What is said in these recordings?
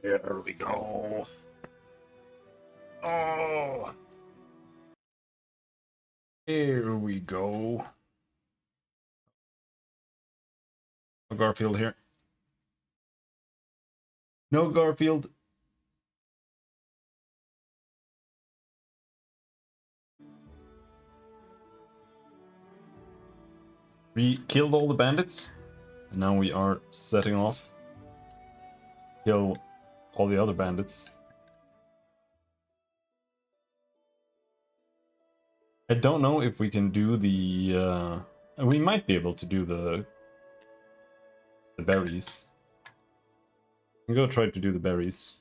Here we go. Oh, here we go. No Garfield here. No Garfield. We killed all the bandits, and now we are setting off. Kill all the other bandits. I don't know if we can do the... we might be able to do the berries. I'm gonna try to do the berries.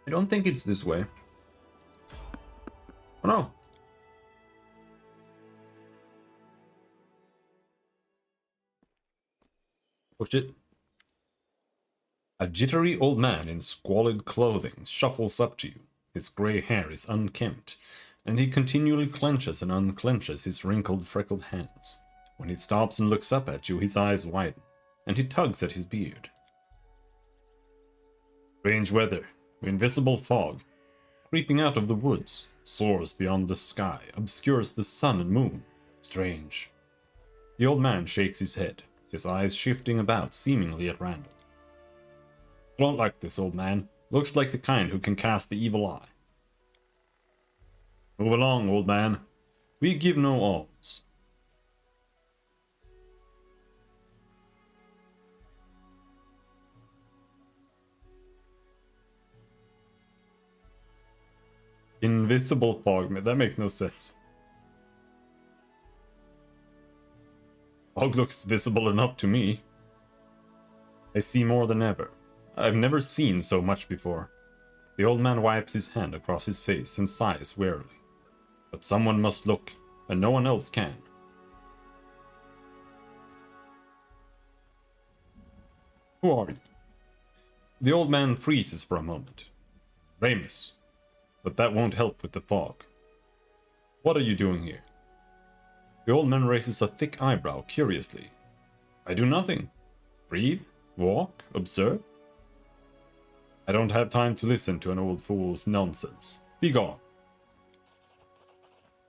I don't think it's this way. Oh no! Oh shit. A jittery old man in squalid clothing shuffles up to you. His grey hair is unkempt, and he continually clenches and unclenches his wrinkled, freckled hands. When he stops and looks up at you, his eyes widen, and he tugs at his beard. Strange weather, invisible fog, creeping out of the woods, soars beyond the sky, obscures the sun and moon. Strange. The old man shakes his head, his eyes shifting about seemingly at random. I don't like this old man. Looks like the kind who can cast the evil eye. Move along, old man. We give no alms. Invisible fog, that makes no sense. Fog looks visible enough to me. I see more than ever. I've never seen so much before. The old man wipes his hand across his face and sighs wearily. But someone must look, and no one else can. Who are you? The old man freezes for a moment. Ramus. But that won't help with the fog. What are you doing here? The old man raises a thick eyebrow curiously. I do nothing. Breathe, walk, observe. I don't have time to listen to an old fool's nonsense. Be gone.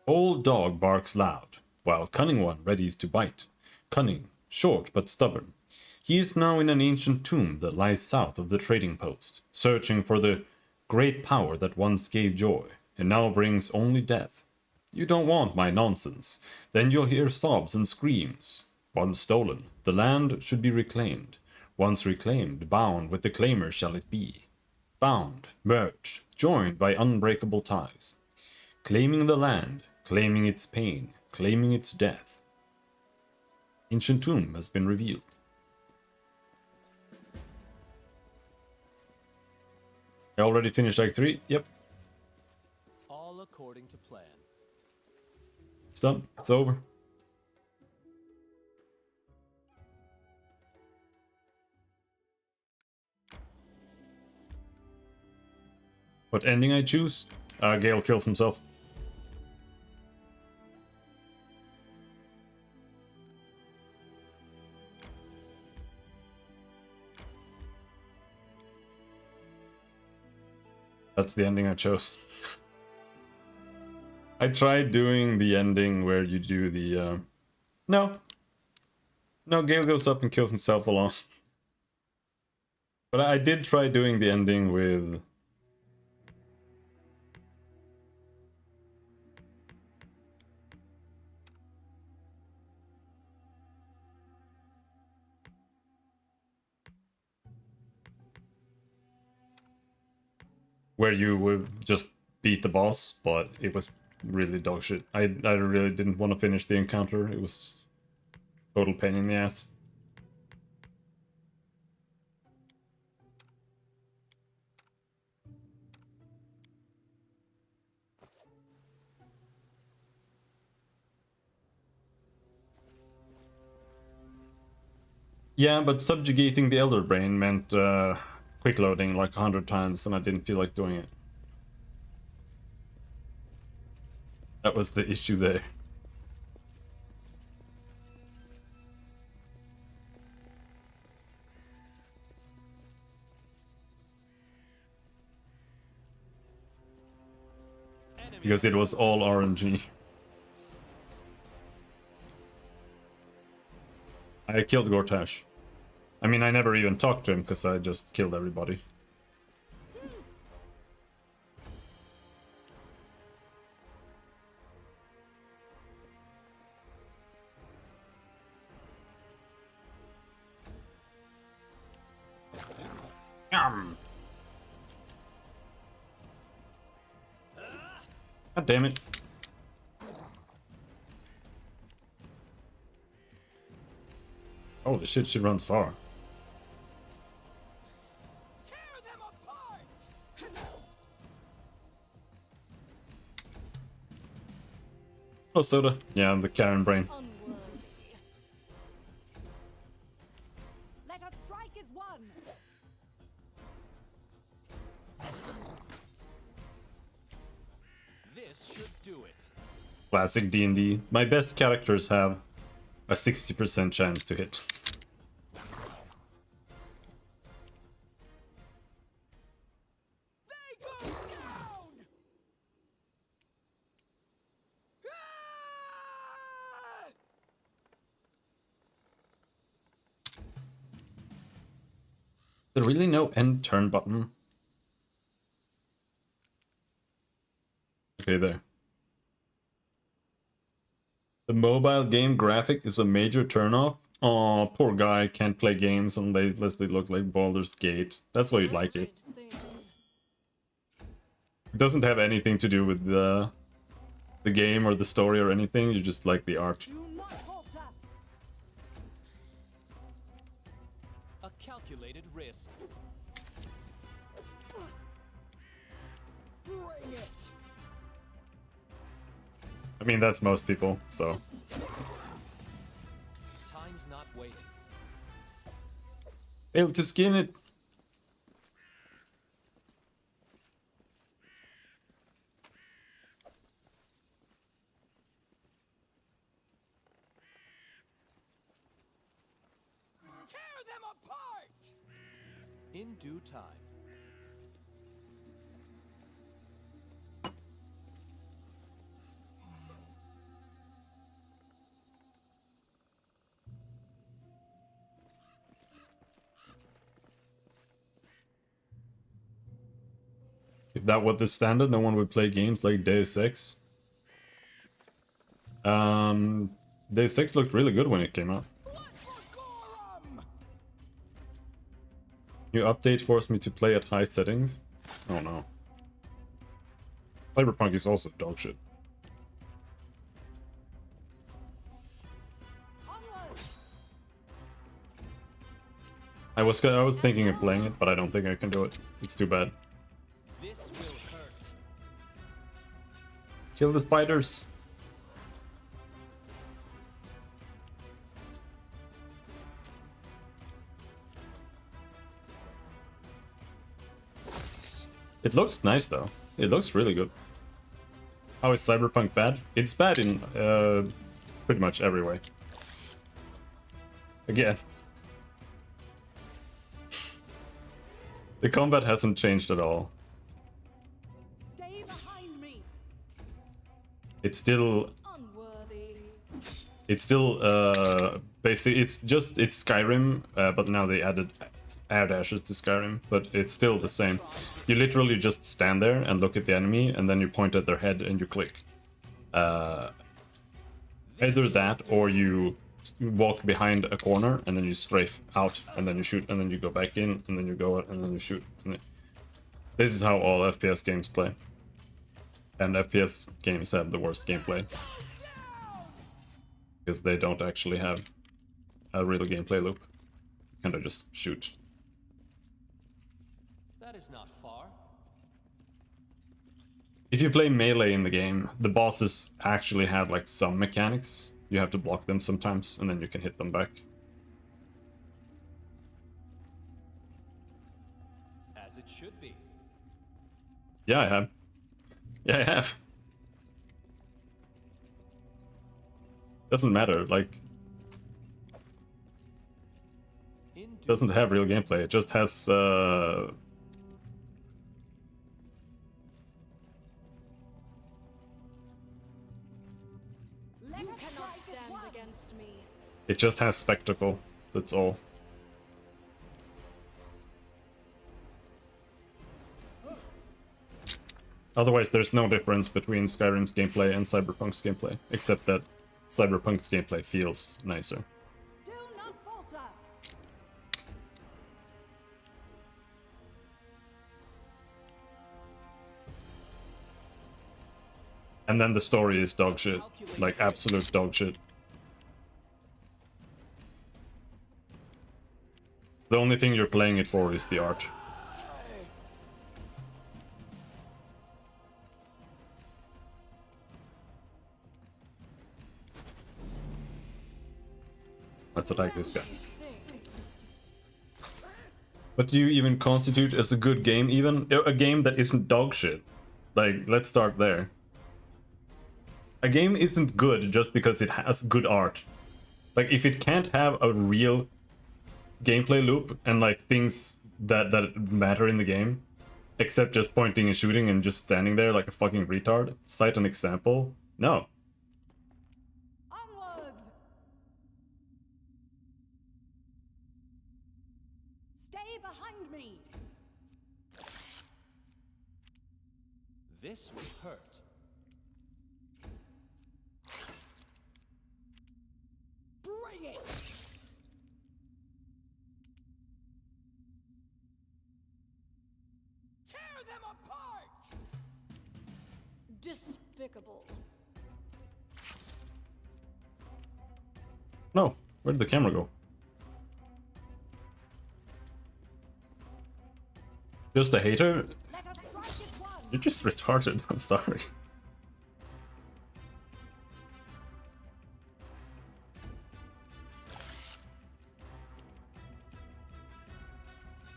Old dog barks loud, while cunning one readies to bite. Cunning, short but stubborn. He is now in an ancient tomb that lies south of the trading post, searching for the great power that once gave joy, and now brings only death. You don't want my nonsense. Then you'll hear sobs and screams. Once stolen, the land should be reclaimed. Once reclaimed, bound with the claimer shall it be. Bound, merged, joined by unbreakable ties. Claiming the land, claiming its pain, claiming its death. Ancient tomb has been revealed. I already finished Act 3? Yep. All according to plan. It's done. It's over. What ending I choose? Gale kills himself. That's the ending I chose. I tried doing the ending where you do the... No. No, Gale goes up and kills himself alone. But I did try doing the ending with... where you would just beat the boss, but it was really dog shit. I really didn't want to finish the encounter. It was total pain in the ass. Yeah, but subjugating the Elder Brain meant quick loading like 100 times, and I didn't feel like doing it. That was the issue there. Because it was all RNG. I killed Gortash. I mean, I never even talked to him because I just killed everybody. God damn it. Oh, the shit, she runs far. Tear them apart! Oh, Soda. Yeah, I'm the Karen brain. Unworthy. Let us strike as one. This should do it. Classic D&D. My best characters have a 60% chance to hit. They go down! Ah! There really no end turn button? Okay, there. The mobile game graphic is a major turnoff. Aw, poor guy, can't play games unless they look like Baldur's Gate. That's why you like it. Wretched things. It doesn't have anything to do with the game or the story or anything, you just like the art. Do not falter. A calculated risk. Bring it! I mean, that's most people, so. Time's not waiting. Able to skin it! Tear them apart! In due time. If that was the standard, no one would play games like Deus Ex. Deus Ex looked really good when it came out. Blood for Gorum! New update forced me to play at high settings. Oh no. Cyberpunk is also dog shit. Onward. I was thinking of playing it, but I don't think I can do it. It's too bad. This will hurt. Kill the spiders. It looks nice though. It looks really good. How is Cyberpunk bad? It's bad in pretty much every way. Again. The combat hasn't changed at all. Stay behind me. It's still Unworthy. basically it's Skyrim, but now they added air dashes to Skyrim, but it's still the same. You literally just stand there and look at the enemy, and then you point at their head and you click. Either that, or you walk behind a corner and then you strafe out, and then you shoot, and then you go back in, and then you go out, and then you shoot. This is how all FPS games play. And FPS games have the worst gameplay. Because they don't actually have a real gameplay loop. You kind of just shoot. That is not far. If you play melee in the game, the bosses actually have like some mechanics. You have to block them sometimes, and then you can hit them back. As it should be. Yeah, I have. Yeah, I have. Doesn't matter. Like, doesn't have real gameplay. It just has You cannot stand against me. it just has spectacle. That's all. Otherwise, there's no difference between Skyrim's gameplay and Cyberpunk's gameplay, except that Cyberpunk's gameplay feels nicer. Do not falter. And then the story is dog shit. Like, absolute dog shit. The only thing you're playing it for is the art. Let's attack this guy. What do you even constitute as a good game, even? A game that isn't dog shit. Like, let's start there. A game isn't good just because it has good art. Like, if it can't have a real gameplay loop and, like, things that matter in the game, except just pointing and shooting and just standing there like a fucking retard, cite an example? No. Onwards. Stay behind me. This will hurt. Bring it! Tear them apart! Despicable. No. Where did the camera go? Just a hater? Let us strike at once. You're just retarded. I'm sorry.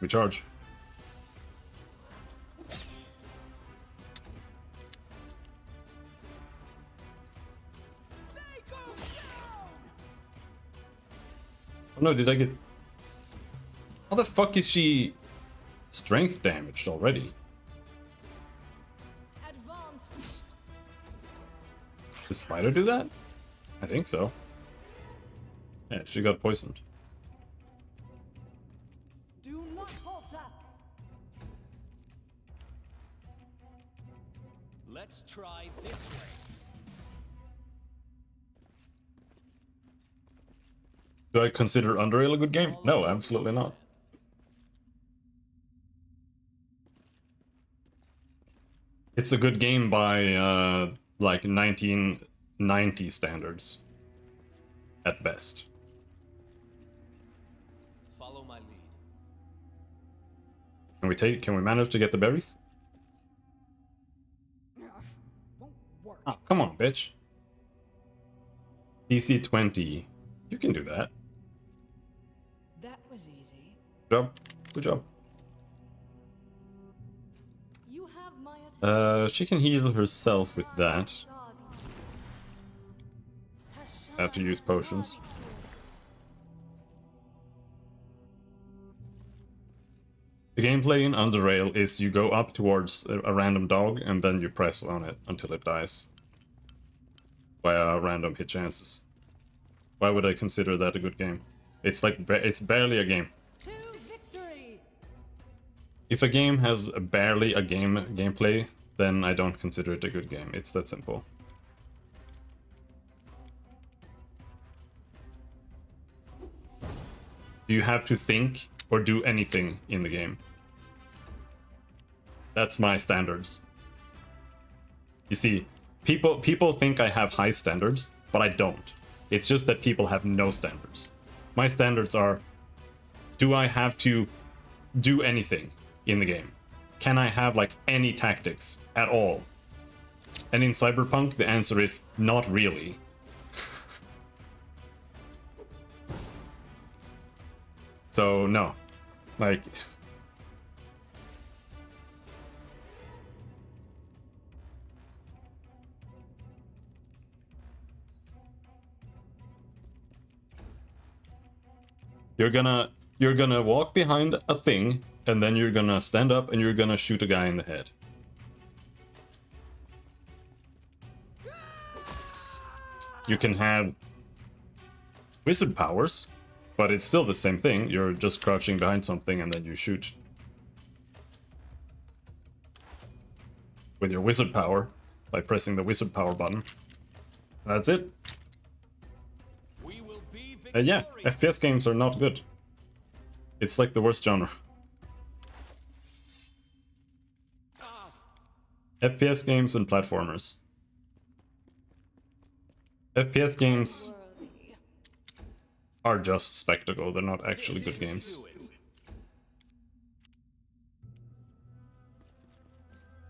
We charge. They go down! Oh no, did I get... How the fuck is she strength damaged already? Advance. Does Spider do that? I think so. Yeah, she got poisoned. Do not falter. Let's try this way. Do I consider Underrail a good game? No, absolutely not. It's a good game by, like, 1990 standards. At best. Follow my lead. Can we manage to get the berries? Won't work. Oh, come on, bitch. DC 20. You can do that. That was easy. Good job. Good job. You have my attention. She can heal herself with that. Have to use potions. The gameplay in Underrail is you go up towards a random dog and then you press on it until it dies. Via random hit chances. Why would I consider that a good game? It's like, it's barely a game. To victory. If a game has barely a gameplay, then I don't consider it a good game. It's that simple. Do you have to think or do anything in the game? That's my standards. You see, people think I have high standards, but I don't. It's just that people have no standards. My standards are, do I have to do anything in the game? Can I have, like, any tactics at all? And in Cyberpunk, the answer is not really. So, no. Like... You're gonna walk behind a thing, and then you're gonna stand up and you're gonna shoot a guy in the head. You can have wizard powers, but it's still the same thing. You're just crouching behind something and then you shoot. With your wizard power, by pressing the wizard power button. That's it. We will be Yeah, victorious. FPS games are not good. It's like the worst genre. FPS games and platformers. FPS games Worthy. are just spectacle, they're not actually good games. Do it.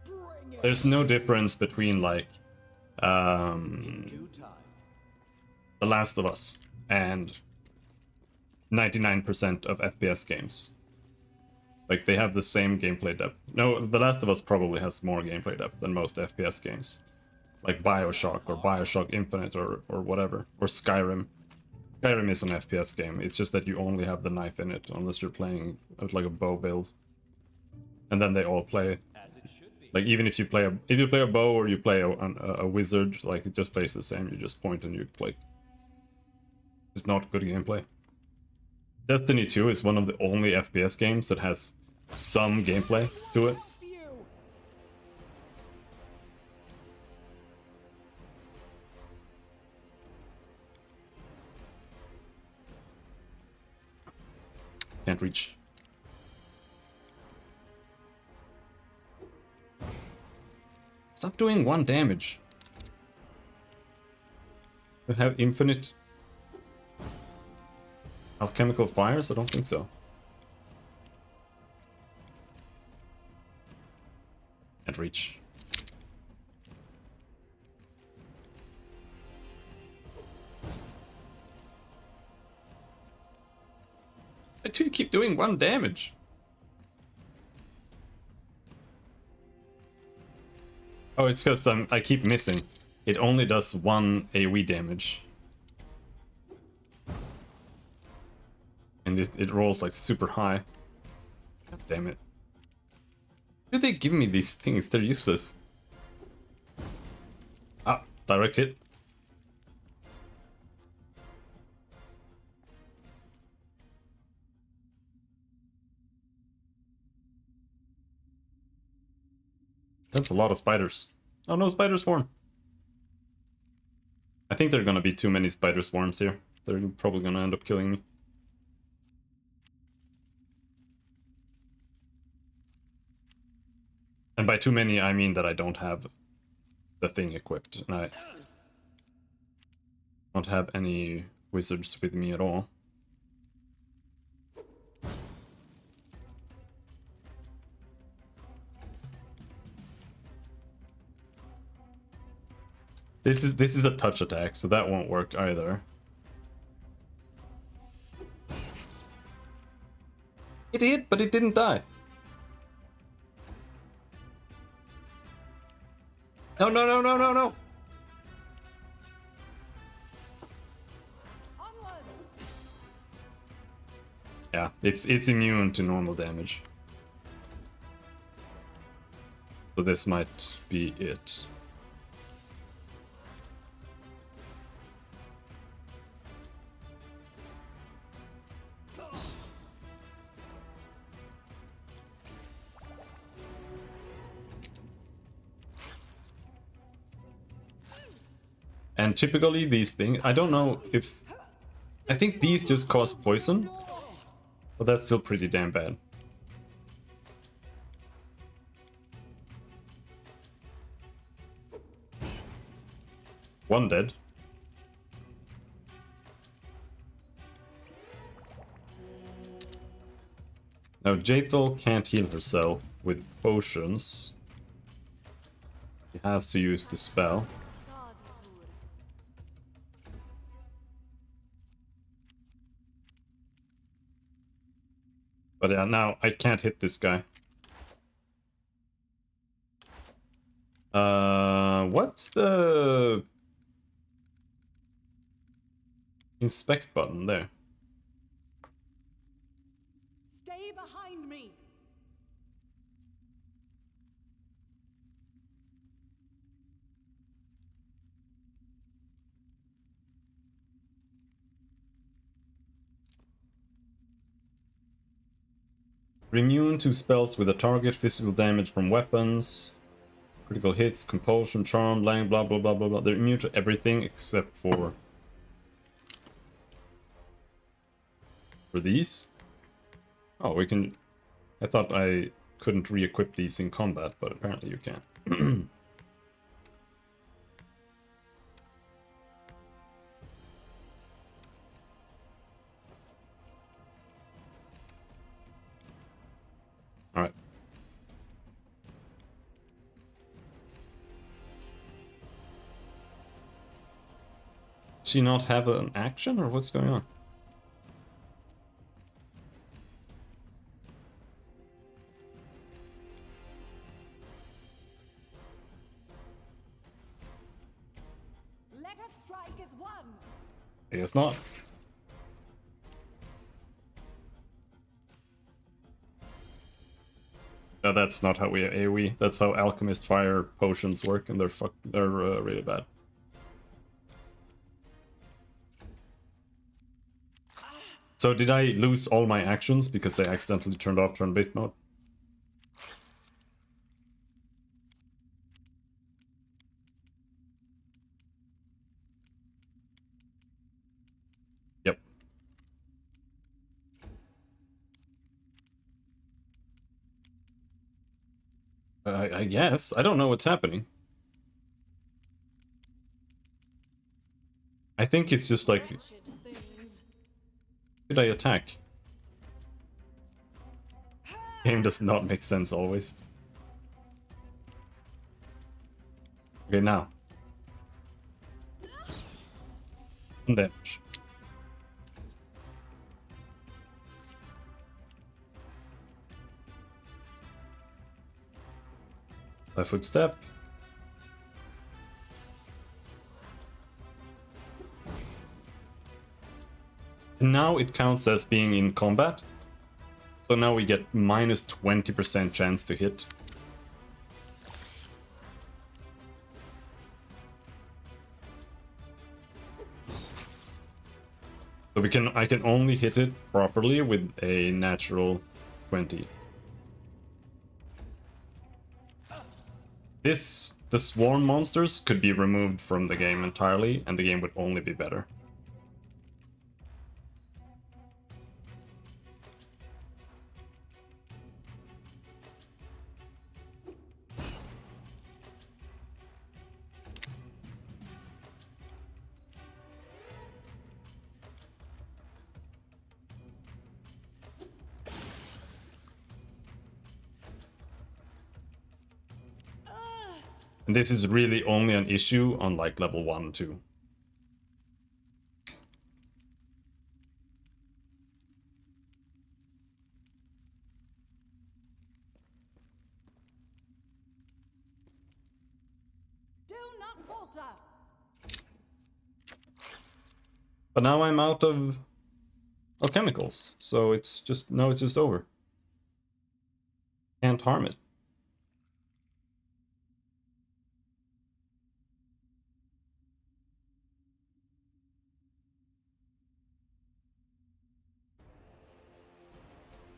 Bring it. There's no difference between like Due time. The Last of Us and 99% of FPS games. Like they have the same gameplay depth. No, The Last of Us probably has more gameplay depth than most FPS games. Like BioShock or BioShock Infinite or whatever. Or Skyrim. Skyrim is an FPS game. It's just that you only have the knife in it unless you're playing with like a bow build. And then they all play. As it should be. Like even if you play a bow or you play a wizard, like it just plays the same. You just point and you play. It's not good gameplay. Destiny 2 is one of the only FPS games that has some gameplay to it. Help you. Can't reach. Stop doing 1 damage. You have infinite alchemical fires? I don't think so. Can't reach. Why do you keep doing 1 damage? Oh, it's because I keep missing. It only does 1 AoE damage. And it rolls like super high. God damn it. Why do they give me these things? They're useless. Ah, direct hit. That's a lot of spiders. Oh no, spider swarm. I think there are gonna be too many spider swarms here. They're probably gonna end up killing me. And by too many, I mean that I don't have the thing equipped. And I don't have any wizards with me at all. This is a touch attack, so that won't work either. It hit, but it didn't die. No, no, no, no, no, no. Onward. Yeah, it's immune to normal damage. So this might be it. And typically these things, I don't know if... I think these just cause poison, but that's still pretty damn bad. One dead. Now Jaethal can't heal herself with potions. She has to use the spell. But yeah, now I can't hit this guy. What's the inspect button there? Immune to spells with a target, physical damage from weapons, critical hits, compulsion, charm, lang, blah blah blah blah blah. They're immune to everything except for these. Oh, we can. I thought I couldn't re-equip these in combat, but apparently you can. Alright. Does she not have an action, or what's going on? Let us strike as one. I guess not. No, that's not how we AoE. That's how alchemist fire potions work, and they're really bad. So did I lose all my actions because I accidentally turned off turn-based mode? Yep. I guess. I don't know what's happening. I think it's just like... Wretched things. Did I attack? Game does not make sense always. Okay, now. 1 damage. Left footstep. And now it counts as being in combat. So now we get minus 20% chance to hit. So I can only hit it properly with a natural 20. The swarm monsters could be removed from the game entirely, and the game would only be better. And this is really only an issue on like level 1, 2. Do not falter. But now I'm out of alchemicals, so it's just over. Can't harm it.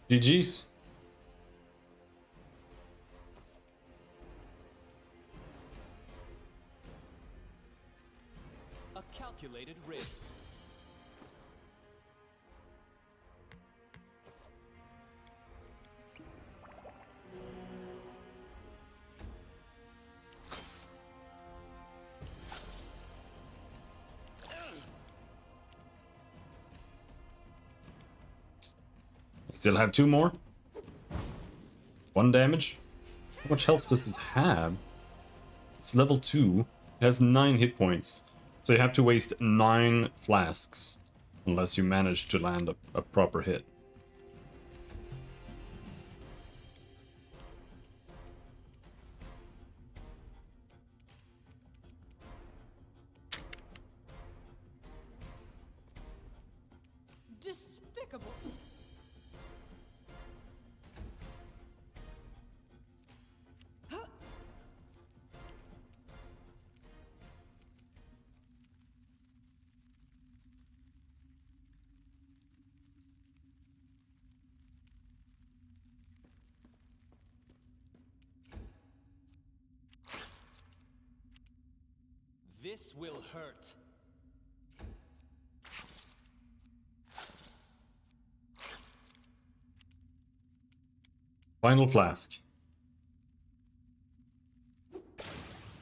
GG's. A calculated risk. I still have 2 more. 1 damage. How much health does it have? It's level 2. It has 9 hit points. So you have to waste 9 flasks. Unless you manage to land a proper hit. Despicable. This will hurt. Final flask.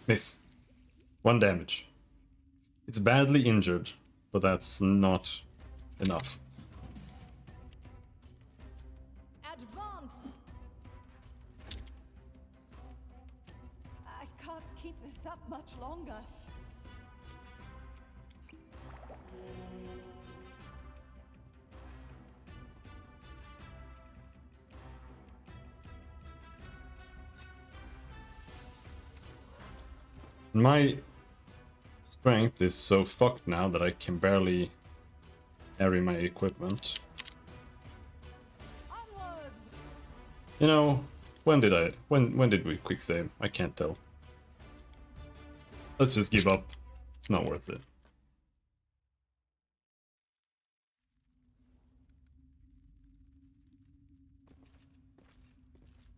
Miss. 1 damage. It's badly injured, but that's not enough. Advance! I can't keep this up much longer. My strength is so fucked now that I can barely carry my equipment. Onwards! You know, when did we quick save? I can't tell. Let's just give up. It's not worth it.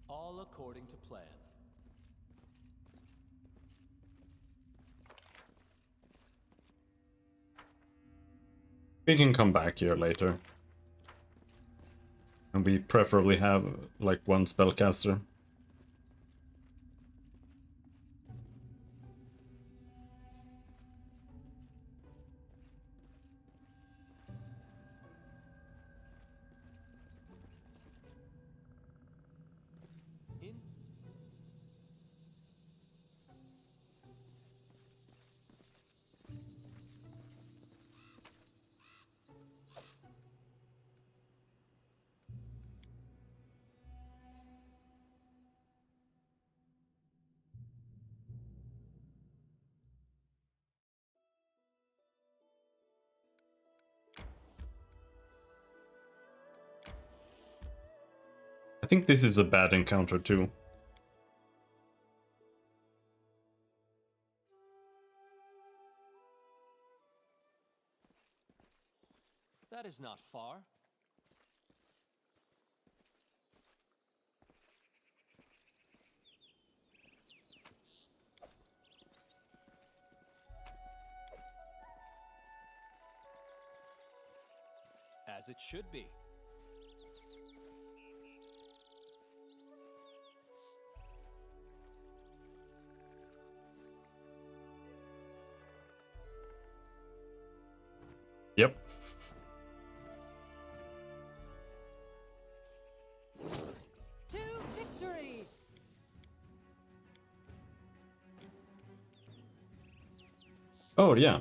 All according to plan. We can come back here later. And we preferably have like 1 spellcaster. In I think this is a bad encounter too. that is not far. As it should be. Yep. To victory! Oh yeah.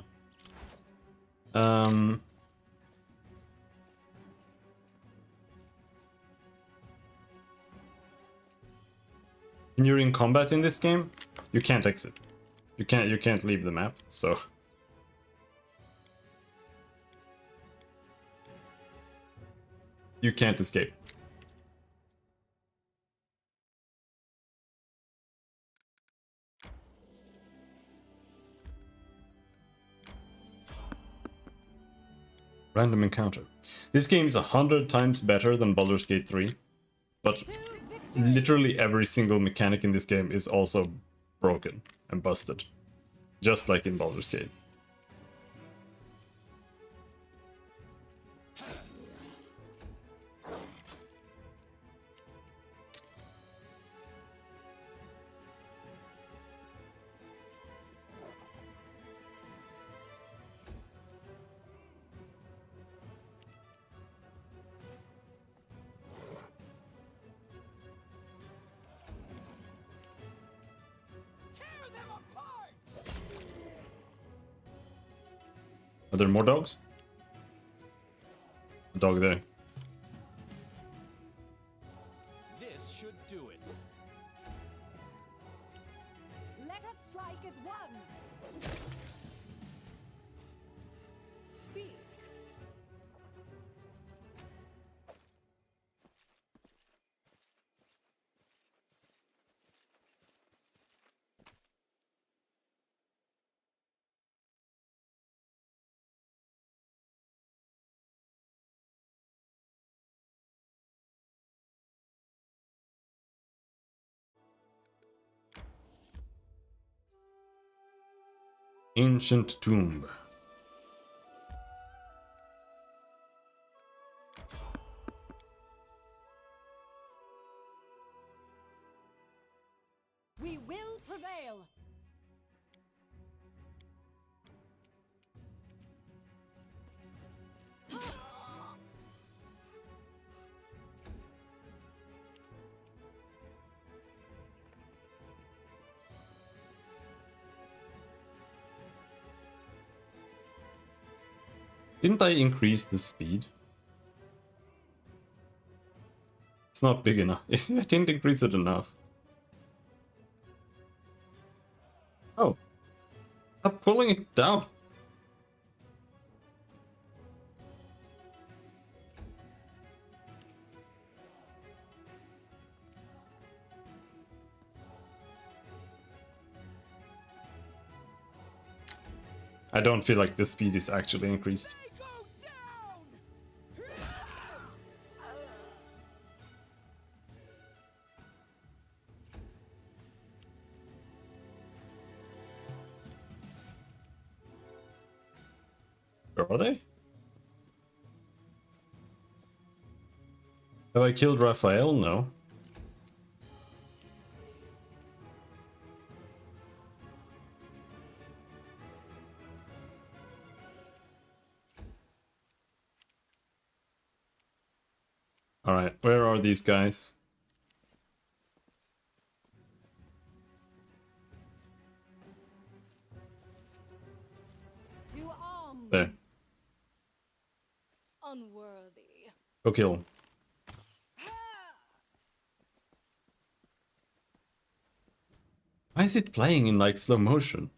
When you're in combat in this game, you can't exit. You can't leave the map, so you can't escape. Random encounter. This game is 100 times better than Baldur's Gate 3, but To victory! literally every single mechanic in this game is also broken and busted. Just like in Baldur's Gate. Tear them apart! Are there more dogs? A dog there. This should do it. Let us strike as one! Speak! Ancient tomb. We will prevail. Didn't I increase the speed? It's not big enough. I didn't increase it enough. Oh. I'm pulling it down. I don't feel like the speed is actually increased. They go down! Where are they? Have I killed Raphael? No. Alright, where are these guys? To arms. There. Unworthy. Go kill him. Why is it playing in like slow motion?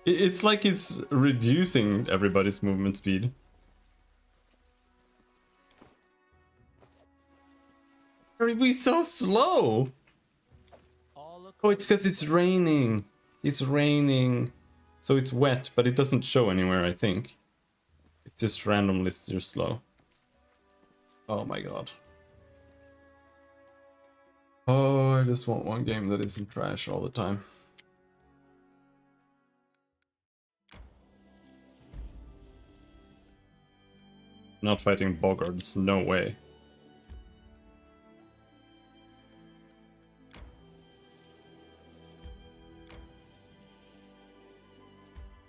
It's like it's reducing everybody's movement speed. Why are we so slow? Oh, it's because it's raining. It's raining. So it's wet, but it doesn't show anywhere, I think. It just randomly you're slow. Oh my god. Oh, I just want one game that isn't trash all the time. Not fighting Boggards, no way.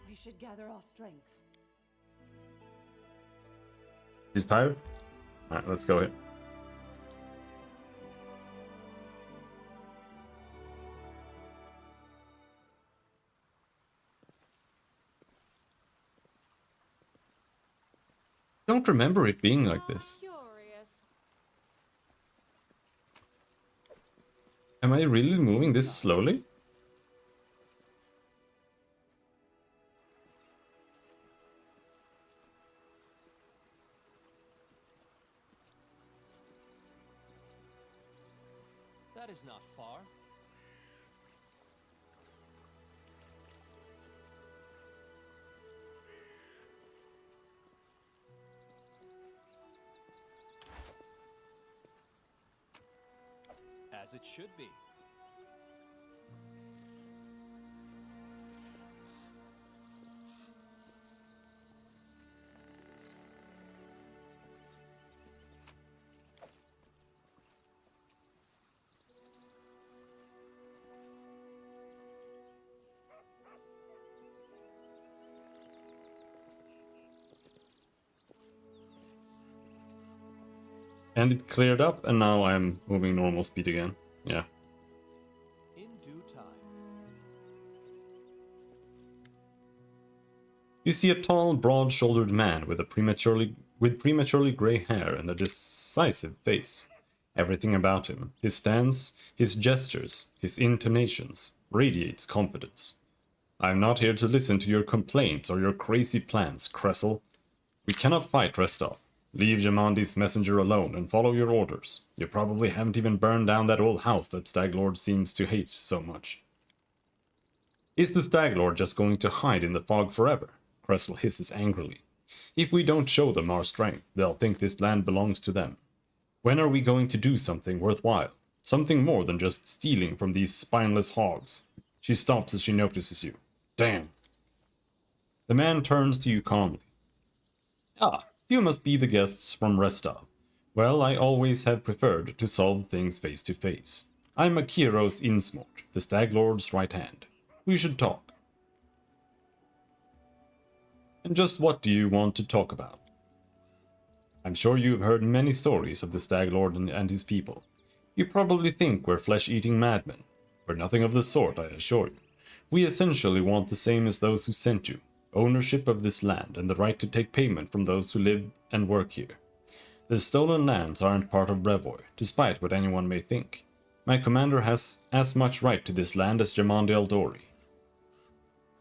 We should gather our strength. He's tired? Alright, let's go here. Don't remember it being like this. Curious. Am I really moving this slowly? That is not far. As it should be. And it cleared up, and now I'm moving normal speed again. Yeah. In due time. You see a tall, broad-shouldered man with prematurely gray hair and a decisive face. Everything about him, his stance, his gestures, his intonations, radiates confidence. I'm not here to listen to your complaints or your crazy plans, Kressel. We cannot fight Restov. Leave Jamandi's messenger alone and follow your orders. You probably haven't even burned down that old house that Staglord seems to hate so much. Is the Staglord just going to hide in the fog forever? Kressel hisses angrily. If we don't show them our strength, they'll think this land belongs to them. When are we going to do something worthwhile? Something more than just stealing from these spineless hogs. She stops as she notices you. Damn. The man turns to you calmly. Ah, you must be the guests from Restov. Well, I always have preferred to solve things face to face. I'm Akiros Innsmort, the Stag Lord's right hand. We should talk. And just what do you want to talk about? I'm sure you've heard many stories of the Stag Lord and his people. You probably think we're flesh-eating madmen. We're nothing of the sort, I assure you. We essentially want the same as those who sent you. Ownership of this land and the right to take payment from those who live and work here. The stolen lands aren't part of Brevoy, despite what anyone may think. My commander has as much right to this land as Jamandi Eldori.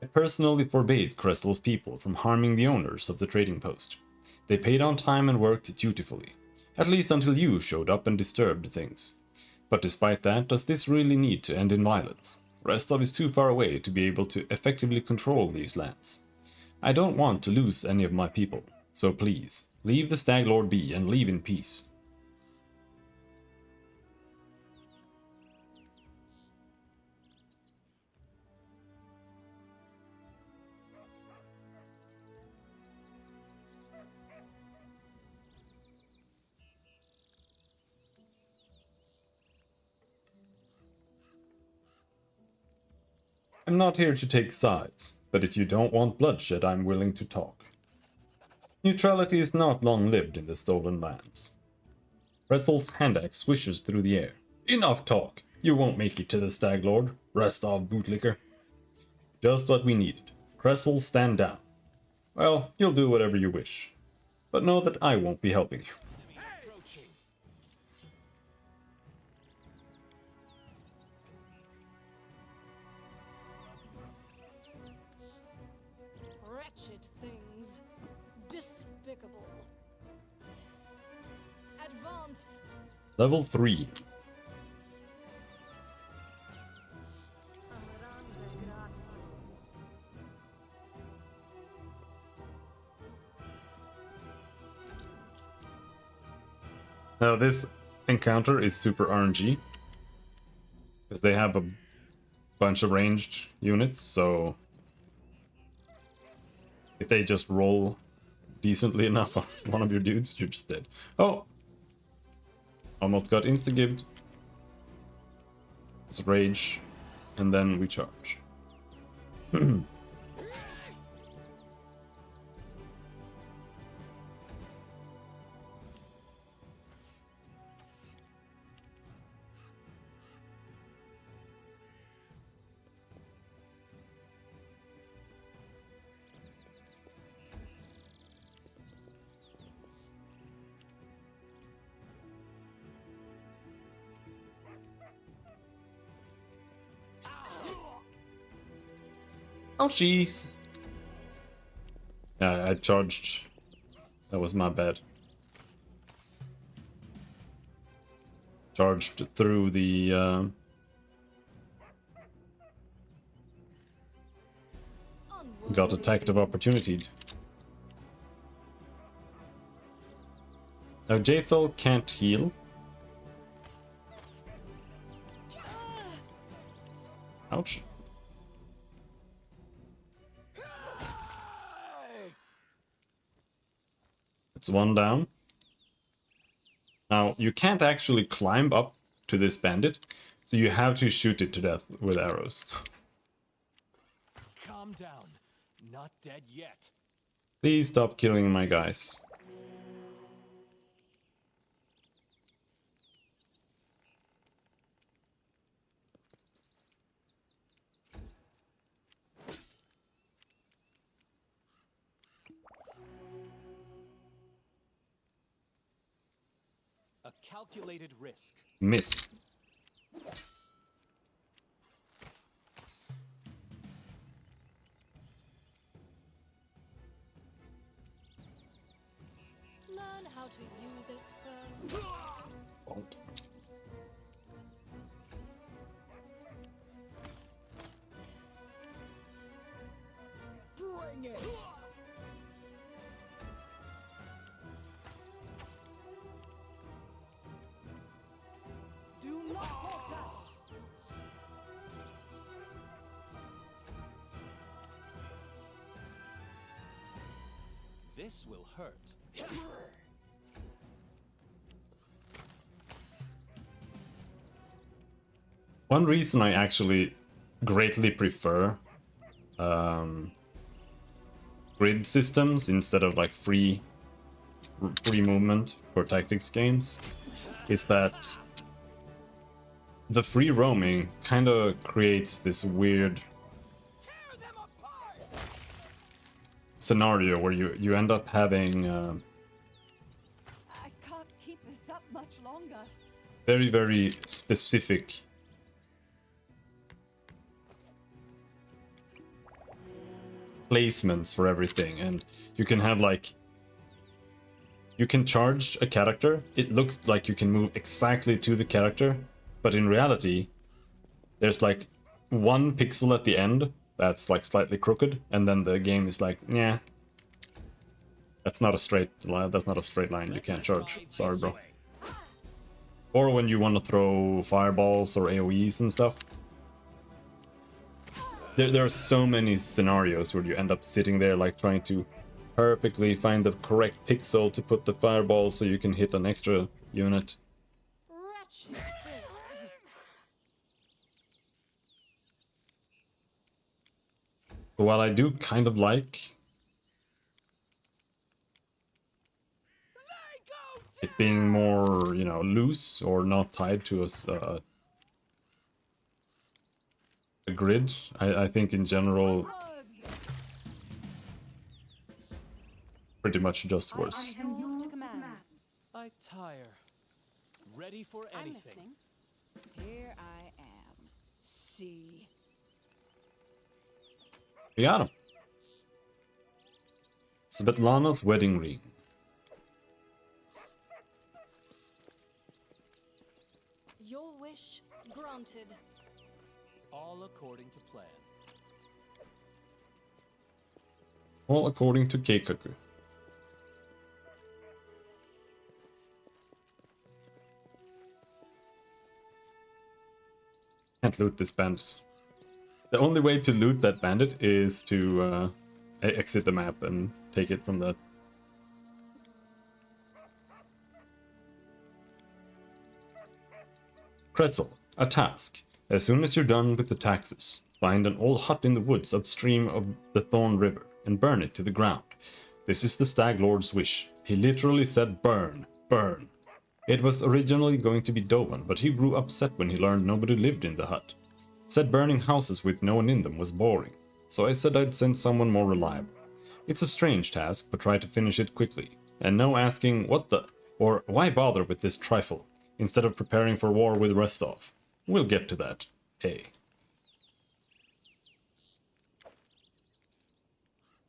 I personally forbade Krestel's people from harming the owners of the trading post. They paid on time and worked dutifully, at least until you showed up and disturbed things. But despite that, does this really need to end in violence? Restov is too far away to be able to effectively control these lands. I don't want to lose any of my people, so please, leave the Stag Lord be and leave in peace. I'm not here to take sides, but if you don't want bloodshed, I'm willing to talk. Neutrality is not long-lived in the stolen lands. Pretzel's hand axe swishes through the air. Enough talk! You won't make it to the Stag Lord, Restov bootlicker. Just what we needed. Kresel, stand down. Well, you'll do whatever you wish. But know that I won't be helping you. Wretched things. Despicable. Advance. Level 3. Now this encounter is super RNG, because they have a bunch of ranged units, so if they just roll decently enough on one of your dudes, you're just dead. Oh! Almost got insta-gibbed. Let's rage, and then we charge. Oh, jeez. Yeah, I charged. That was my bad. Charged through the... Got attacked of opportunity. Now, Jathal can't heal. Ouch. It's one down. Now, you can't actually climb up to this bandit, so you have to shoot it to death with arrows. Calm down. Not dead yet. Please stop killing my guys. calculated risk. Miss. Learn how to use it first. Bonk. Bring it! Do not falter! This will hurt. One reason I actually greatly prefer grid systems instead of like free movement for tactics games is that the free roaming kind of creates this weird Tear them apart! scenario where you end up having I can't keep this up much longer. very specific placements for everything, and you can have like you can charge a character. It looks like you can move exactly to the character, but in reality there's like 1 pixel at the end that's like slightly crooked, and then the game is like, yeah, that's not a straight line. That's not a straight line. You can't charge. Sorry, bro. Or when you want to throw fireballs or AoEs and stuff. There are so many scenarios where you end up sitting there like trying to perfectly find the correct pixel to put the fireball so you can hit an extra unit. Wretched things. But while I do kind of like it being more, you know, loose or not tied to a grid, I think in general pretty much just worse. Yours to command. I tire. Ready for I'm anything. listening. Here I am. See. We got him. Svetlana's wedding ring. Your wish granted. All according to plan. All according to Keikaku. Can't loot this bandit. The only way to loot that bandit is to exit the map and take it from that. Pretzel, a task. As soon as you're done with the taxes, find an old hut in the woods upstream of the Thorn River and burn it to the ground. This is the Stag Lord's wish. He literally said burn, burn. It was originally going to be Dovan, but he grew upset when he learned nobody lived in the hut. Said burning houses with no one in them was boring, so I said I'd send someone more reliable. It's a strange task, but try to finish it quickly, and no asking what the, or why bother with this trifle, instead of preparing for war with Restov. We'll get to that. A.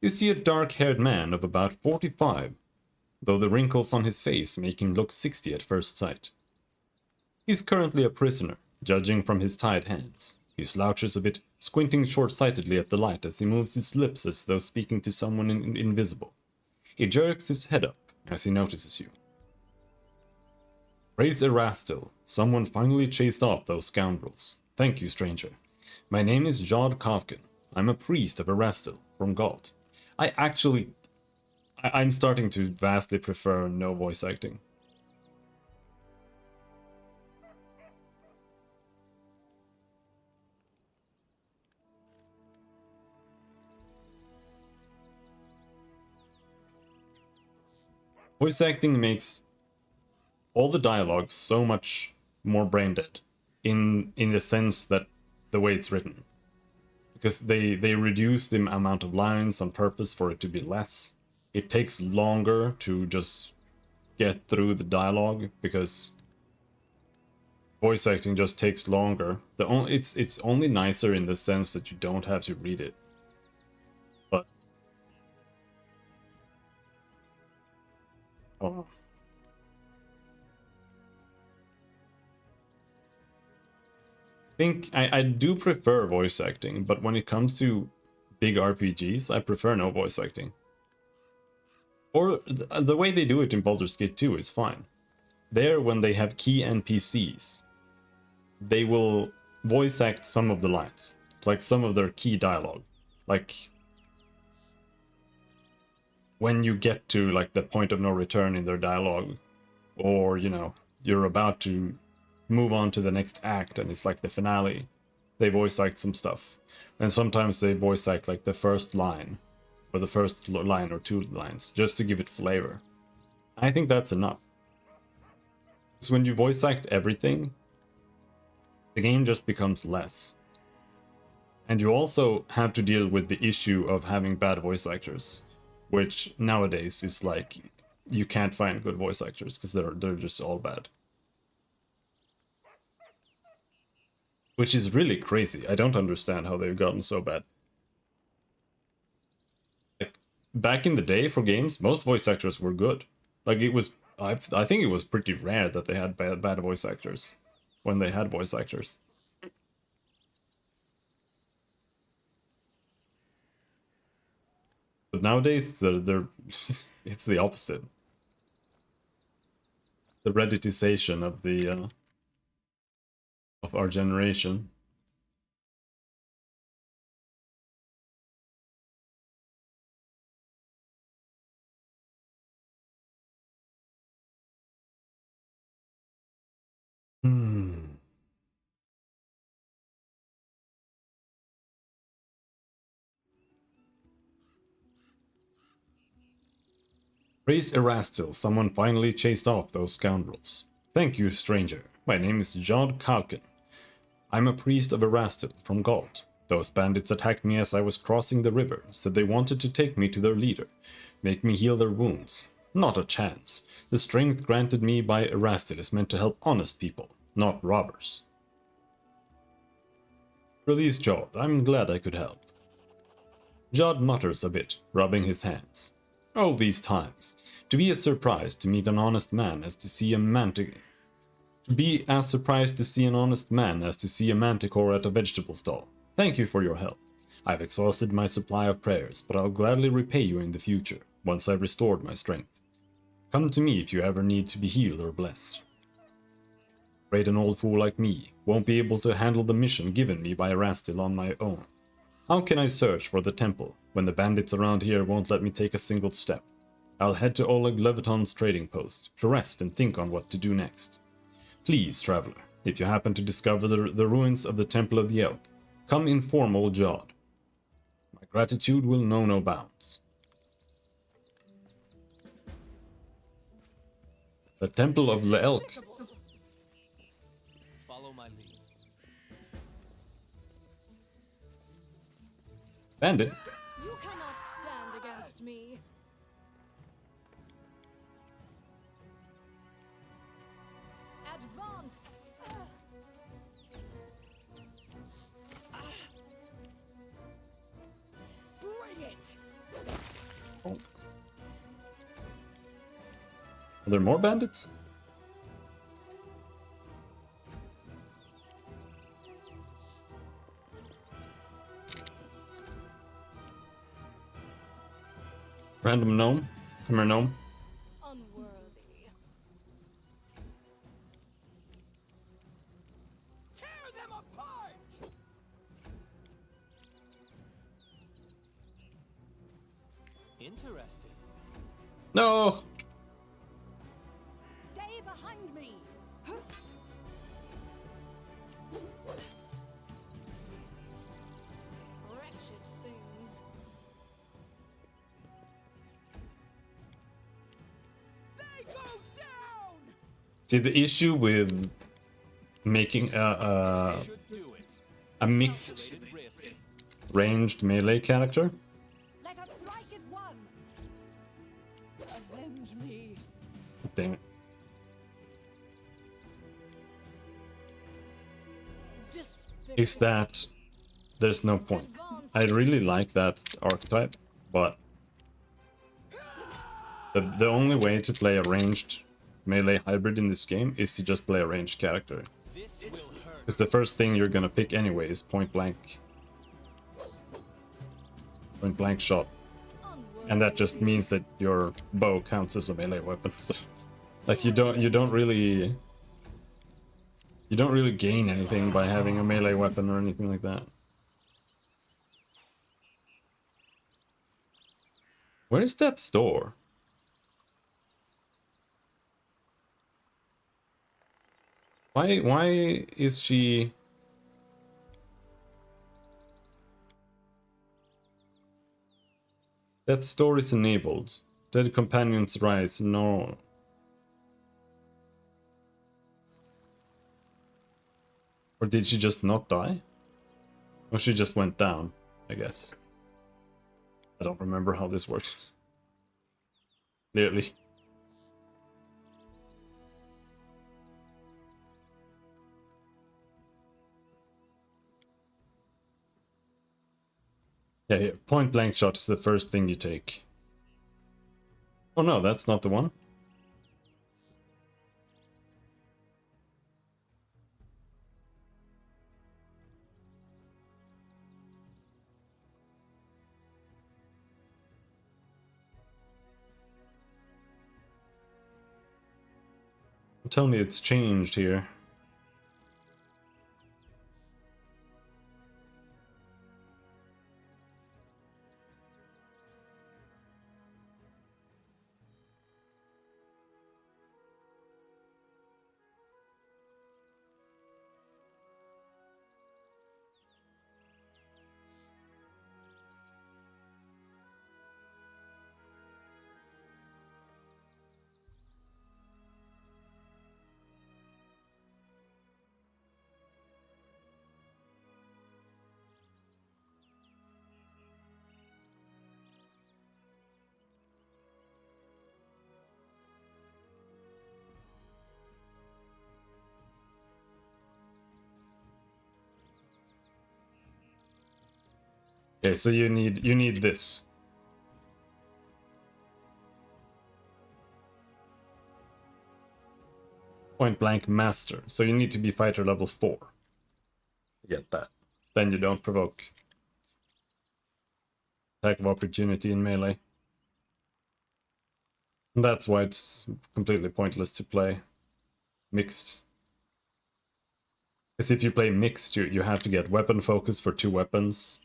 You see a dark-haired man of about 45, though the wrinkles on his face make him look 60 at first sight. He's currently a prisoner, judging from his tied hands. He slouches a bit, squinting short-sightedly at the light as he moves his lips as though speaking to someone invisible. He jerks his head up as he notices you. Praise Erastil, someone finally chased off those scoundrels. Thank you, stranger. My name is Jod Kovkin. I'm a priest of Erastil, from Galt. I'm starting to vastly prefer no voice acting. Voice acting makes all the dialogue so much more brain dead, in the sense that the way it's written, because they reduce the amount of lines on purpose for it to be less. It takes longer to just get through the dialogue because voice acting just takes longer. It's only nicer in the sense that you don't have to read it. But oh. I do prefer voice acting, but when it comes to big RPGs, I prefer no voice acting. Or the way they do it in Baldur's Gate 2 is fine. There, when they have key NPCs, they will voice act some of the lines, like some of their key dialogue. Like when you get to like the point of no return in their dialogue, or you know, you're about to move on to the next act and it's like the finale, they voice act some stuff. And sometimes they voice act like the first line, or the first line or two lines, just to give it flavor. I think that's enough. Because when you voice act everything, the game just becomes less. And you also have to deal with the issue of having bad voice actors, which nowadays is like, you can't find good voice actors because they're just all bad. Which is really crazy. I don't understand how they've gotten so bad. Like, back in the day for games, most voice actors were good. Like it was, I think it was pretty rare that they had bad voice actors when they had voice actors. But nowadays, they're it's the opposite. The Redditization of the of our generation. Hmm. Praise Erastil, someone finally chased off those scoundrels. Thank you, stranger. My name is Jod Kalkin. I'm a priest of Erastil from Gault. Those bandits attacked me as I was crossing the river, said they wanted to take me to their leader, make me heal their wounds. Not a chance. The strength granted me by Erastil is meant to help honest people, not robbers. Release Jod. I'm glad I could help. Jod mutters a bit, rubbing his hands. All these times, to be as surprised to meet an honest man as to see a manticore. To be as surprised to see an honest man as to see a manticore at a vegetable stall. Thank you for your help. I've exhausted my supply of prayers, but I'll gladly repay you in the future, once I've restored my strength. Come to me if you ever need to be healed or blessed. Afraid an old fool like me won't be able to handle the mission given me by Erastil on my own. How can I search for the temple when the bandits around here won't let me take a single step? I'll head to Oleg Leviton's trading post to rest and think on what to do next. Please, traveler, if you happen to discover the ruins of the Temple of the Elk, come inform old Jod. My gratitude will know no bounds. The Temple of the Elk. Follow my lead. Bandit? You cannot stand against me. Advance! Bring it! Oh. Are there more bandits? Random gnome? Come here, gnome. Unworthy. Tear them apart! Interesting. No! Stay behind me. Wretched things. They go down! See, the issue with making Should do it. a mixed Calculated risk. ranged melee character Let us strike as one. Avenge me. Damn it. Is that there's no point. I really like that archetype, but the only way to play a ranged melee hybrid in this game is to just play a ranged character. Because the first thing you're gonna pick anyway is point blank shot. And that just means that your bow counts as a melee weapon. So, like you don't really gain anything by having a melee weapon or anything like that. Where is that store? Why is she... That store is enabled. Dead companions rise. No. Or did she just not die? Or she just went down, I guess. I don't remember how this works. Clearly. Yeah, here. Point blank shot is the first thing you take. Oh no, that's not the one. Tell me it's changed here. Okay, so you need this. Point blank master. So you need to be fighter level 4 to get that. Then you don't provoke attack of opportunity in melee. And that's why it's completely pointless to play mixed. Because if you play mixed, you have to get weapon focus for 2 weapons.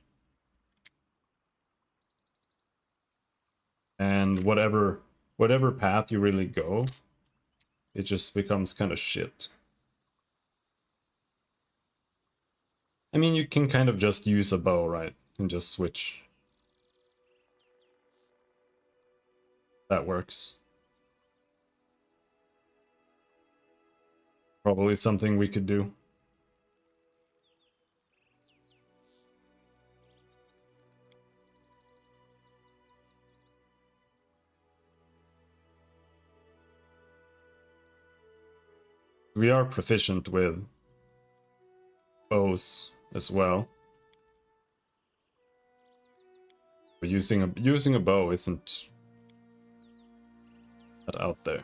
And whatever path you really go, it just becomes kind of shit. I mean, you can kind of just use a bow, right? And just switch. That works. Probably something we could do. We are proficient with bows as well. But using a bow isn't that out there.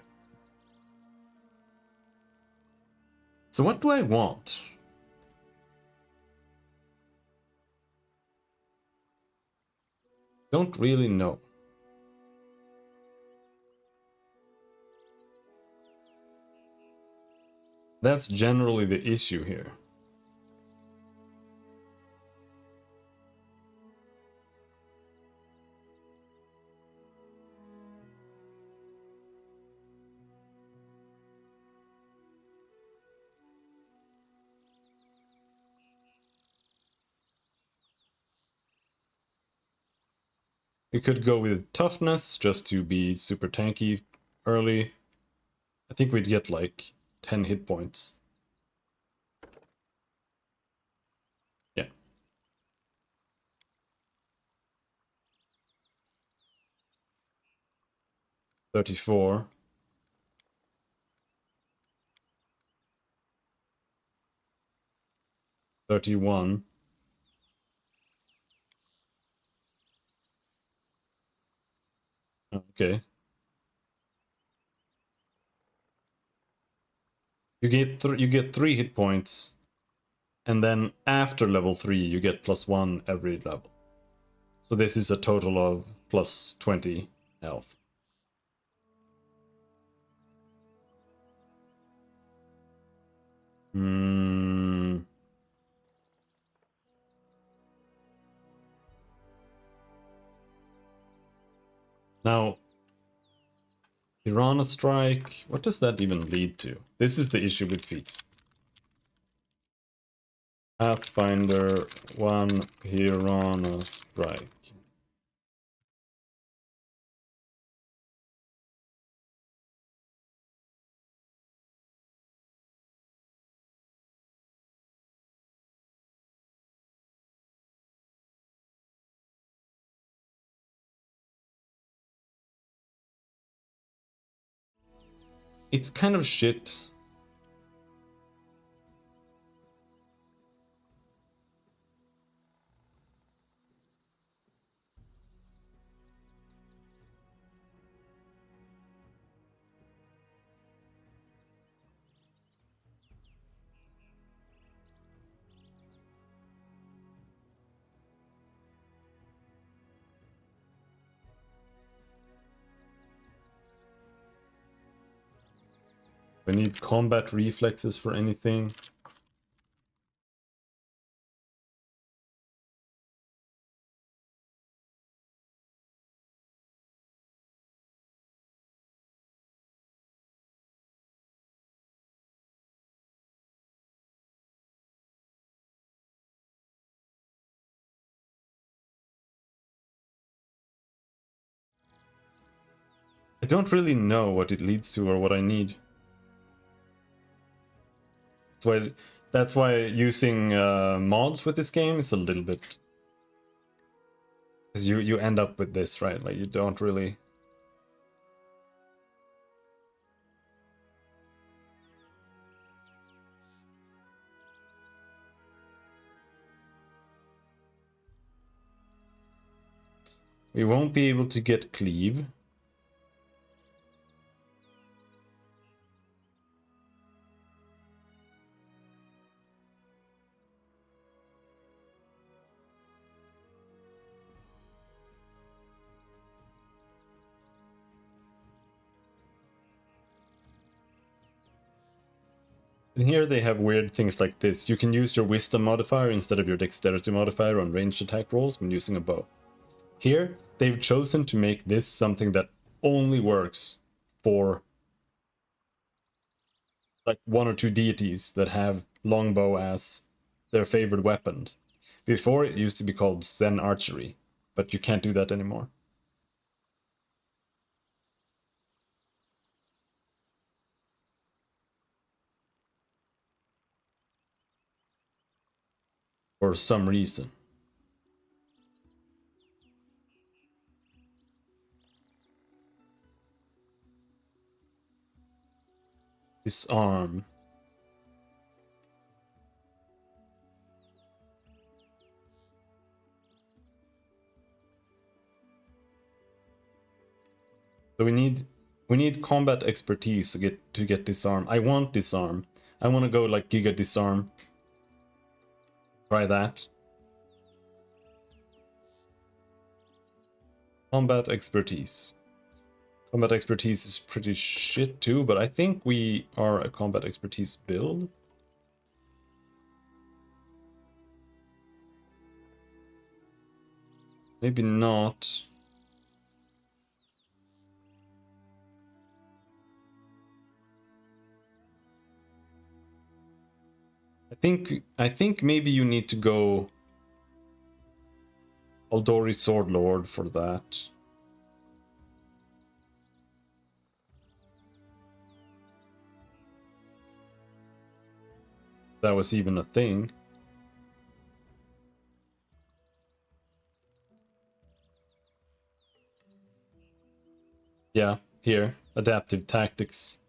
So what do I want? Don't really know. That's generally the issue here. We could go with toughness just to be super tanky early. I think we'd get like 10 hit points. Yeah. $34. 31. Okay. You get 3 hit points, and then after level 3 you get +1 every level. So this is a total of +20 health. Now, Piranha Strike, what does that even lead to? This is the issue with feats. Pathfinder 1 Piranha Strike. It's kind of shit. We need combat reflexes for anything. I don't really know what it leads to or what I need. That's why using mods with this game is a little bit... Because you end up with this, right? Like, you don't really... We won't be able to get cleave. And here they have weird things like this. You can use your wisdom modifier instead of your dexterity modifier on ranged attack rolls when using a bow. Here, they've chosen to make this something that only works for like 1 or 2 deities that have longbow as their favorite weapon. Before, it used to be called Zen Archery, but you can't do that anymore. For some reason. Disarm. So we need combat expertise to get disarm. I want disarm. I want to go like Giga Disarm. Try that. Combat expertise. Combat expertise is pretty shit too, but I think we are a combat expertise build. Maybe not. I think maybe you need to go Aldori Sword Lord for that. That was even a thing. Yeah, here, adaptive tactics.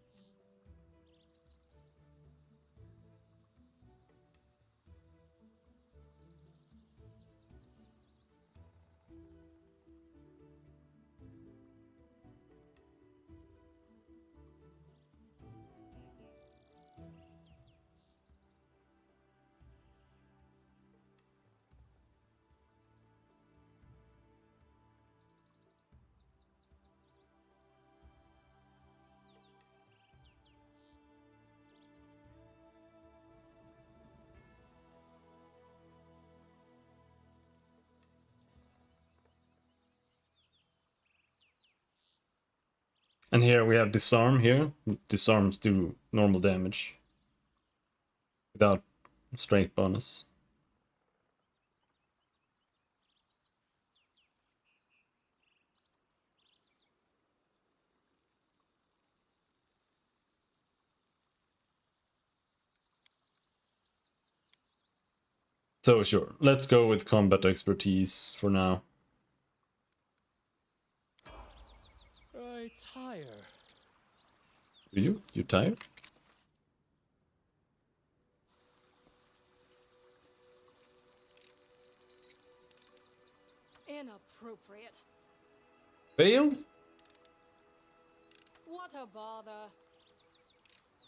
And here we have disarm here. Disarms do normal damage without strength bonus. So sure, let's go with combat expertise for now. I tire. Do you? You tired? Inappropriate. Failed? What a bother.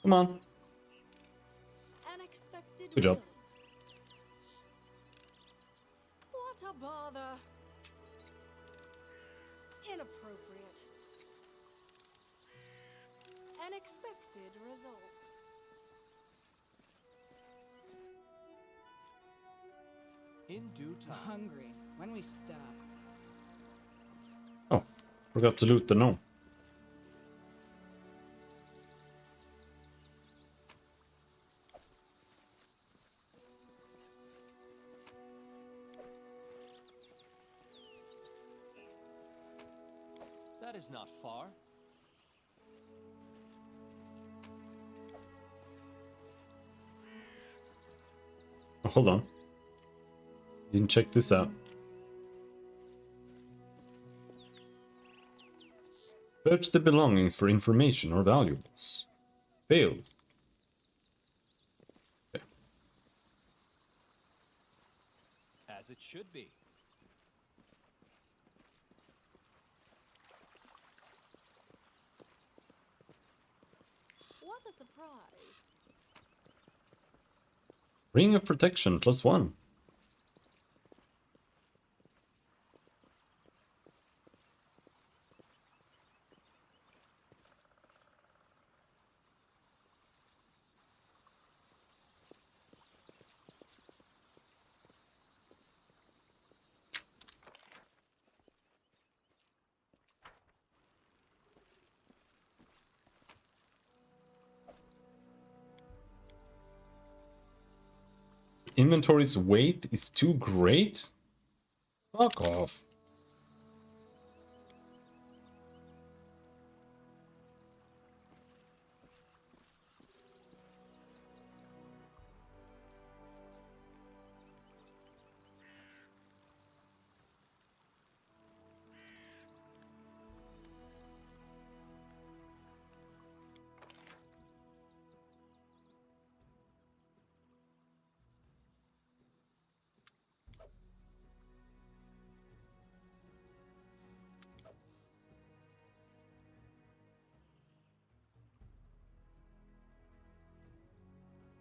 Come on. Unexpected Good job. result. What a bother. Inappropriate. Unexpected result. In due time. Hungry. When we stop. Oh, forgot to loot the gnome. That is not far. Oh, hold on. Didn't check this out. Search the belongings for information or valuables. Failed. Okay. As it should be. What a surprise. Ring of protection +1. Inventory's weight is too great? Fuck off.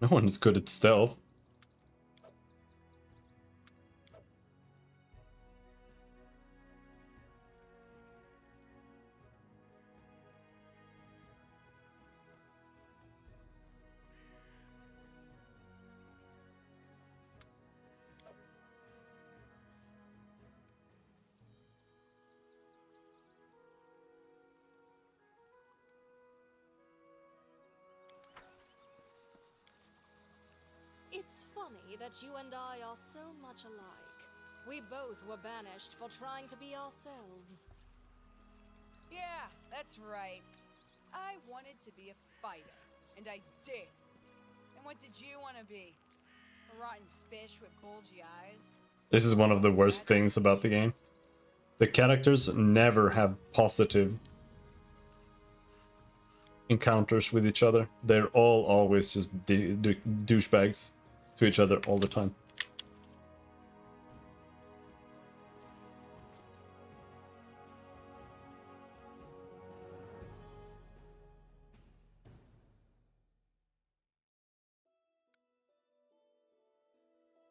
No one is good at stealth. It's funny that you and I are so much alike. We both were banished for trying to be ourselves. Yeah, that's right. I wanted to be a fighter, and I did. And what did you want to be? A rotten fish with bulgy eyes? This is one of the worst things about the game. The characters never have positive encounters with each other. They're all always just douchebags to each other all the time.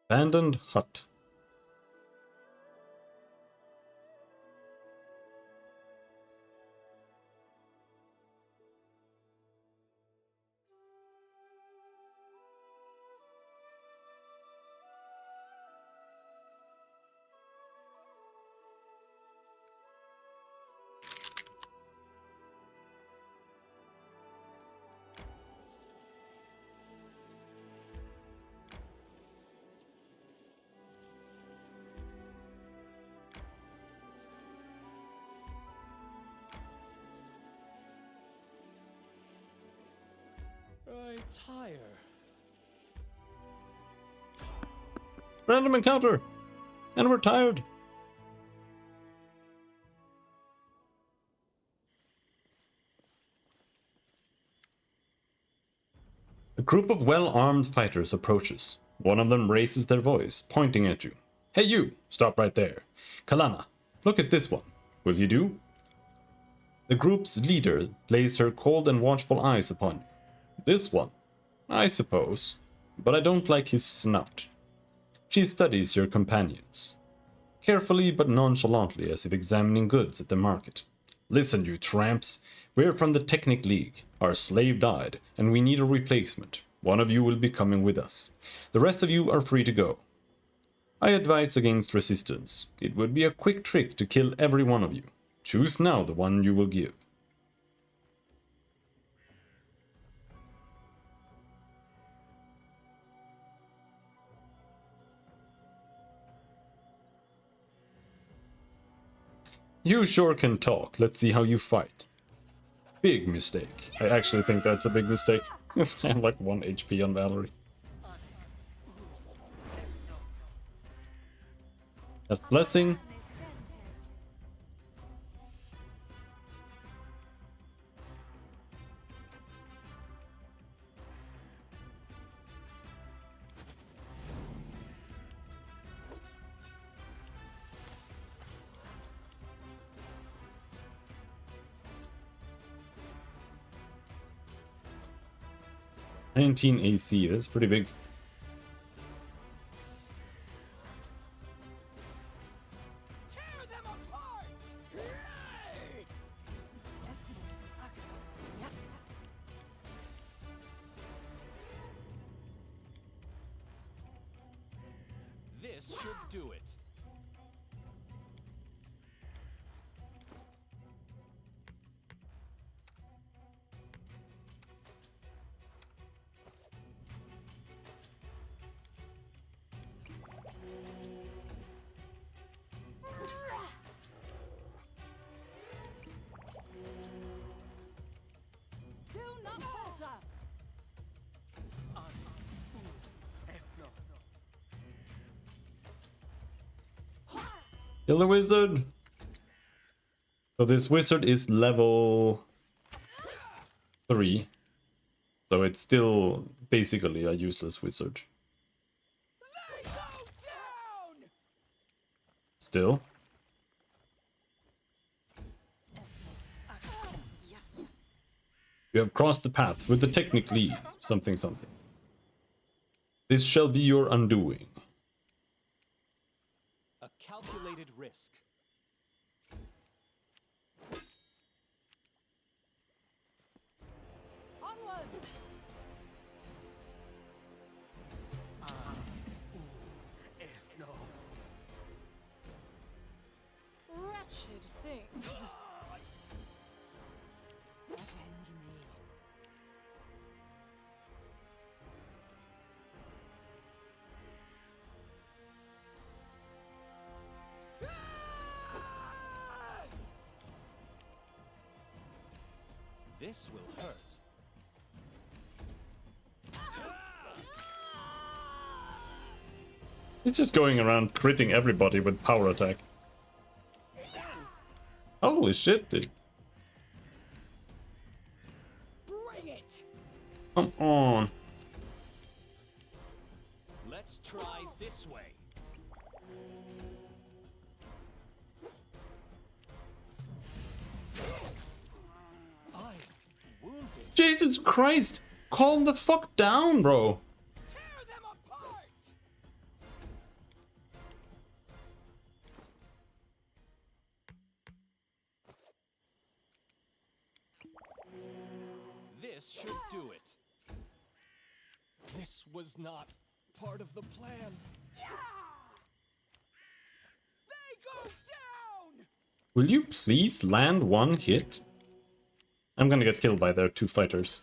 Abandoned hut. Retire. Random encounter! And we're tired! A group of well-armed fighters approaches. One of them raises their voice, pointing at you. Hey you! Stop right there. Kalana, look at this one. Will you do? The group's leader lays her cold and watchful eyes upon you. This one? I suppose. But I don't like his snout. She studies your companions. Carefully but nonchalantly, as if examining goods at the market. Listen, you tramps. We're from the Technic League. Our slave died, and we need a replacement. One of you will be coming with us. The rest of you are free to go. I advise against resistance. It would be a quick trick to kill every one of you. Choose now the one you will give. You sure can talk. Let's see how you fight. Big mistake. I actually think that's a big mistake. I have like 1 HP on Valerie. That's blessing. $19 AC, that's pretty big. Tear them apart! Yes. This should do it. Do not falter! Kill the wizard! So this wizard is level 3. So it's still basically a useless wizard. They go down! Still. You have crossed the paths with the Technic League. Something. This shall be your undoing. A calculated risk. Onward! Wretched things. Avenge me. This will hurt. He's just going around critting everybody with power attack. Holy shit, dude. Bring it! Come on. Let's try this way. I'm wounded. Jesus Christ! Calm the fuck down, bro. Tear them apart! This should do it. This was not part of the plan. They go down! Will you please land one hit? I'm gonna get killed by their 2 fighters.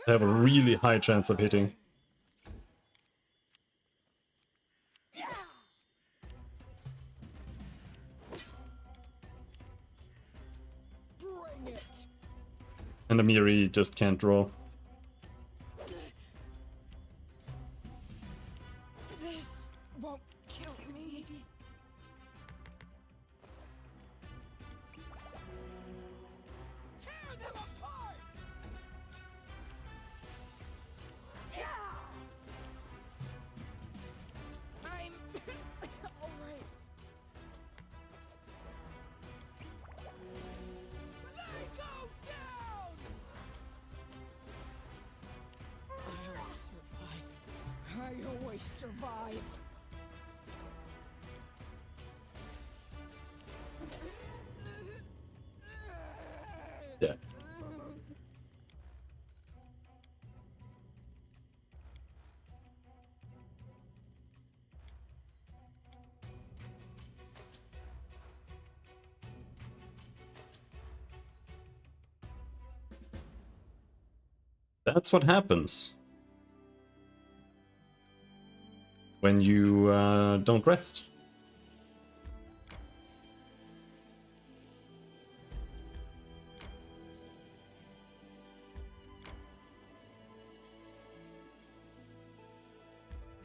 They have a really high chance of hitting. Bring it. And Amiri just can't draw. This won't kill me. Tear them apart! Yeah! I'm all right. They go down! I'll survive. I always survive. Yeah. That's what happens when you don't rest.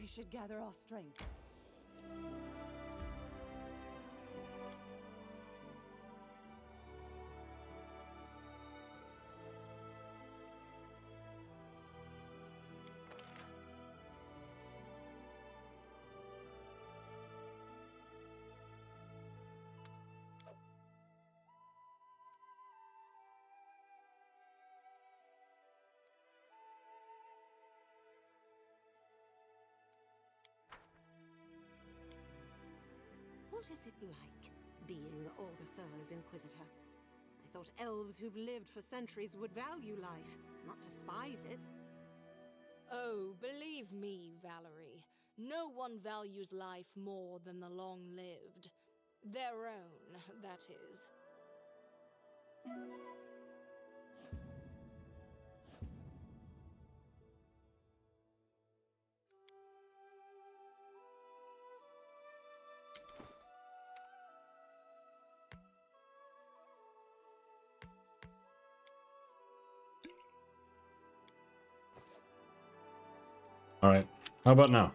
We should gather our strength. What is it like, being Olgathur's Inquisitor? I thought elves who've lived for centuries would value life, not despise it. Oh, believe me, Valerie. No one values life more than the long-lived. Their own, that is. Alright, how about now?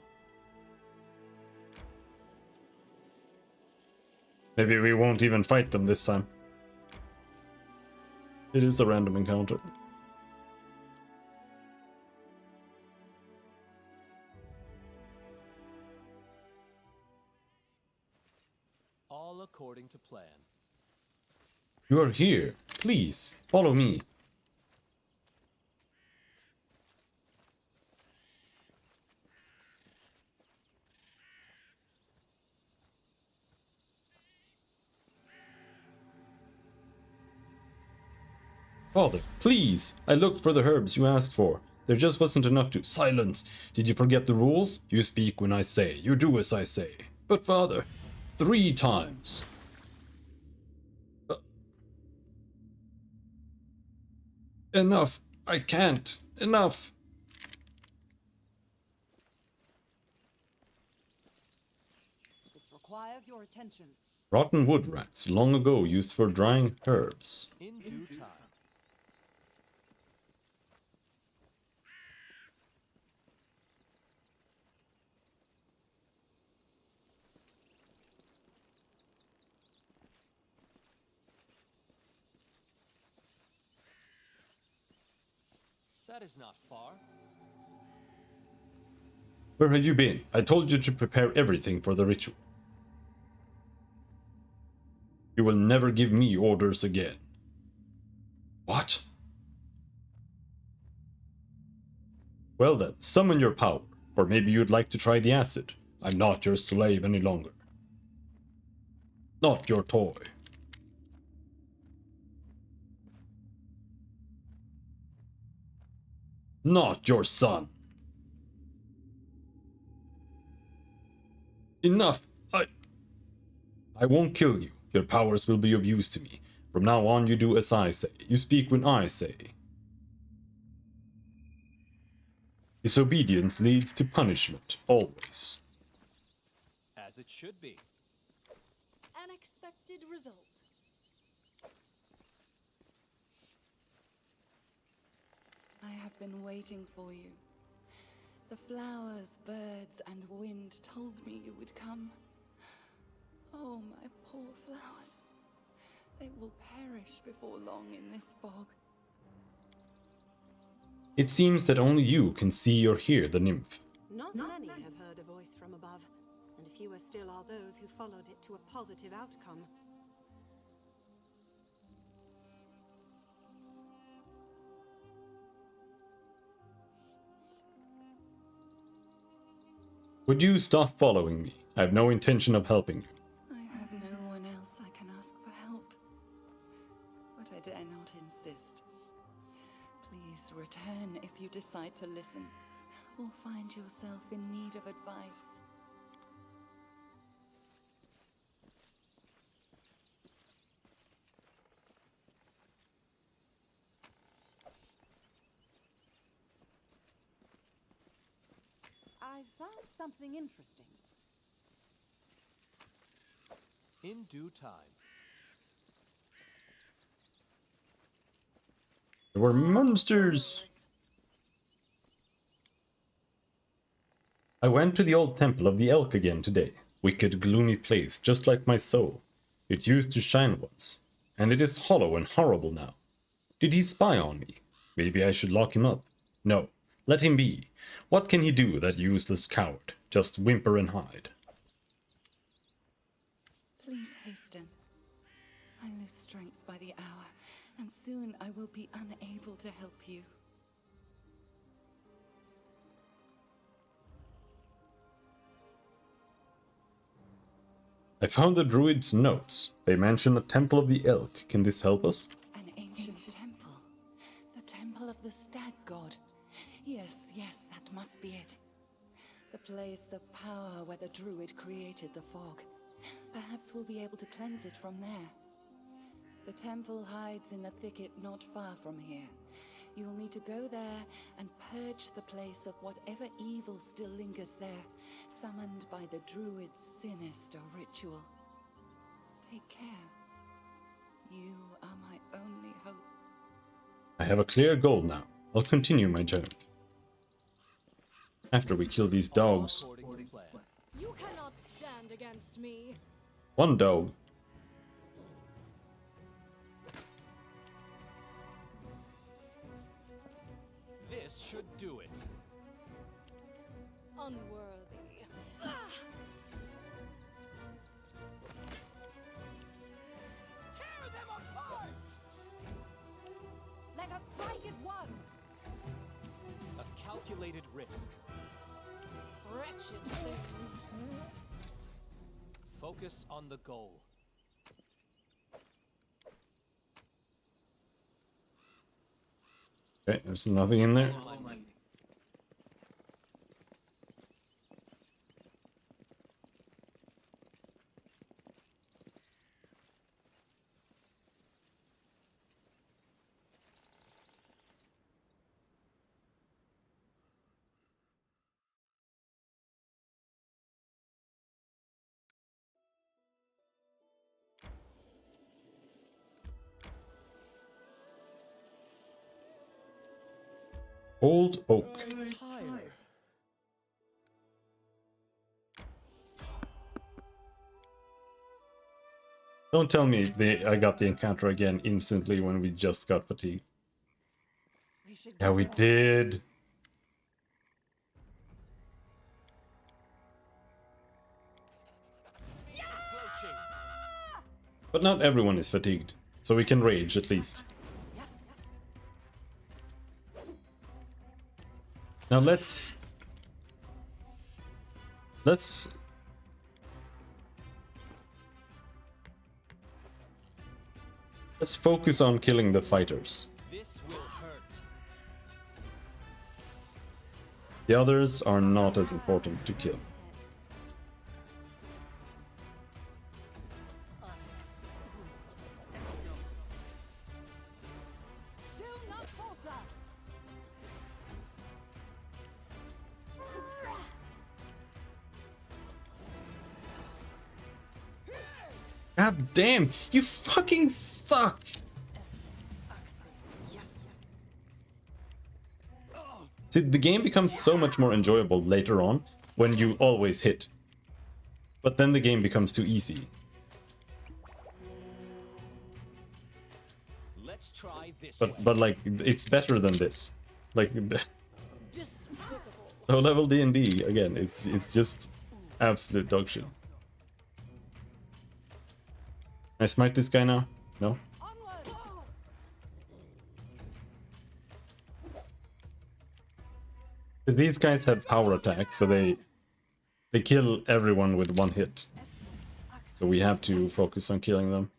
Maybe we won't even fight them this time. It is a random encounter. All according to plan. You are here. Please, follow me. Father, please! I looked for the herbs you asked for. There just wasn't enough to— Silence! Did you forget the rules? You speak when I say. You do as I say. But father, 3 times. Enough. I can't. Enough. This requires your attention. Rotten wood rats, long ago used for drying herbs. In due time. That is not far. Where have you been? I told you to prepare everything for the ritual. You will never give me orders again. What? Well then, summon your power. Or maybe you'd like to try the acid. I'm not your slave any longer. Not your toy. Not your son. Enough! I won't kill you. Your powers will be of use to me. From now on, you do as I say. You speak when I say. Disobedience leads to punishment, always. As it should be. An expected result. I have been waiting for you. The flowers, birds, and wind told me you would come. Oh, my poor flowers. They will perish before long in this bog. It seems that only you can see or hear the nymph. Not many have heard a voice from above, and fewer still are those who followed it to a positive outcome. Would you stop following me? I have no intention of helping you. I have no one else I can ask for help, but I dare not insist. Please return if you decide to listen, or find yourself in need of advice. I found something interesting. In due time. There were monsters! I went to the old temple of the elk again today. Wicked, gloomy place, just like my soul. It used to shine once, and it is hollow and horrible now. Did he spy on me? Maybe I should lock him up. No, let him be. What can he do, that useless coward? Just whimper and hide. Please hasten. I lose strength by the hour, and soon I will be unable to help you. I found the druid's notes. They mention a temple of the elk. Can this help us? An ancient temple. The temple of the stag god. Yes, that must be it. The place of power where the druid created the fog. Perhaps we'll be able to cleanse it from there. The temple hides in the thicket not far from here. You will need to go there and purge the place of whatever evil still lingers there, summoned by the druid's sinister ritual. Take care. You are my only hope. I have a clear goal now. I'll continue my journey. After we kill these dogs. All according to plan. You cannot stand against me. One dog. This should do it. Unworthy. Tear them apart! Let us strike as one! A calculated risk. Wretched things. Focus on the goal. Okay, there's nothing in there. Old oak. Tire. Don't tell me I got the encounter again instantly when we just got fatigued. Yeah, we did. Approaching. But not everyone is fatigued, so we can rage at least. Now let's focus on killing the fighters. This will hurt. The others are not as important to kill. Do not falter! God damn, you fucking suck! See, the game becomes so much more enjoyable later on when you always hit. But then the game becomes too easy. Let's try this But like, it's better than this. Like, Despicable. low level D&D, again, it's just absolute dog shit. Can I smite this guy now? No? Onward! Because these guys have power attack, so they kill everyone with one hit. So we have to focus on killing them.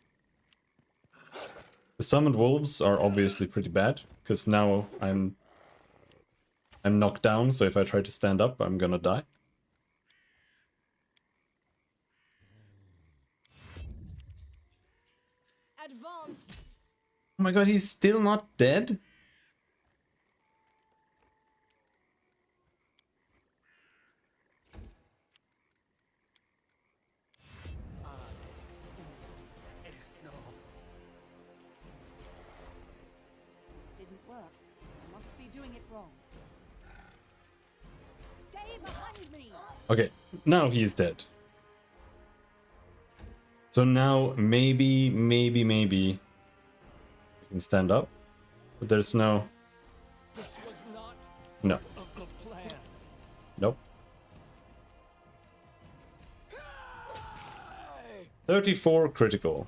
The summoned wolves are obviously pretty bad, because now I'm knocked down, so if I try to stand up, I'm gonna die. Advance! Oh my god, he's still not dead? This didn't work. I must be doing it wrong. Stay behind me! Okay, now he's dead. So now maybe we can stand up. But there's no... This was not No. of the plan. Nope. 34 critical.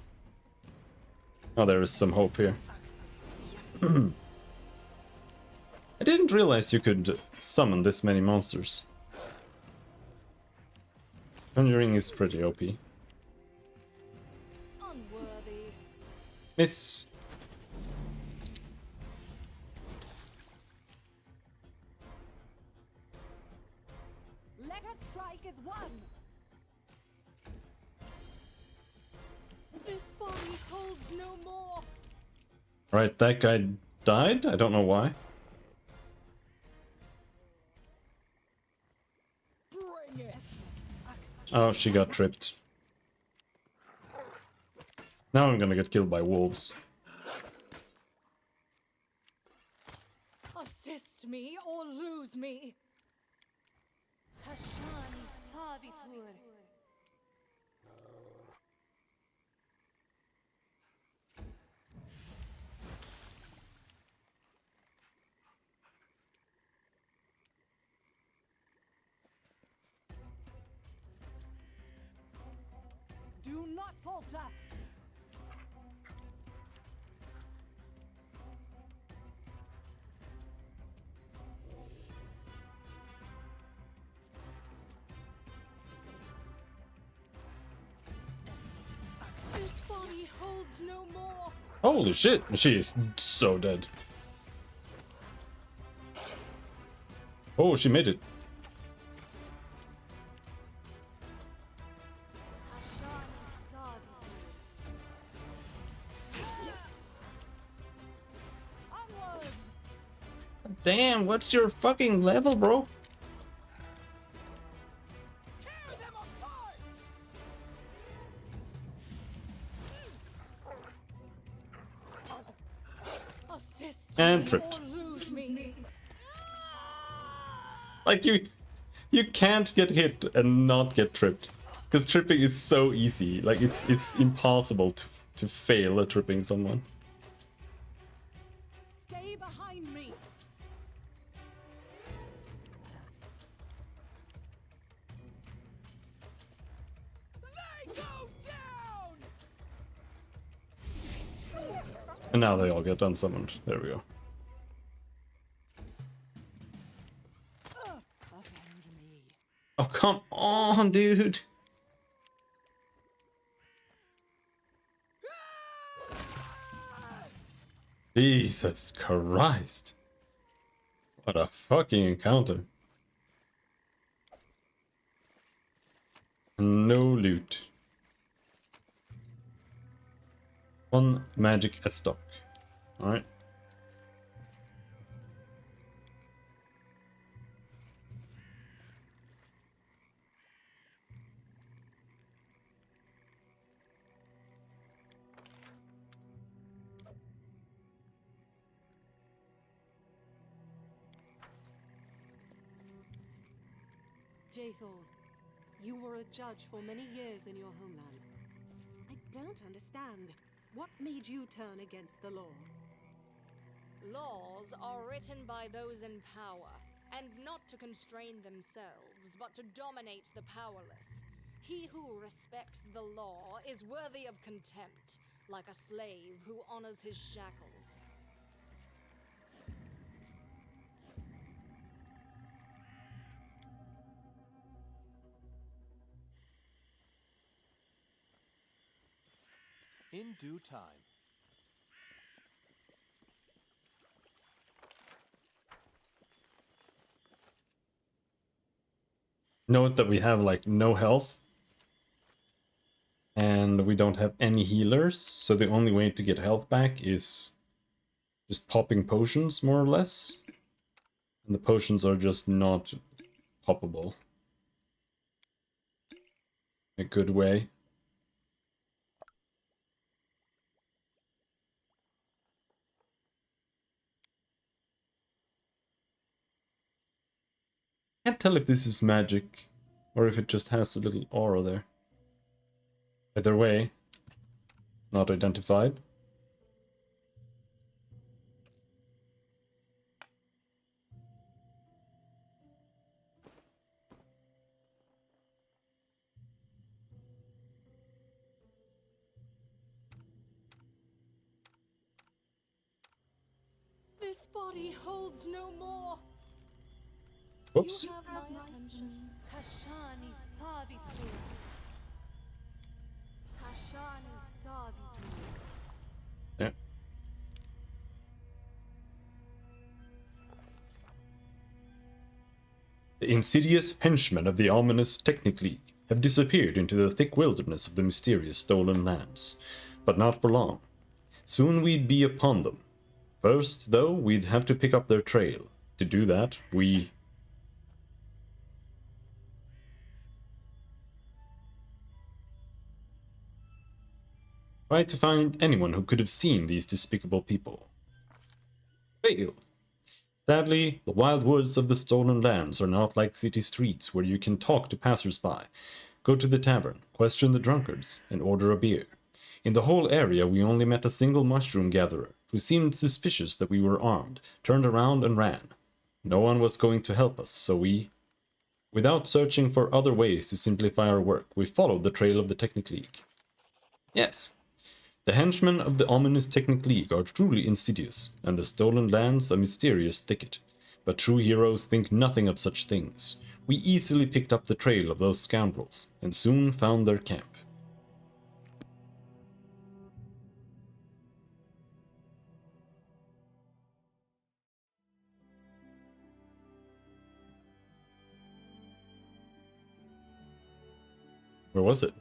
Oh, there is some hope here. I didn't realize you could summon this many monsters. Conjuring is pretty OP. Unworthy. Miss. Let us strike as one! This body holds no more. Right, that guy died? I don't know why. Bring it. Oh, she got tripped. Now I'm gonna get killed by wolves. Assist me or lose me. Tashani Savitur. Do not falter! This body holds no more. Holy shit, she is so dead. Oh, she made it. Tashani Savitur. Onward! Damn, what's your fucking level, bro? Tear them apart. Assist And me tripped. or lose me. Like you can't get hit and not get tripped. Because tripping is so easy. Like it's impossible to fail at tripping someone. Stay behind me! They go down. And now they all get unsummoned. There we go. Avenge me. Oh, come on, dude. Jesus Christ. What a fucking encounter. No loot. One magic as stock. Alright. Jaethor, you were a judge for many years in your homeland. I don't understand. What made you turn against the law? Laws are written by those in power, and not to constrain themselves, but to dominate the powerless. He who respects the law is worthy of contempt, like a slave who honors his shackles. In due time. Note that we have like no health. And we don't have any healers, so the only way to get health back is just popping potions, more or less. And the potions are just not poppable in a good way. Can't tell if this is magic or if it just has a little aura there. Either way, not identified. This body holds no more. Whoops. You have my attention. Tashani Savitu. Tashani Savitu. Yeah. The insidious henchmen of the ominous Technic League have disappeared into the thick wilderness of the mysterious stolen lands. But not for long. Soon we'd be upon them. First, though, we'd have to pick up their trail. To do that, we... tried to find anyone who could have seen these despicable people. Fail. Sadly, the wild woods of the stolen lands are not like city streets where you can talk to passers-by, go to the tavern, question the drunkards, and order a beer. In the whole area we only met a single mushroom gatherer, who seemed suspicious that we were armed, turned around and ran. No one was going to help us, so we... without searching for other ways to simplify our work, we followed the trail of the Technic League. Yes, the henchmen of the ominous Technic League are truly insidious, and the stolen lands a mysterious thicket. But true heroes think nothing of such things. We easily picked up the trail of those scoundrels, and soon found their camp. Where was it?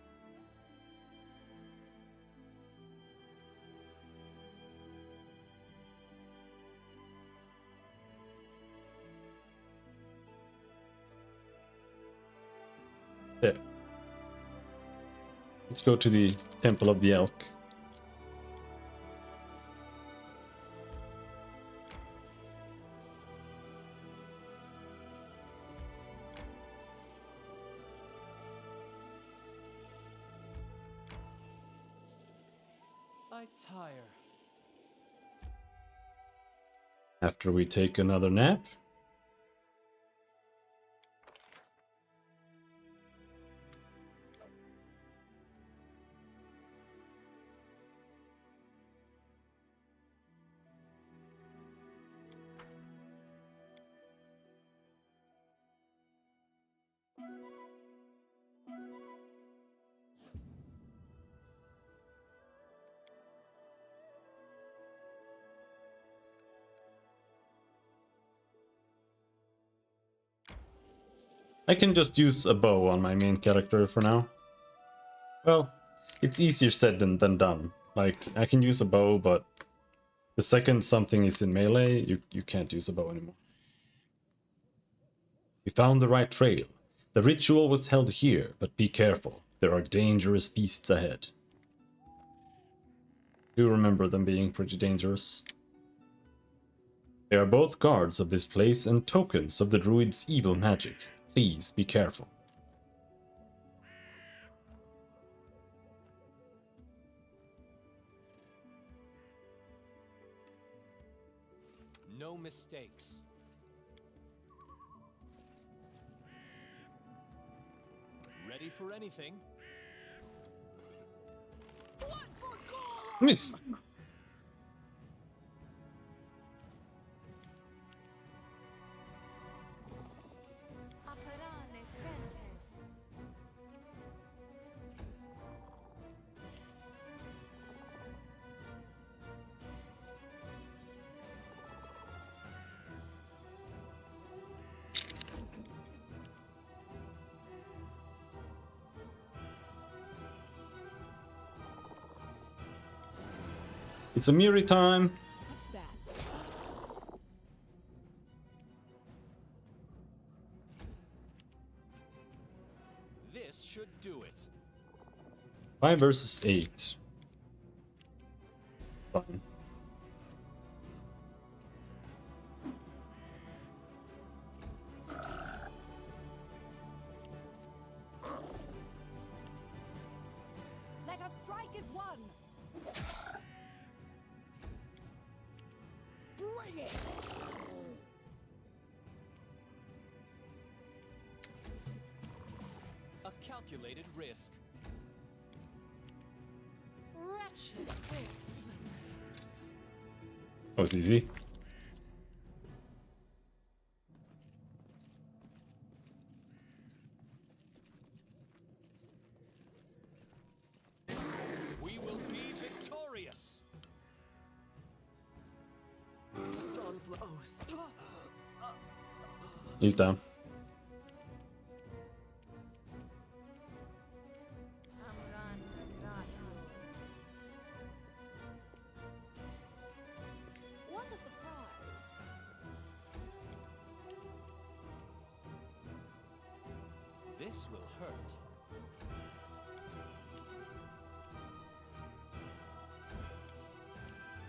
There. Let's go to the Temple of the Elk. I tire. After we take another nap. I can just use a bow on my main character for now. Well, it's easier said than done. Like, I can use a bow, but the second something is in melee, you can't use a bow anymore. We found the right trail. The ritual was held here, but be careful. There are dangerous beasts ahead. Do remember them being pretty dangerous. They are both guards of this place and tokens of the druid's evil magic. Please be careful. No mistakes. Ready for anything? Miss. It's a Miri time. What's that? This should do it. 5 versus 8. Fine. Let us strike as one. Bring it! A calculated risk. Wretched things. That was easy. We will be victorious. He's down. What a surprise. This will hurt.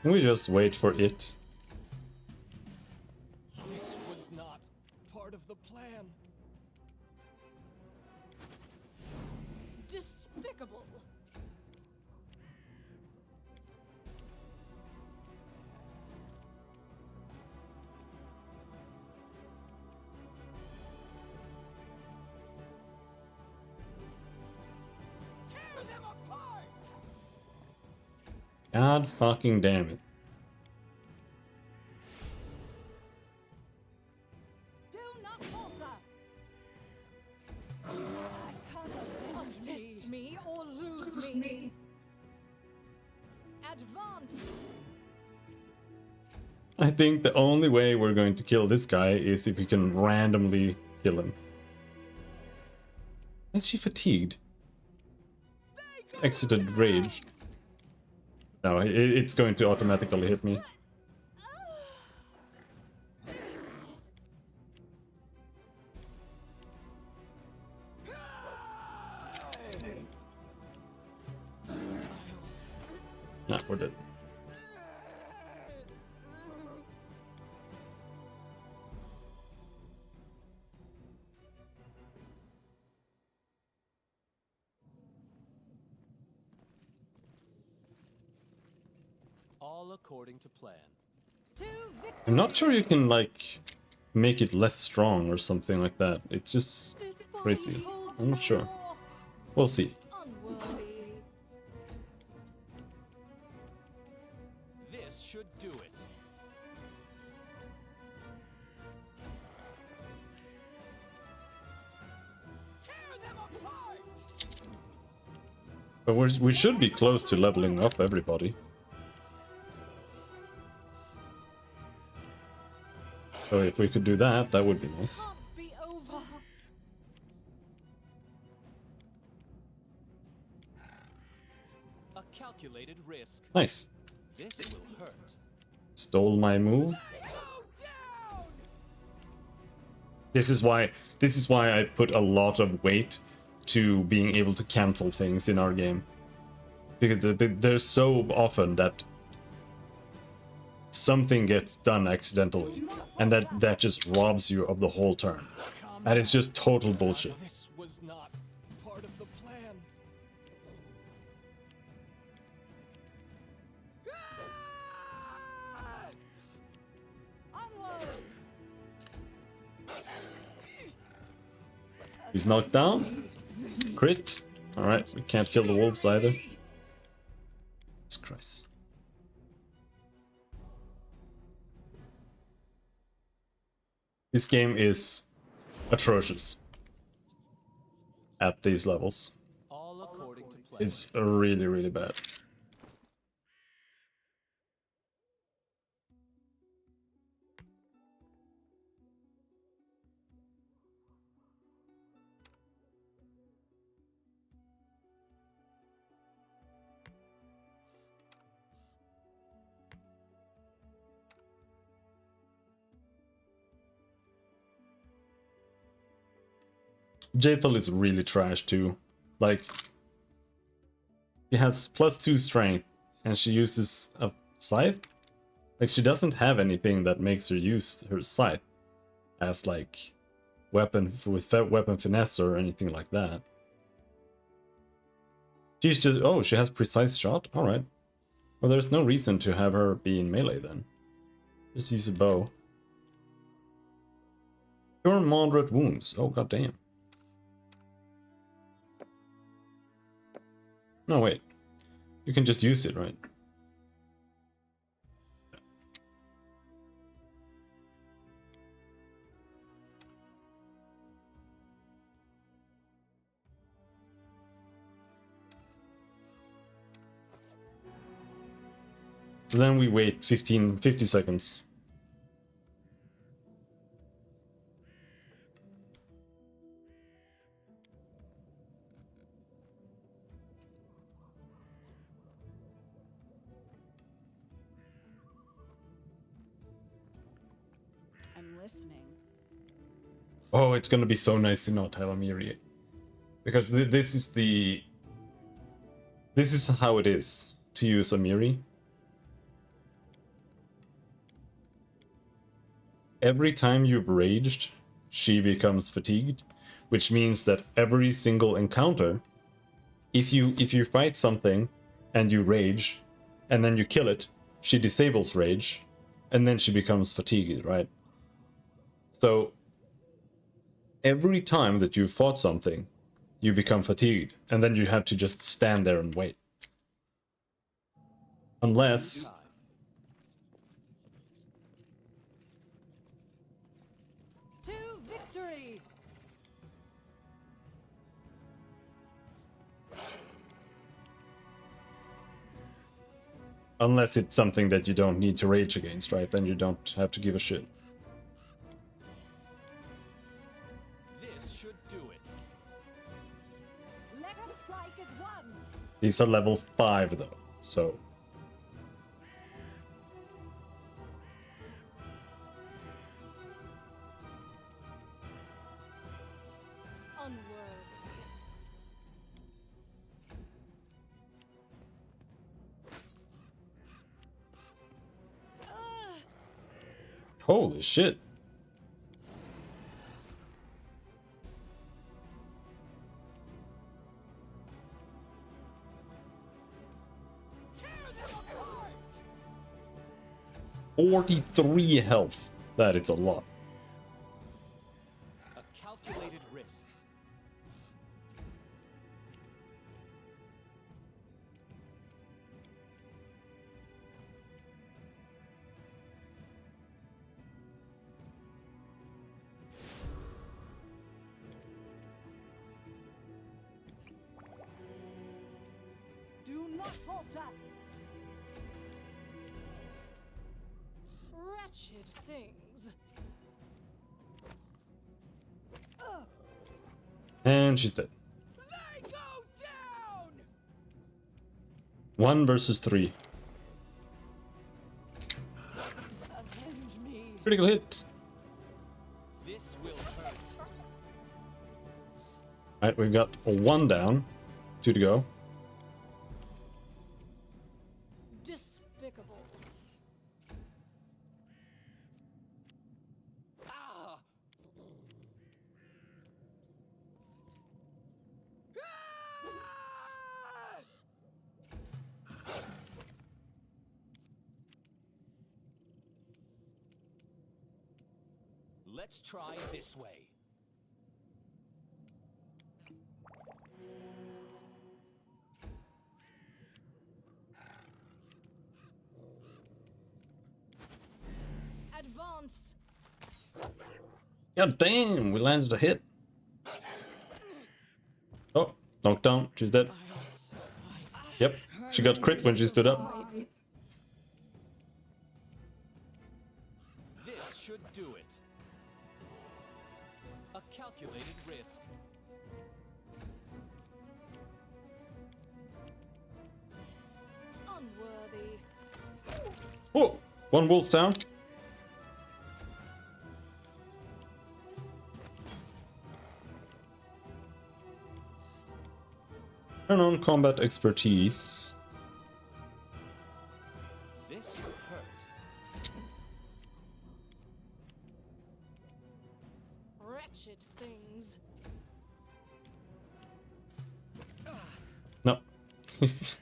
Can we just wait for it? This was not part of the plan. Despicable. Tear them apart! God fucking damn it. Do not falter. Assist me or lose me. Advance. I think the only way we're going to kill this guy is if we can randomly kill him. Is she fatigued? Exited rage. No, it's going to automatically hit me. Nah, we're dead. All according to plan. I'm not sure you can, like, make it less strong or something like that. It's just This body crazy. holds I'm not sure. more. We'll see. Unworthy. This should do it. Tear them apart! But we should be close to leveling up everybody. So if we could do that, that would be nice. Can't be over. A calculated risk. Nice. This will hurt. Stole my move. Go down! This is why I put a lot of weight to being able to cancel things in our game. Because there's so often that something gets done accidentally, and that just robs you of the whole turn. Come That is just total bullshit. This was not part of the plan. He's knocked down. Crit. Alright, we can't kill the wolves either. Jesus Christ. This game is atrocious at these levels. All according to plan. It's really, really bad. Jaethal is really trash too. Like, she has +2 strength and she uses a scythe? Like, she doesn't have anything that makes her use her scythe as like weapon with weapon finesse or anything like that. She's just, oh, she has precise shot? Alright. Well, there's no reason to have her be in melee then. Just use a bow. Cure moderate wounds. Oh, goddamn. No, wait. You can just use it, right? So then we wait 50 seconds. I'm listening. Oh, it's gonna be so nice to not have a Miri. Because this is how it is to use a Miri. Every time you've raged, she becomes fatigued, which means that every single encounter, if you fight something and you rage, and then you kill it, she disables rage, and then she becomes fatigued, right? So every time that you fought something, you become fatigued, and then you have to just stand there and wait. Unless To victory! unless it's something that you don't need to rage against, right? Then you don't have to give a shit. This should do it. Let us strike as one! These are level 5 though, so Unworthy. holy shit. Tear them apart! 43 health. That is a lot. A calculated risk. Do not falter! Wretched things. And she's dead. They go down! 1 versus 3. Avenge me! Critical hit. This will hurt. Alright, we've got 1 down. 2 to go. Despicable. Ah! Let's try this way. Advance! God damn, we landed a hit. Oh, knocked down. She's dead. Yep, she got crit when she stood up. This should do it. A calculated risk. Unworthy. Oh, one wolf down. Turn on combat expertise. This will hurt. Wretched things. No. This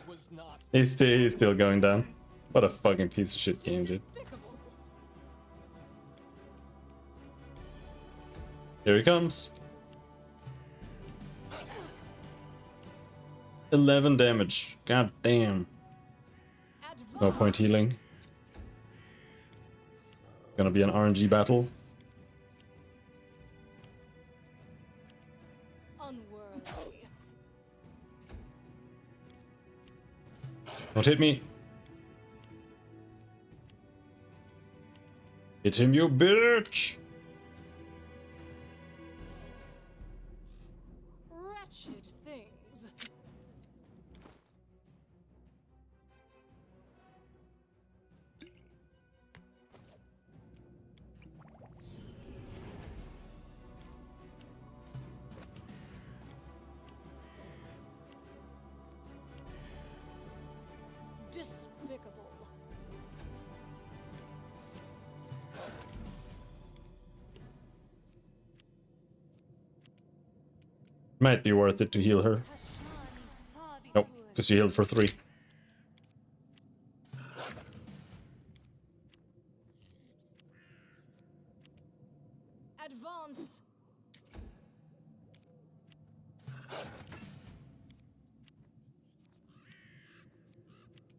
was not He's still going down. What a fucking piece of shit game, dude. Despicable. Here he comes. 11 damage. God damn. No Advance! point healing. Gonna be an RNG battle. Unworthy. Don't hit me. Hit him, you bitch! Wretched things. Despicable. Might be worth it to heal her. Nope, because she healed for 3. Advance!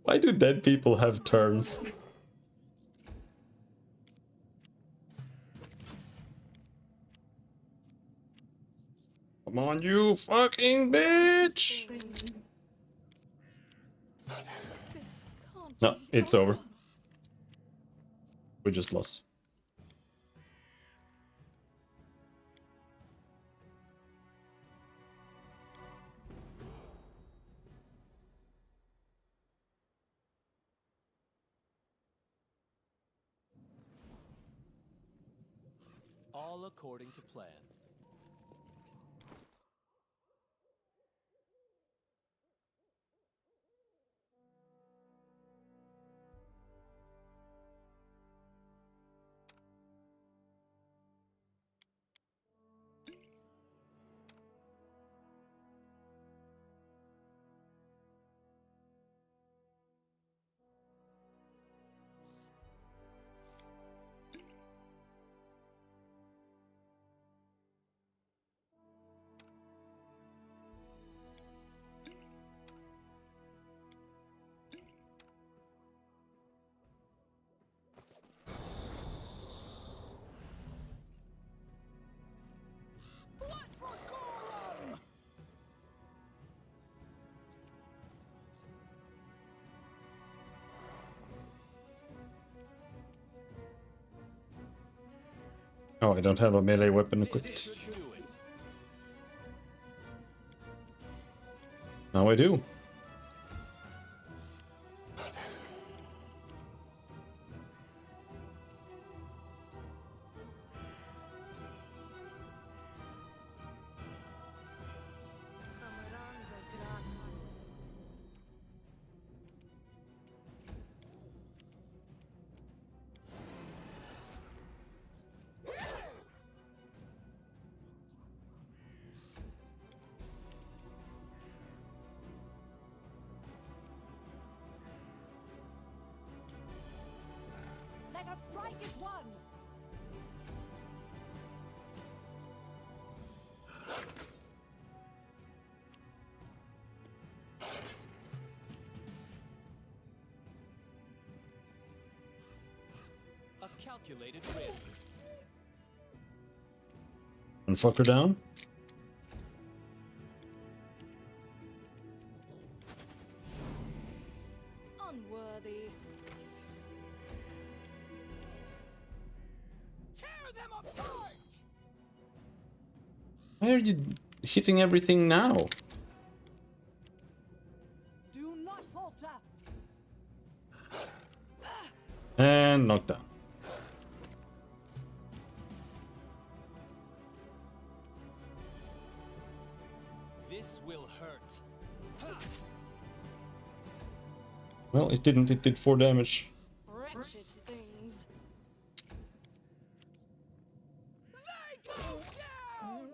Why do dead people have turns? Come on, you fucking bitch! This can't No, be it's over. We just lost. all according to plan. Oh, I don't have a melee weapon This equipped. should do it. Now I do. Let us strike as one! Calculated risk. And fuck her down. Unworthy. Tear them apart! Why are you hitting everything now? Do not falter. And knockdown. This will hurt. Well, it didn't. It did 4 damage. Wretched things. They go down!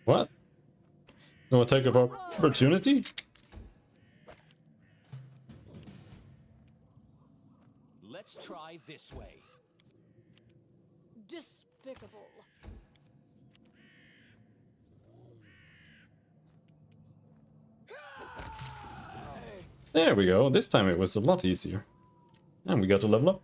What? No attack of opportunity? Let's try this way. Despicable. There we go. This time it was a lot easier. And we got to level up.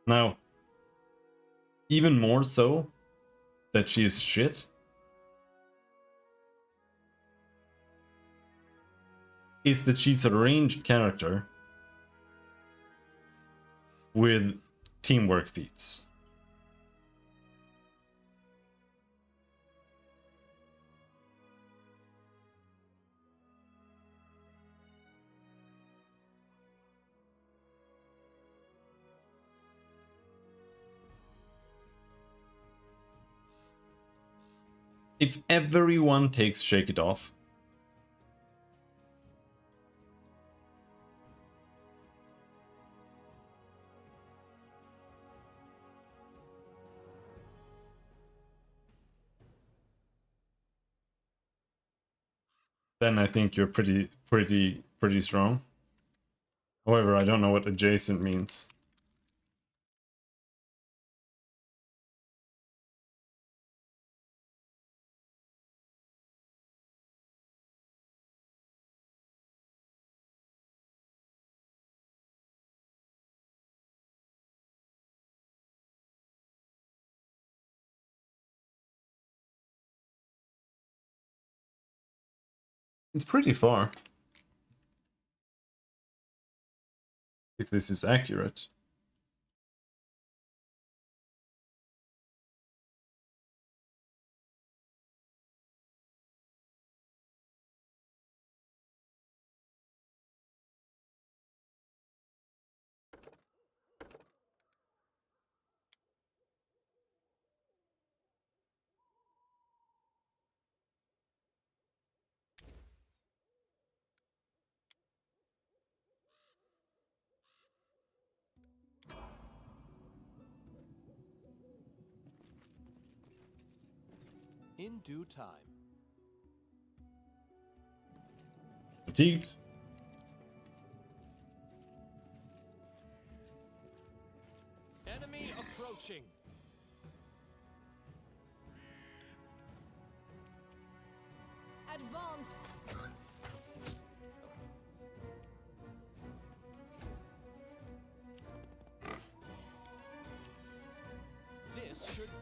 Now, even more so that she is shit is that she's a ranged character with teamwork feats. If everyone takes Shake It Off, then I think you're pretty strong. However, I don't know what adjacent means. It's pretty far. If this is accurate. In due time. Fatigued. Enemy approaching. Advance.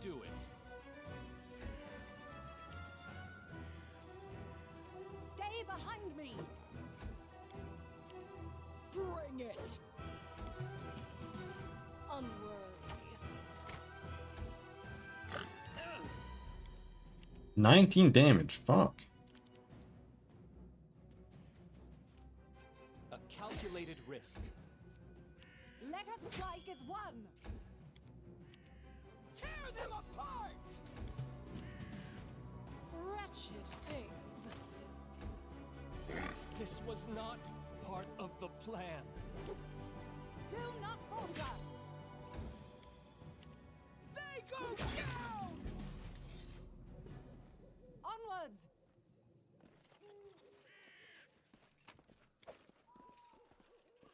do it. Stay behind me! Bring it! Unworthy. 19 damage, fuck. A calculated risk. Let us strike as one! Tear them apart! Wretched things. This was not part of the plan. Do not falter! They go down! Onwards!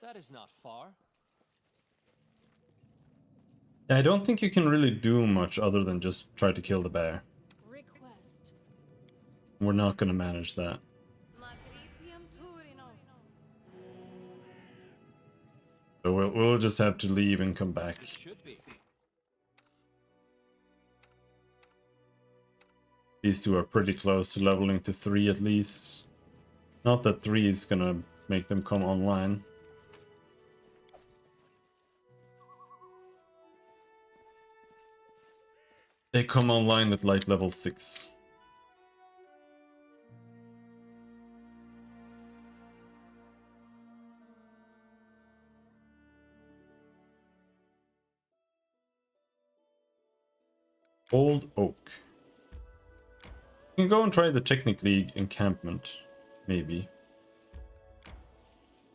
That is not far. I don't think you can really do much other than just try to kill the bear. Request. We're not gonna manage that. Matricium Turinos. So we'll just have to leave and come back. It should be. These two are pretty close to leveling to 3 at least. Not that 3 is gonna make them come online. They come online at like level 6. Old Oak. We can go and try the Technic League encampment, maybe. I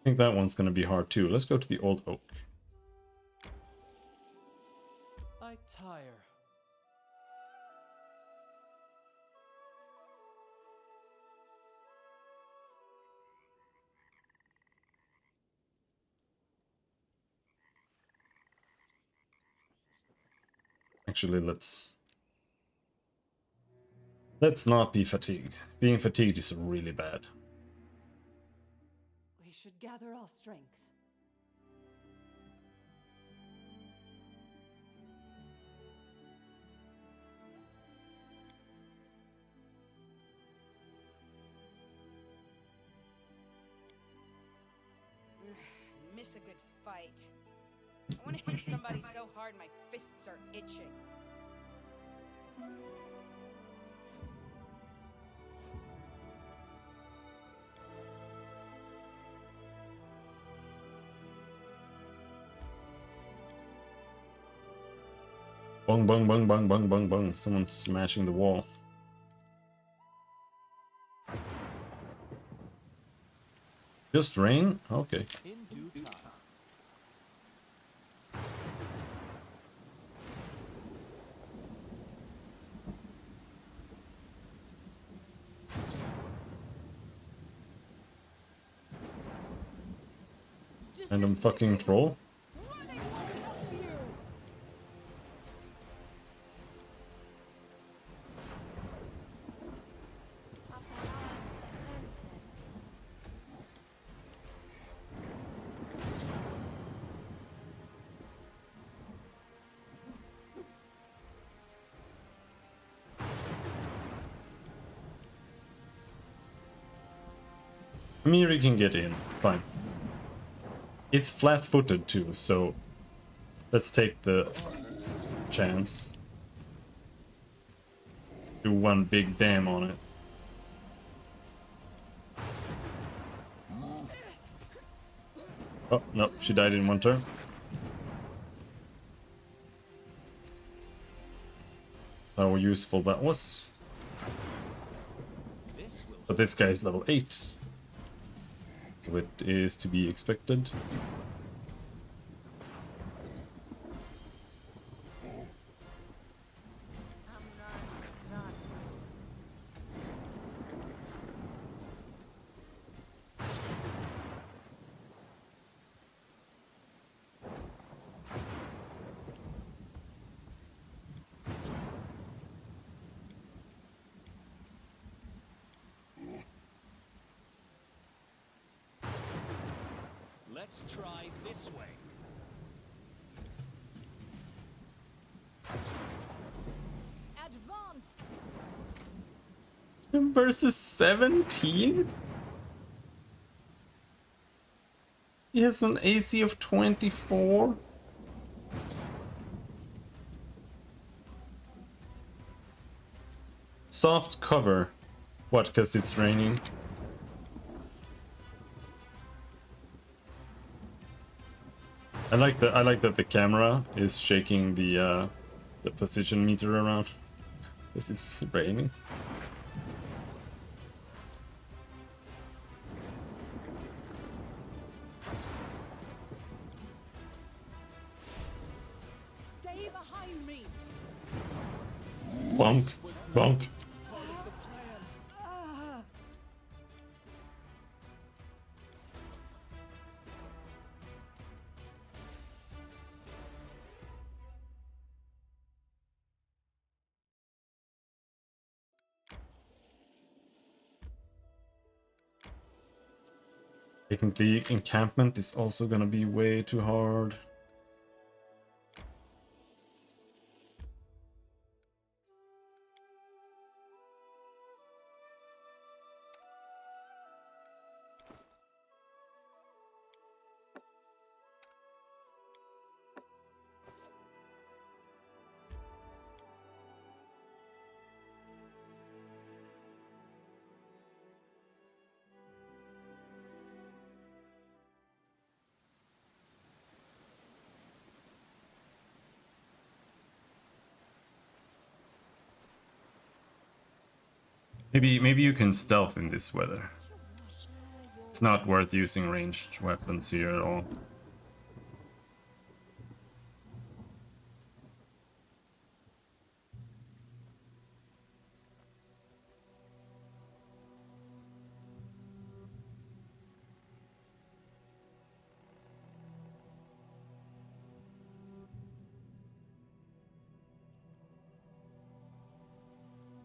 think that one's gonna be hard too. Let's go to the Old Oak. I tire. Actually, let's not be fatigued. Being fatigued is really bad. We should gather our strength. Miss a good fight. I want to hit somebody so hard my fists are itching. Bung bung bung bung bung bung bung. Someone's smashing the wall. Just rain? Okay. In due time. Random fucking troll. Running won't help you! Miri can get in. Fine. It's flat-footed too, so let's take the chance. Do one big dam on it. Oh, no, she died in one turn. How useful that was. This will But this guy is level 8. So it is to be expected. Let's try this way. Versus 17? He has an AC of 24. Soft cover. What, because it's raining? I like that the camera is shaking the position meter around because it's raining. Stay behind me. Bonk, bonk. Technically, encampment is also gonna be way too hard. Maybe you can stealth in this weather. It's not worth using ranged weapons here at all.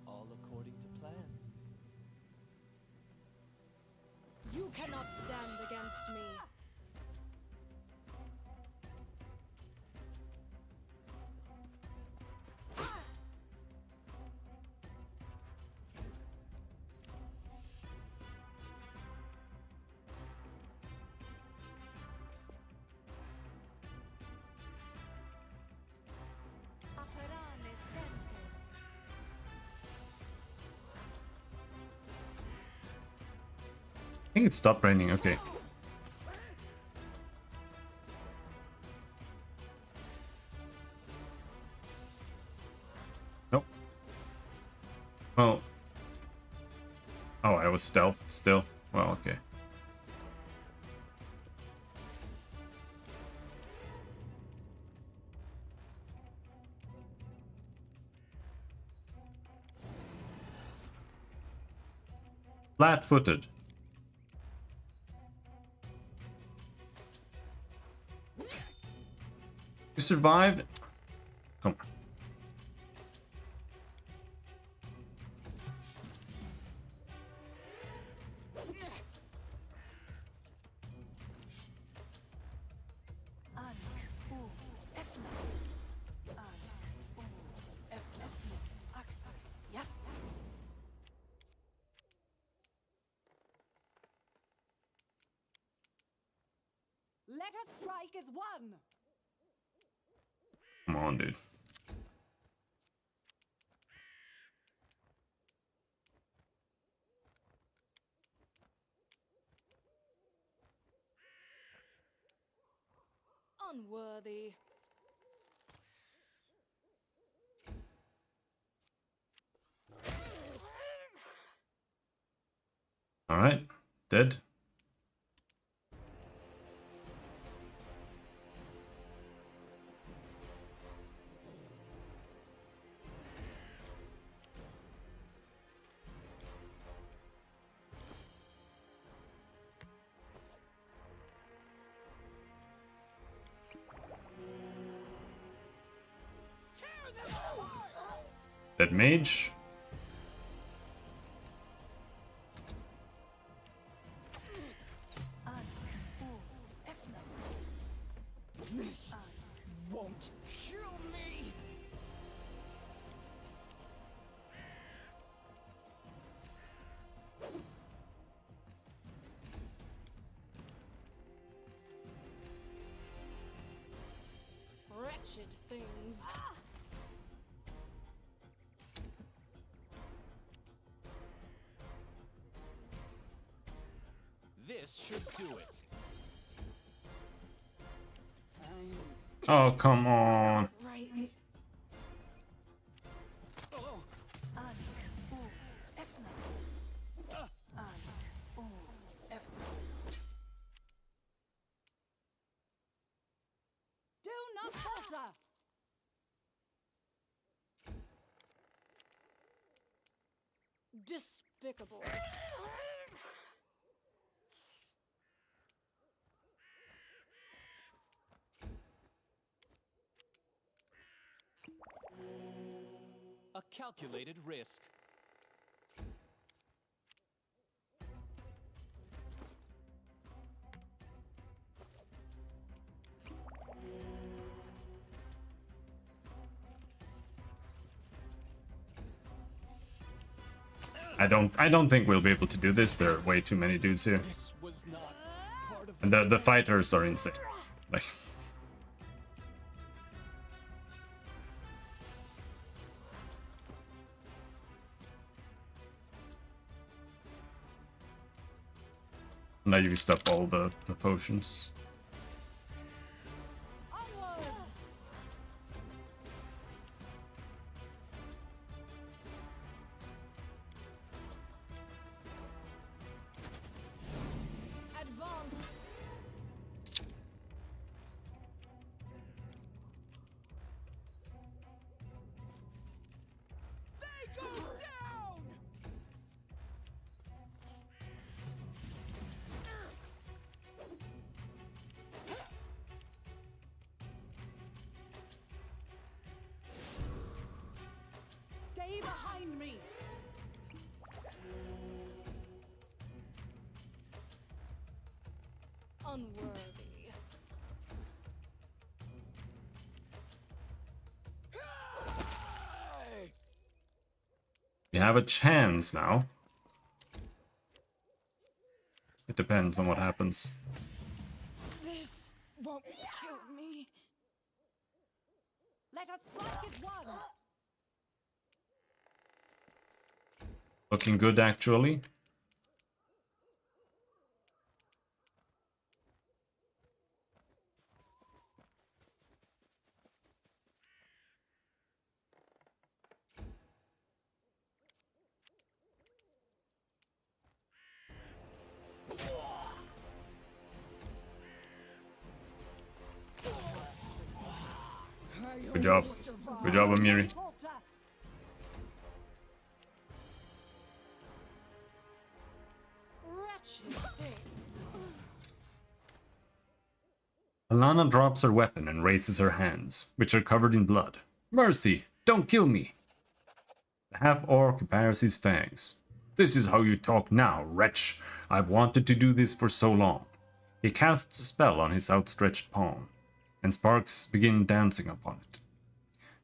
All according to plan. You cannot stand against me. I think it stopped raining, okay. Nope. Well. Oh, I was stealthed still. Well, okay. Flat-footed. You survived? Come on. Yes. Let us strike as one. Come on, dude. Unworthy. Alright. Dead. Dead mage. Won't kill me. wretched things. This should do it. Oh, come on. Right. Do not falter! Despicable. A calculated risk. I don't think we'll be able to do this. There are way too many dudes here. This was not part of And the fighters are insane. Like and I used up all the potions. Onward! Advance. They go down! Stay behind me! Unworthy. You have a chance now. It depends on what happens. This won't kill me. Let us strike as one! Looking good, actually. Good job. Good job, Amiri. Falter! Wretched things. Alana drops her weapon and raises her hands, which are covered in blood. Mercy! Don't kill me! The half-orc bares his fangs. This is how you talk now, wretch! I've wanted to do this for so long. He casts a spell on his outstretched palm, and sparks begin dancing upon it.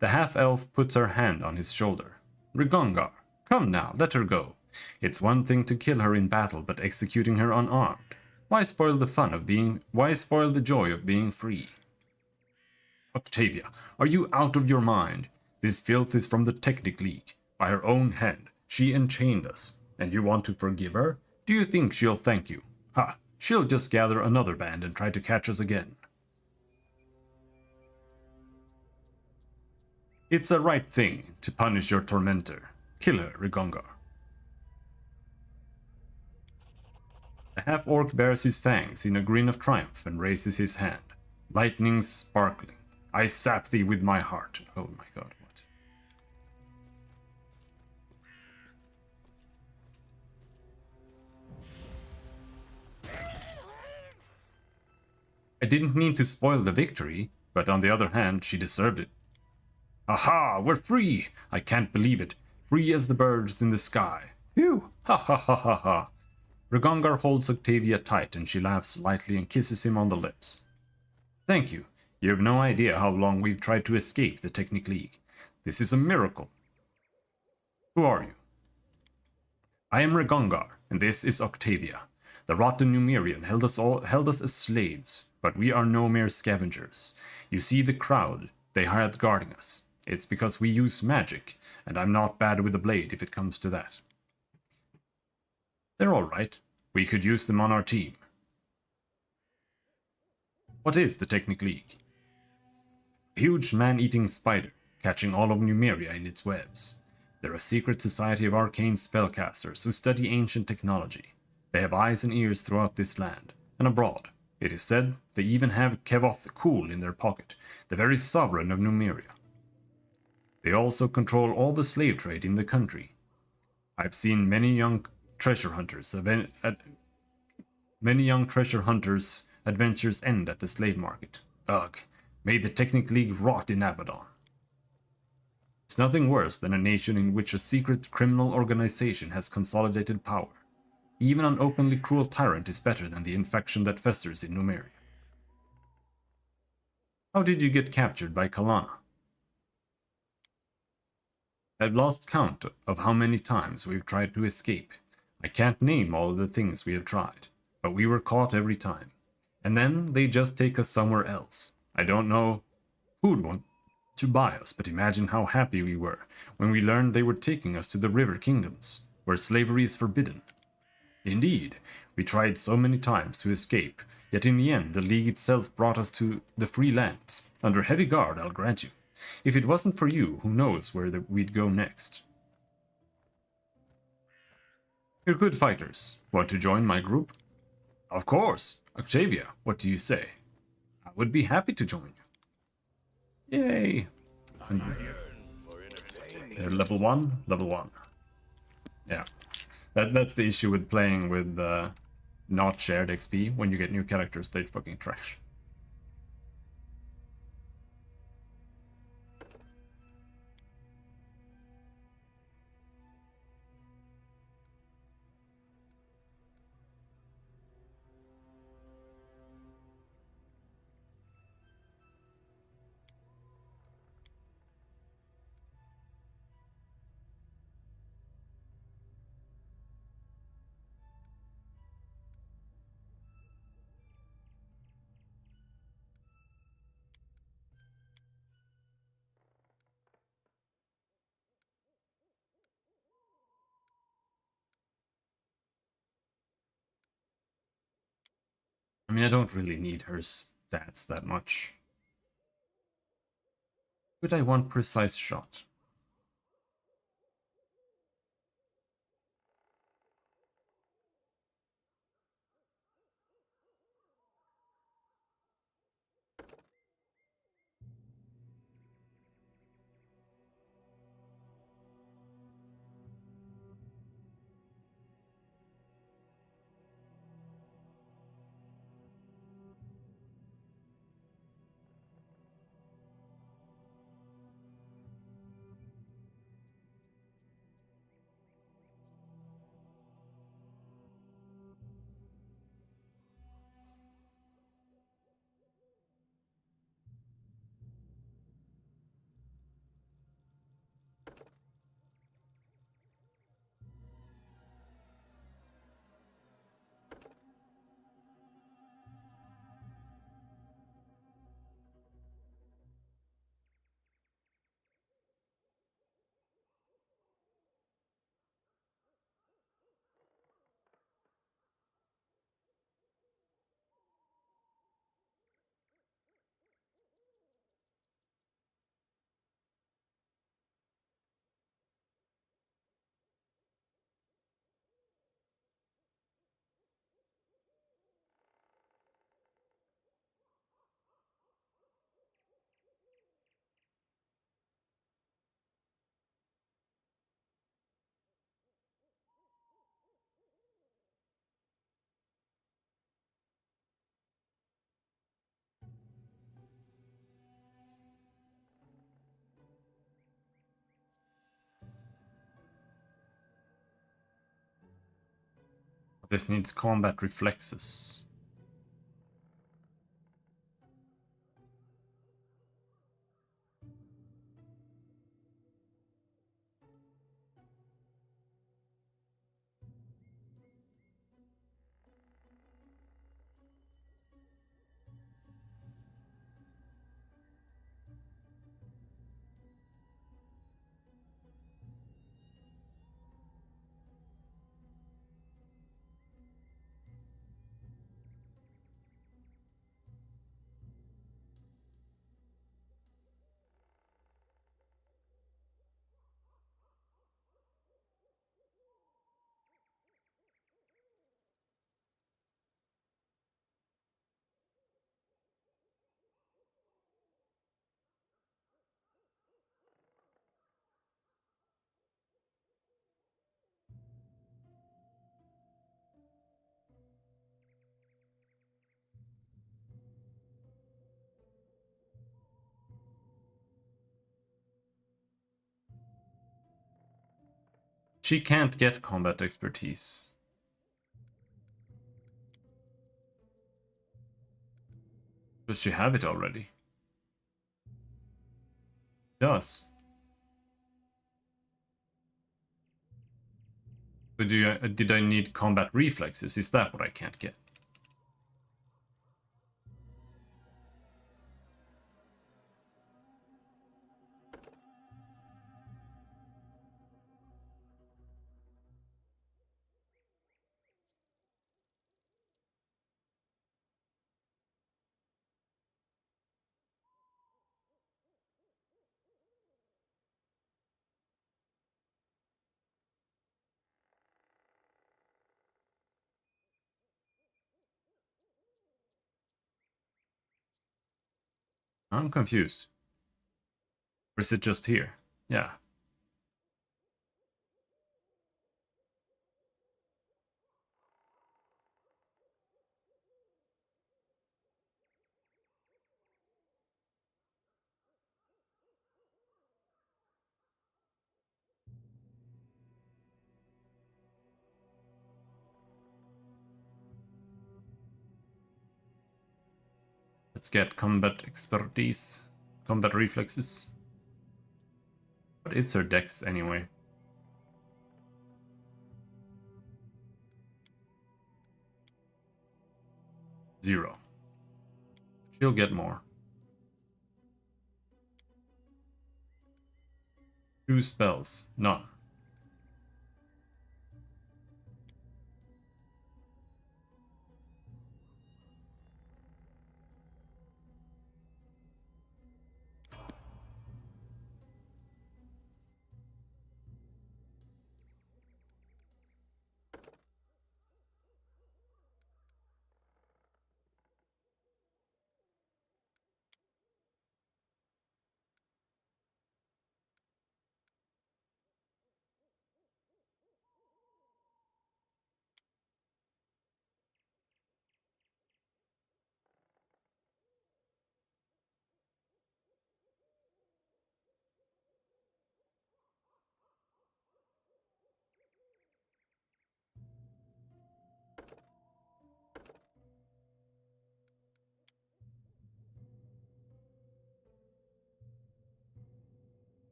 The half-elf puts her hand on his shoulder. Rigongar, come now, let her go. It's one thing to kill her in battle, but executing her unarmed. Why spoil the joy of being free? Octavia, are you out of your mind? This filth is from the Technic League. By her own hand, she enchained us. And you want to forgive her? Do you think she'll thank you? Ha! She'll just gather another band and try to catch us again. It's a right thing to punish your tormentor. Kill her, Rigongar. The half-orc bares his fangs in a grin of triumph and raises his hand. Lightning sparkling. I sap thee with my heart. Oh my god, what? I didn't mean to spoil the victory, but on the other hand, she deserved it. Aha, we're free! I can't believe it. Free as the birds in the sky. Phew! Ha ha ha ha ha! Rigongar holds Octavia tight and she laughs lightly and kisses him on the lips. Thank you. You have no idea how long we've tried to escape the Technic League. This is a miracle. Who are you? I am Rigongar, and this is Octavia. The rotten Numerian held us as slaves, but we are no mere scavengers. You see the crowd they had guarding us. It's because we use magic, and I'm not bad with a blade if it comes to that. They're alright. We could use them on our team. What is the Technic League? A huge man-eating spider, catching all of Numeria in its webs. They're a secret society of arcane spellcasters who study ancient technology. They have eyes and ears throughout this land, and abroad. It is said they even have Kevoth Cool in their pocket, the very sovereign of Numeria. They also control all the slave trade in the country. I've seen many young treasure hunters adventures end at the slave market. Ugh, may the Technic League rot in Abaddon. It's nothing worse than a nation in which a secret criminal organization has consolidated power. Even an openly cruel tyrant is better than the infection that festers in Numeria. How did you get captured by Kalana? I've lost count of how many times we've tried to escape. I can't name all of the things we have tried, but we were caught every time. And then they just take us somewhere else. I don't know who'd want to buy us, but imagine how happy we were when we learned they were taking us to the River Kingdoms, where slavery is forbidden. Indeed, we tried so many times to escape, yet in the end the League itself brought us to the free lands, under heavy guard, I'll grant you. If it wasn't for you, who knows where we'd go next. You're good fighters. Want to join my group? Of course. Octavia, what do you say? I would be happy to join you. Yay! They're level 1, level 1. Yeah. That's the issue with playing with not shared XP. When you get new characters, they fucking trash. I mean, I don't really need her stats that much. But I want precise shot. This needs combat reflexes. she can't get combat expertise. Does she have it already? Does. But did I need combat reflexes? Is that what I can't get? I'm confused. Or is it just here? Yeah. Let's get combat expertise. Combat reflexes. What is her dex anyway? Zero. She'll get more. 2 spells. None.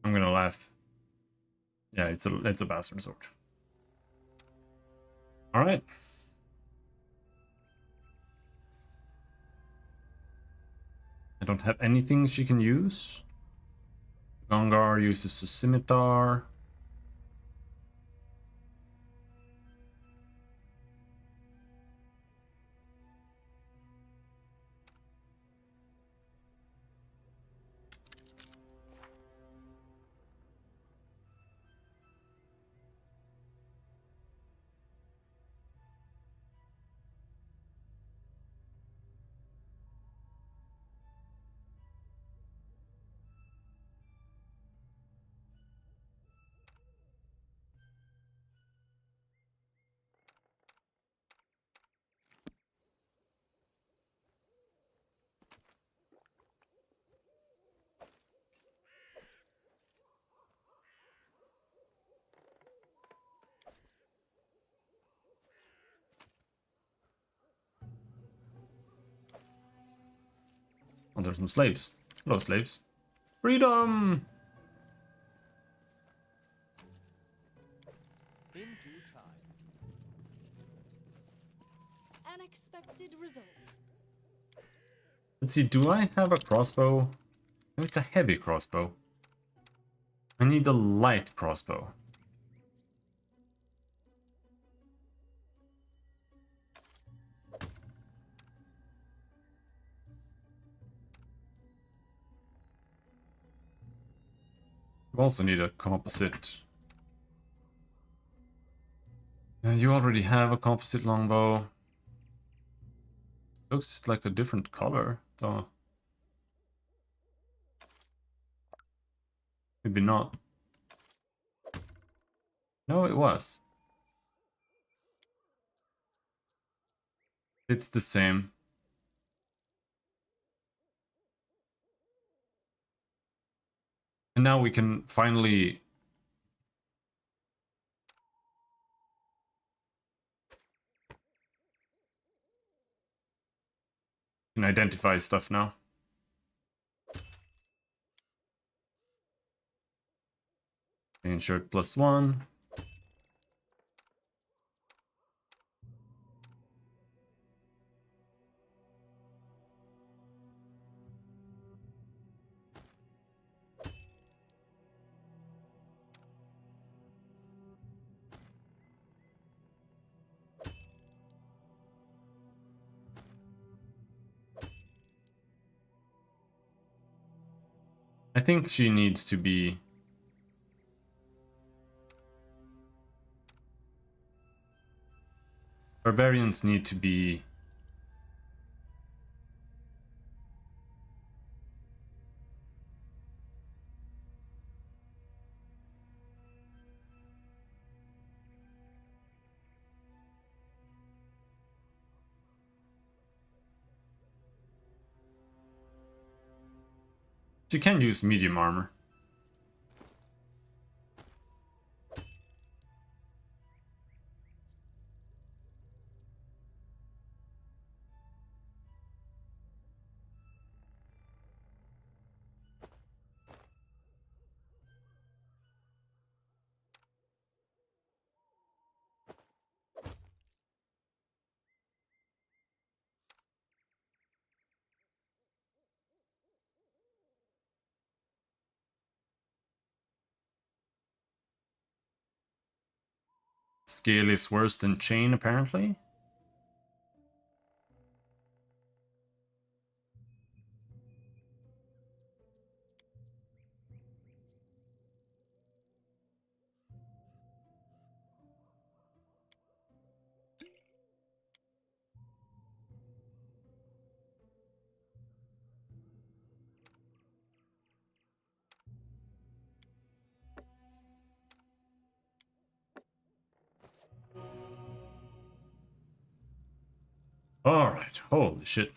I'm gonna laugh. Yeah, it's a bastard sword. Alright. I don't have anything she can use. Gongar uses a scimitar. Oh, there's some slaves. Hello, slaves. Freedom! In due time. An expected result. Let's see, do I have a crossbow? No, it's a heavy crossbow. I need a light crossbow. I also need a composite. You already have a composite longbow. Looks like a different color, though. Maybe not. No, it was. It's the same. And now we can finally identify stuff now. Insert +1. I think she needs to be... Barbarians need to be... She can use medium armor. Scale is worse than chain, apparently. Alright, holy shit.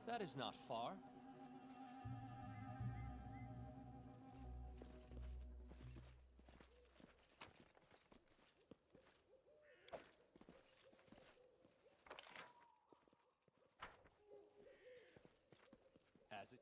That is not far. As it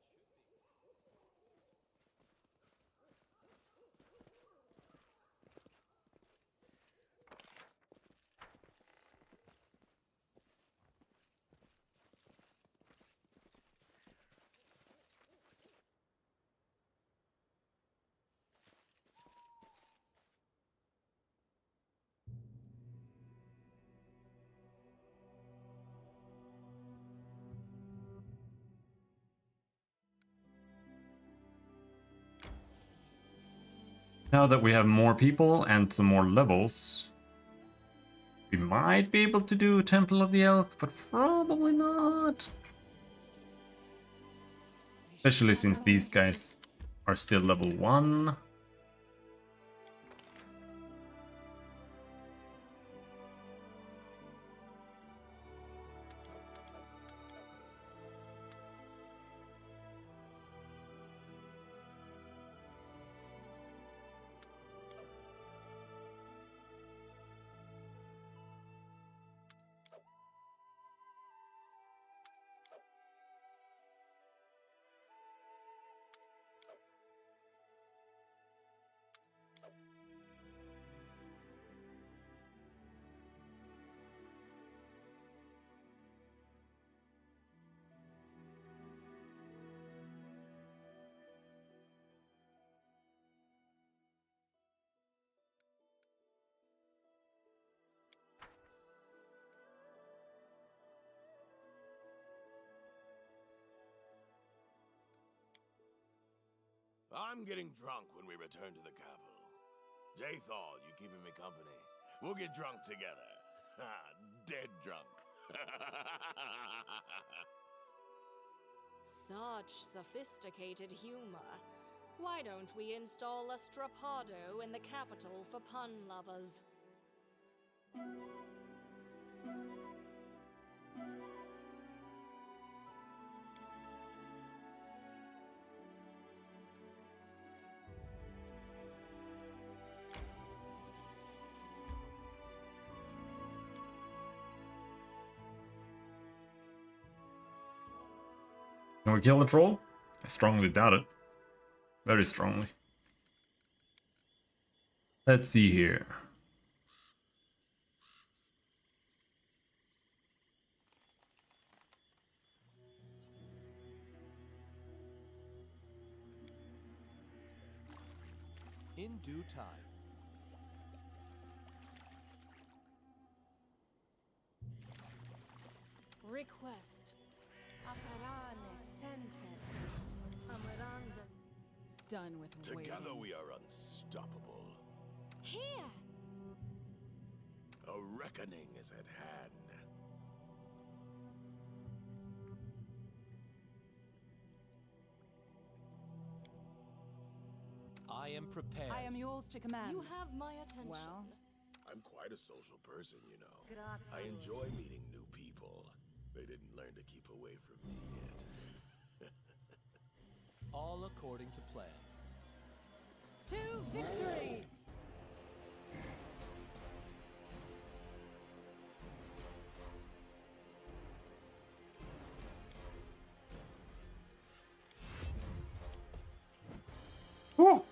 Now that we have more people and some more levels, we might be able to do Temple of the Elk, but probably not. Especially since these guys are still level 1. I'm getting drunk when we return to the capital. Jathal, you keeping me company? We'll get drunk together. Dead drunk. Such sophisticated humor. Why don't we install a Strapado in the capital for pun lovers? Can we kill the troll? I strongly doubt it. Very strongly. Let's see here. In due time. Request. Apparane sentes. Amarandum. Done with Together waiting. we are unstoppable. Here! A reckoning is at hand. I am prepared. I am yours to command. You have my attention. Well, I'm quite a social person, you know. Grazie. I enjoy meeting new people. They didn't learn to keep away from me yet. All according to plan. to victory! Woo!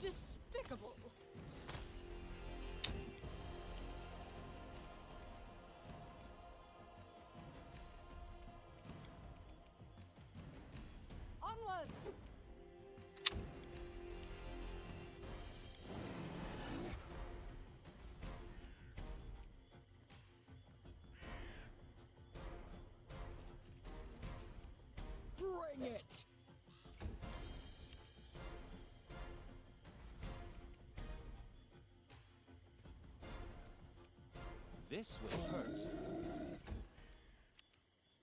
Despicable. Onwards! Bring it! This will hurt.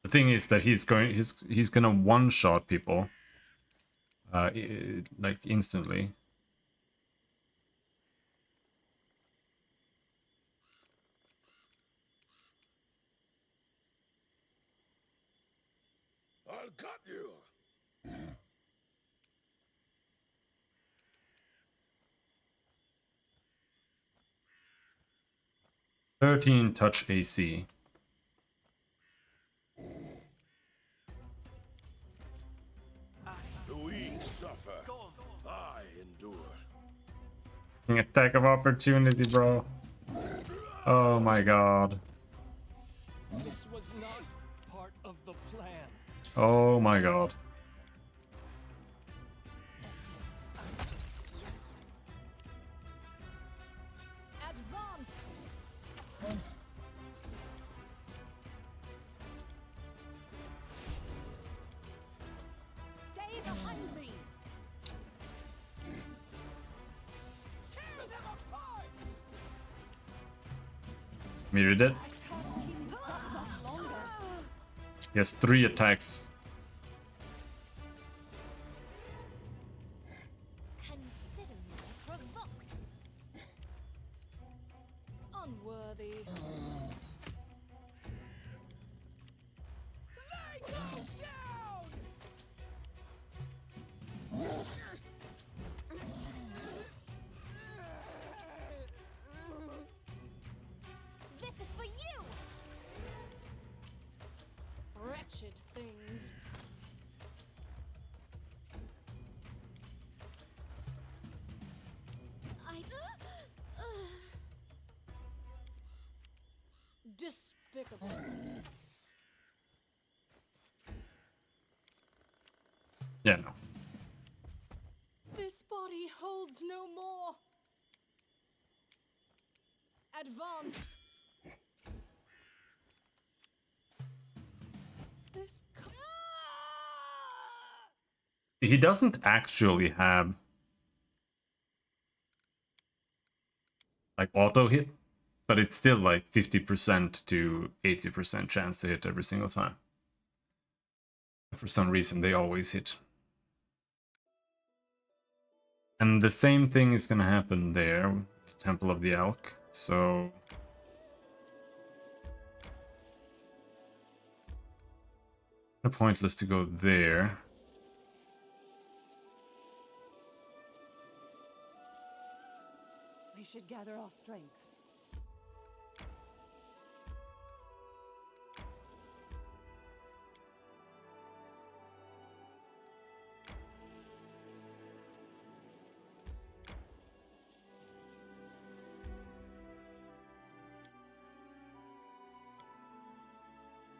The thing is that he's gonna one-shot people, like instantly. I'll cut you! 13 touch AC. The weak suffer. I endure. Attack of opportunity, bro. Oh my god. This was not part of the plan. Oh my god. Advance! Stay behind me! Tear them apart! Muted it. I can't keep this up much longer. He has 3 attacks. Consider me provoked. Unworthy. They go down! This is for you! Wretched things. I... Despicable. Yeah, no. This body holds no more. Advance. This. He doesn't actually have like auto hit, but it's still like 50% to 80% chance to hit every single time. For some reason, they always hit. And the same thing is going to happen there, the Temple of the Elk. So pointless to go there. We should gather our strength.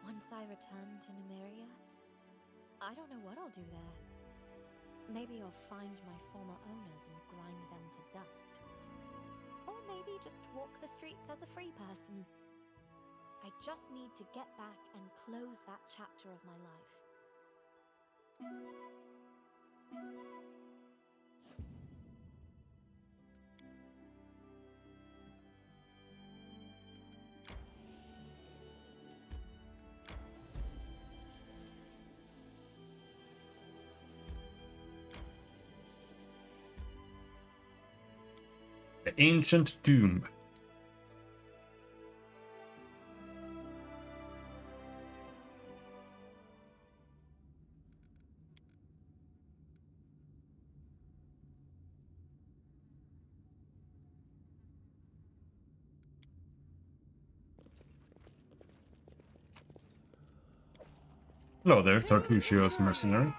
Once I return to Numeria, I don't know what I'll do there. Maybe I'll find my former owners and grind them to dust. Or maybe just walk the streets as a free person. I just need to get back and close that chapter of my life. The Ancient Tomb. Hello there, Tartuccio's mercenary.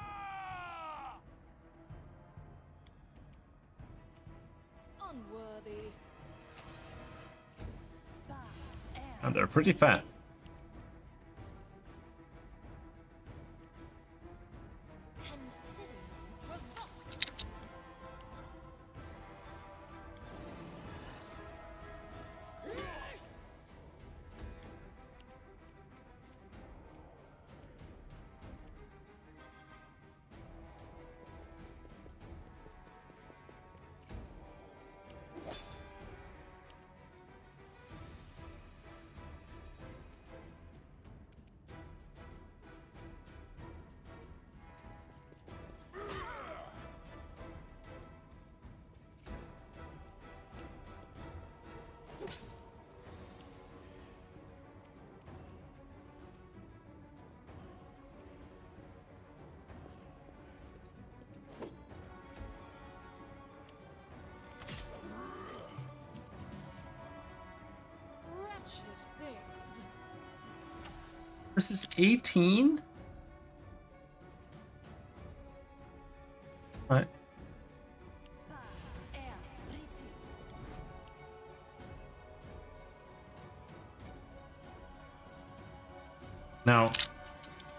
Unworthy. And they're pretty fat. Consider provoked. Wretched things. Versus 18? Right. Now,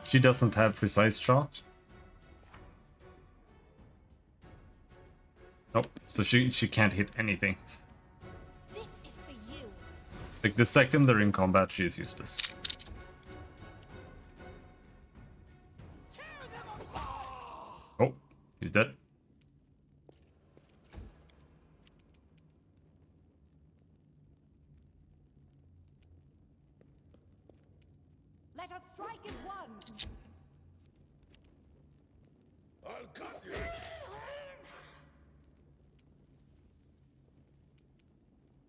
she doesn't have precise shot. Nope, so she can't hit anything. This is for you. Like the second they're in combat, she is useless. Oh, he's dead. Let us strike as one! I'll cut you.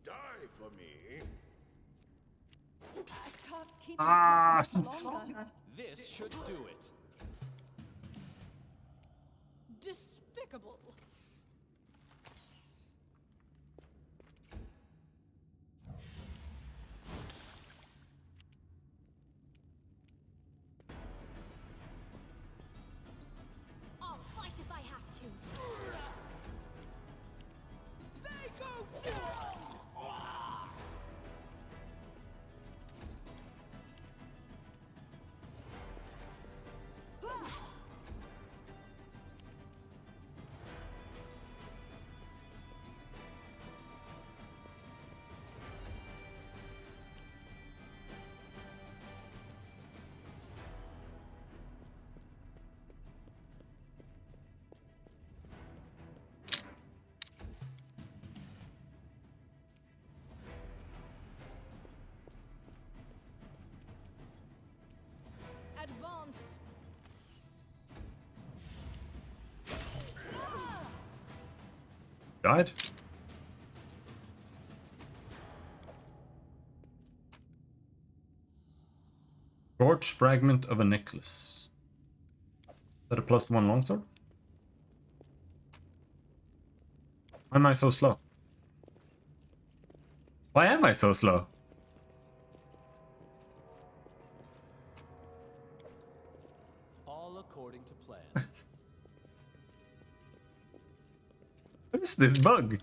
Die for me. I can't keep Ah. this up longer. This should do it. Despicable. I'll fight if I have to. They go down! Died? Torch fragment of a necklace. Is that a +1 longsword? Why am I so slow? Why am I so slow? All according to plan. What is this bug?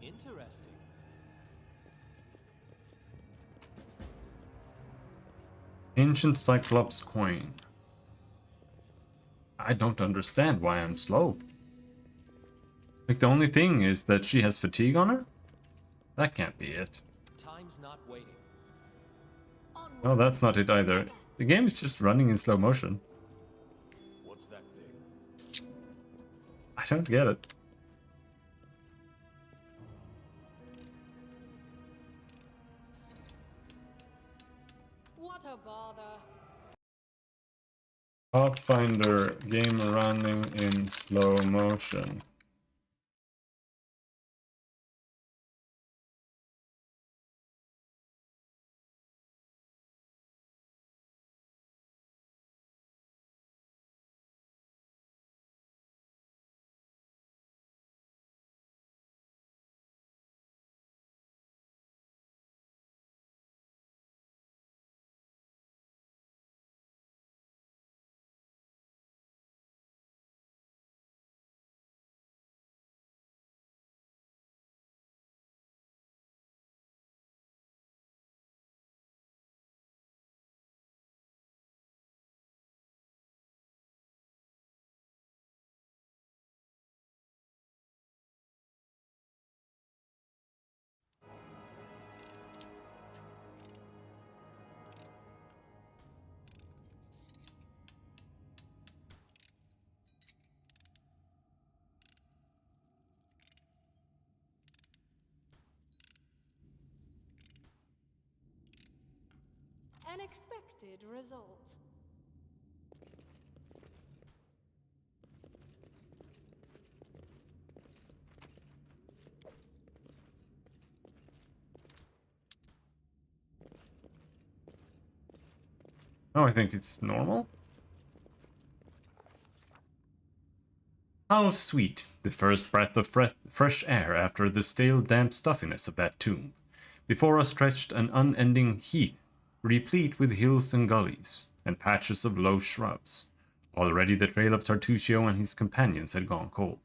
Interesting. Ancient Cyclops coin. I don't understand why I'm slow. Like, the only thing is that she has fatigue on her? That can't be it. Time's not waiting. No, that's not it either. The game is just running in slow motion. What's that thing? I don't get it. What a bother. Pathfinder game running in slow motion. An expected result. Oh, I think it's normal. How sweet, the first breath of fresh air after the stale, damp stuffiness of that tomb. Before us stretched an unending heath, replete with hills and gullies, and patches of low shrubs. Already the trail of Tartuccio and his companions had gone cold.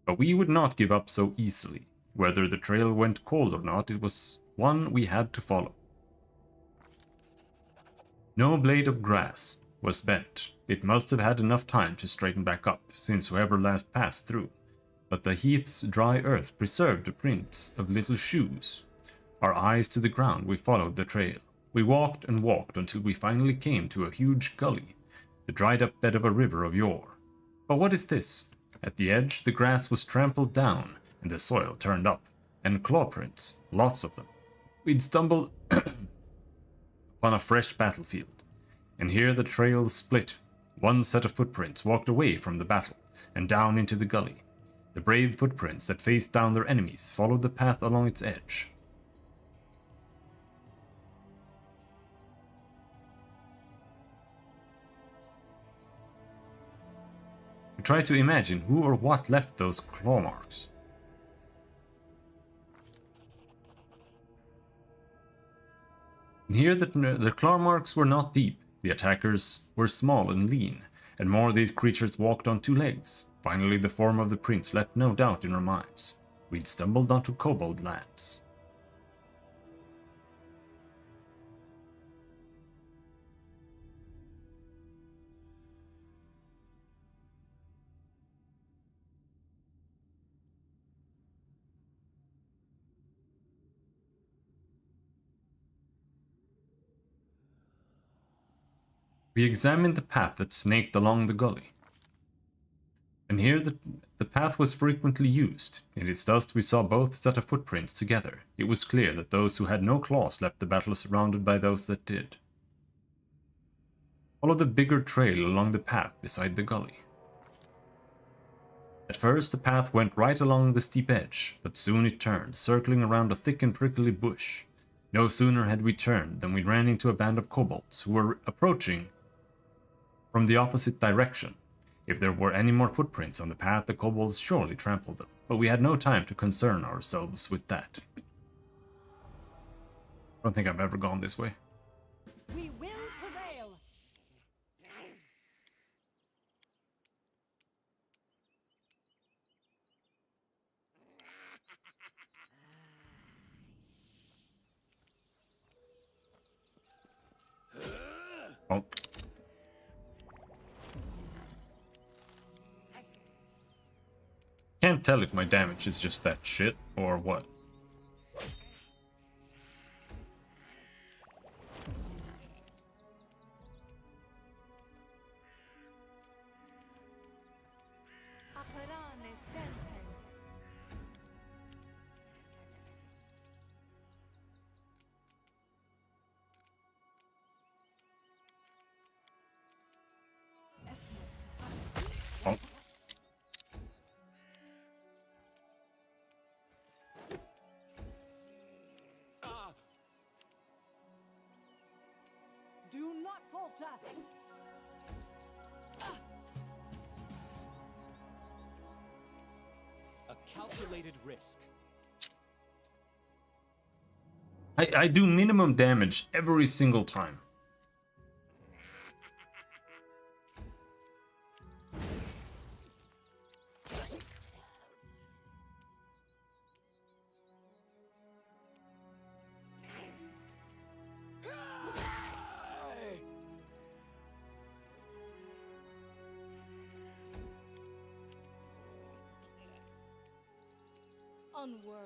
But we would not give up so easily. Whether the trail went cold or not, it was one we had to follow. No blade of grass was bent. It must have had enough time to straighten back up, since whoever last passed through. But the heath's dry earth preserved the prints of little shoes. Our eyes to the ground, we followed the trail. We walked and walked until we finally came to a huge gully, the dried-up bed of a river of yore. But what is this? At the edge, the grass was trampled down, and the soil turned up, and claw prints, lots of them. We'd stumbled upon a fresh battlefield, and here the trails split. One set of footprints walked away from the battle, and down into the gully. The brave footprints that faced down their enemies followed the path along its edge. We try to imagine who or what left those claw marks. And here the claw marks were not deep. The attackers were small and lean, and more of these creatures walked on two legs. Finally, the form of the prince left no doubt in our minds. We'd stumbled onto kobold lands. We examined the path that snaked along the gully. And here the path was frequently used. In its dust we saw both set of footprints together. It was clear that those who had no claws left the battle surrounded by those that did. Follow the bigger trail along the path beside the gully. At first the path went right along the steep edge, but soon it turned, circling around a thick and prickly bush. No sooner had we turned than we ran into a band of kobolds who were approaching from the opposite direction. If there were any more footprints on the path, the kobolds surely trampled them, but we had no time to concern ourselves with that. I don't think I've ever gone this way. We will prevail. Oh. Can't tell if my damage is just that shit or what. Operane sentence. Oh. Do not falter. A calculated risk. I do minimum damage every single time. Unworthy.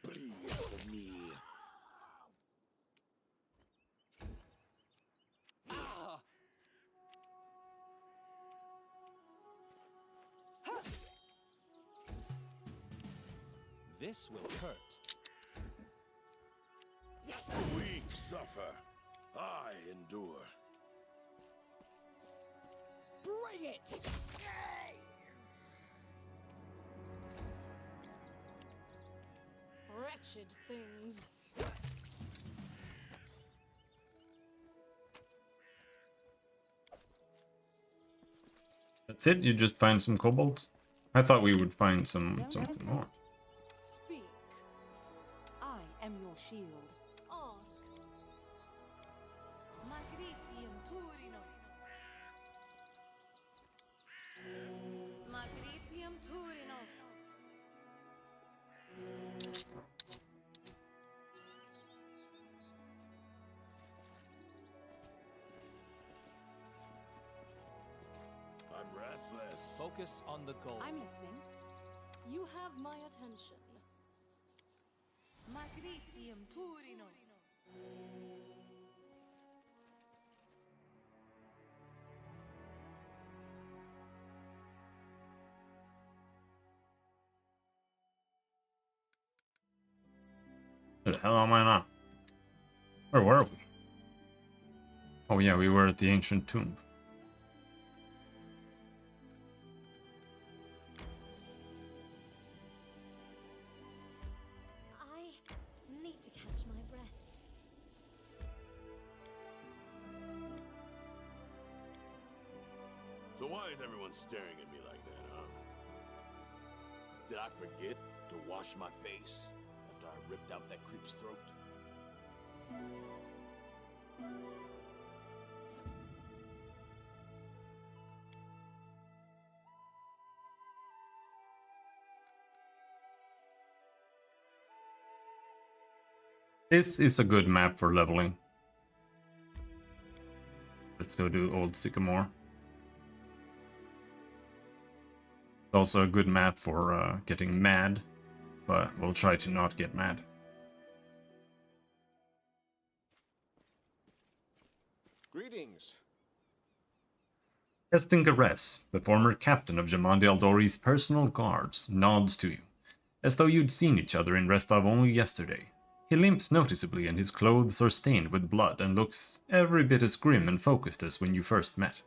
Please for me. This will hurt. Weak suffer. I endure. Bring it. Wretched things. That's it? You just find some kobolds? I thought we would find something more. Speak. I am your shield. Ask. Magritium Turinos. Magritium Turinos. I'm restless. Focus on the goal. I'm listening. You have my attention. Magritium Turinos. Where the hell am I now? Where were we? Oh yeah, we were at the ancient tomb. I need to catch my breath. So why is everyone staring at me like that, huh? Did I forget to wash my face after I ripped out that creep's throat? This is a good map for leveling. Let's go to Old Sycamore. It's also a good map for getting mad, but we'll try to not get mad. Greetings. Keston Gares, the former captain of Jamandi Aldori's personal guards, nods to you, as though you'd seen each other in Restov only yesterday. He limps noticeably and his clothes are stained with blood and looks every bit as grim and focused as when you first met.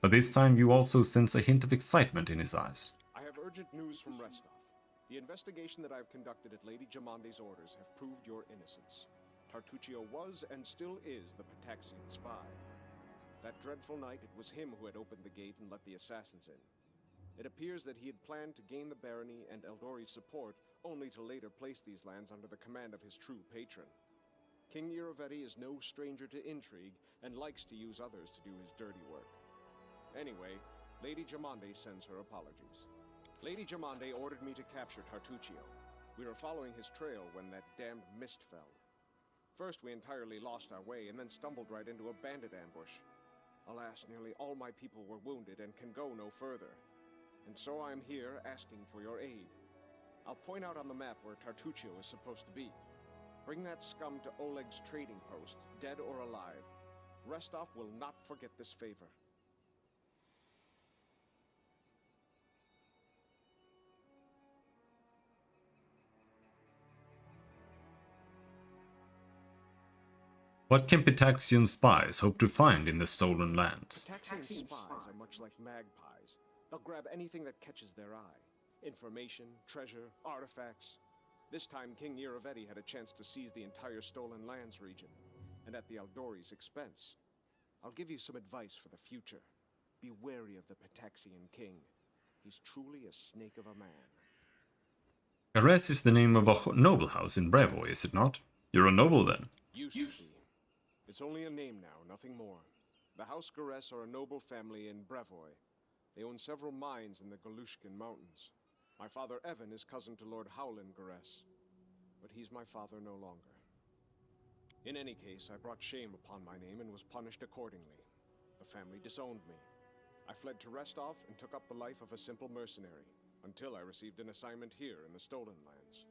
But this time you also sense a hint of excitement in his eyes. I have urgent news from Restov. The investigation that I have conducted at Lady Jamandi's orders have proved your innocence. Tartuccio was and still is the Pataxian spy. That dreadful night, it was him who had opened the gate and let the assassins in. It appears that he had planned to gain the barony and Eldori's support, only to later place these lands under the command of his true patron. King Iravetti is no stranger to intrigue, and likes to use others to do his dirty work. Anyway, Lady Jamandi sends her apologies. Lady Jamandi ordered me to capture Tartuccio. We were following his trail when that damned mist fell. First we entirely lost our way, and then stumbled right into a bandit ambush. Alas, nearly all my people were wounded and can go no further. And so I am here asking for your aid. I'll point out on the map where Tartuccio is supposed to be. Bring that scum to Oleg's trading post, dead or alive. Restov will not forget this favor. What can Pitaxian spies hope to find in the stolen lands? Pataxian spies are much like magpies. They'll grab anything that catches their eye. Information, treasure, artifacts. This time King Iravetti had a chance to seize the entire Stolen Lands region, and at the Aldori's expense. I'll give you some advice for the future. Be wary of the Pataxian king. He's truly a snake of a man. Gares is the name of a noble house in Brevo, is it not? You're a noble then. Used to be. It's only a name now, nothing more. The House Gares are a noble family in Brevoy. They own several mines in the Galushkin Mountains. My father Evan is cousin to Lord Howland Gares, but he's my father no longer. In any case, I brought shame upon my name and was punished accordingly. The family disowned me. I fled to Restov and took up the life of a simple mercenary, until I received an assignment here in the Stolen Lands.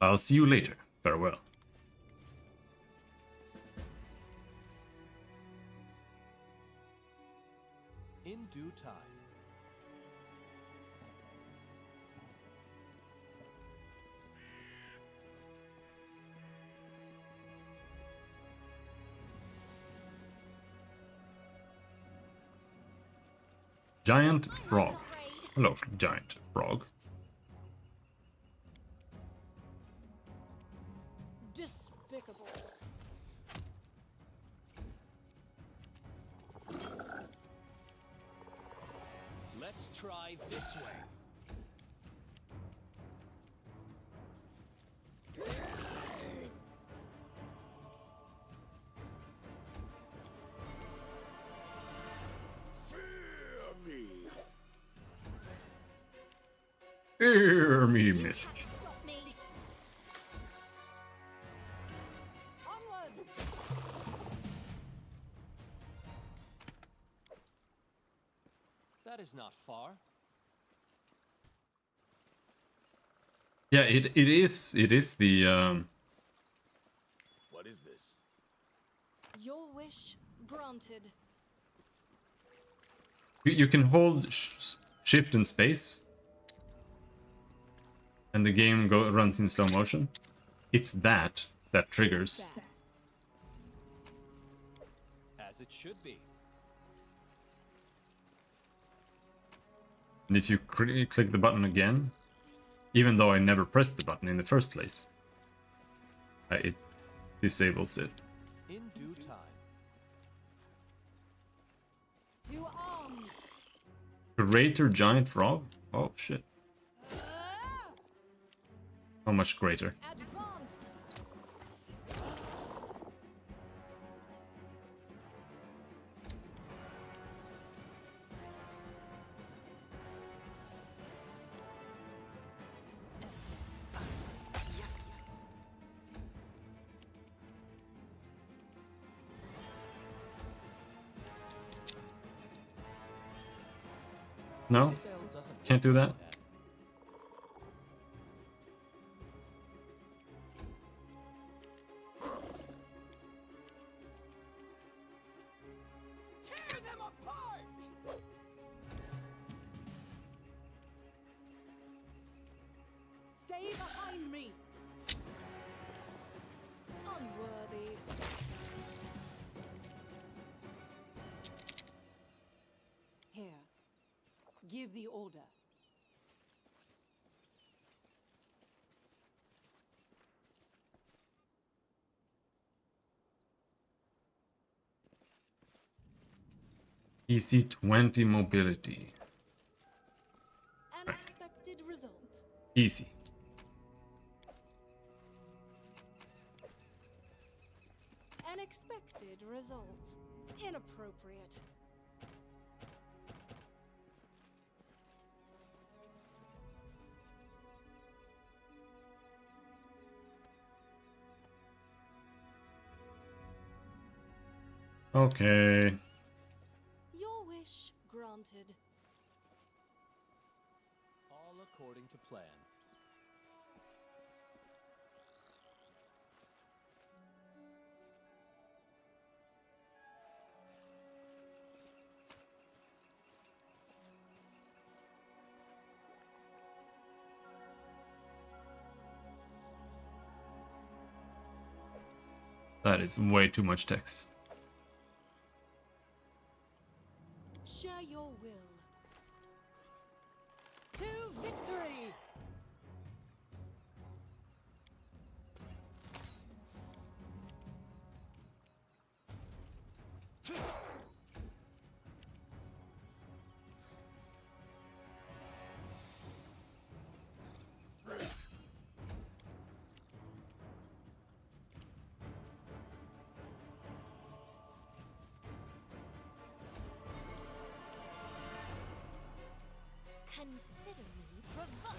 I'll see you later. Farewell. In due time. Giant frog. Hello, giant frog. Despicable. Let's try this way. Hear me, miss. Stop me. Onward. That is not far. Yeah, it is the What is this? Your wish granted. you can hold shift and space, and the game runs in slow motion. It's that triggers. As it should be. And if you click the button again, even though I never pressed the button in the first place, it disables it. In due time. To arms. Greater giant frog? Oh shit. How much greater? Advance! No? Can't do that? Tear them apart! Stay behind me! Unworthy. Here. Give the order. EC 20 mobility. An expected result. Easy. An expected result. Inappropriate. Okay. Your wish granted. All according to plan. That is way too much text. Share your will. To victory! Consider me provoked.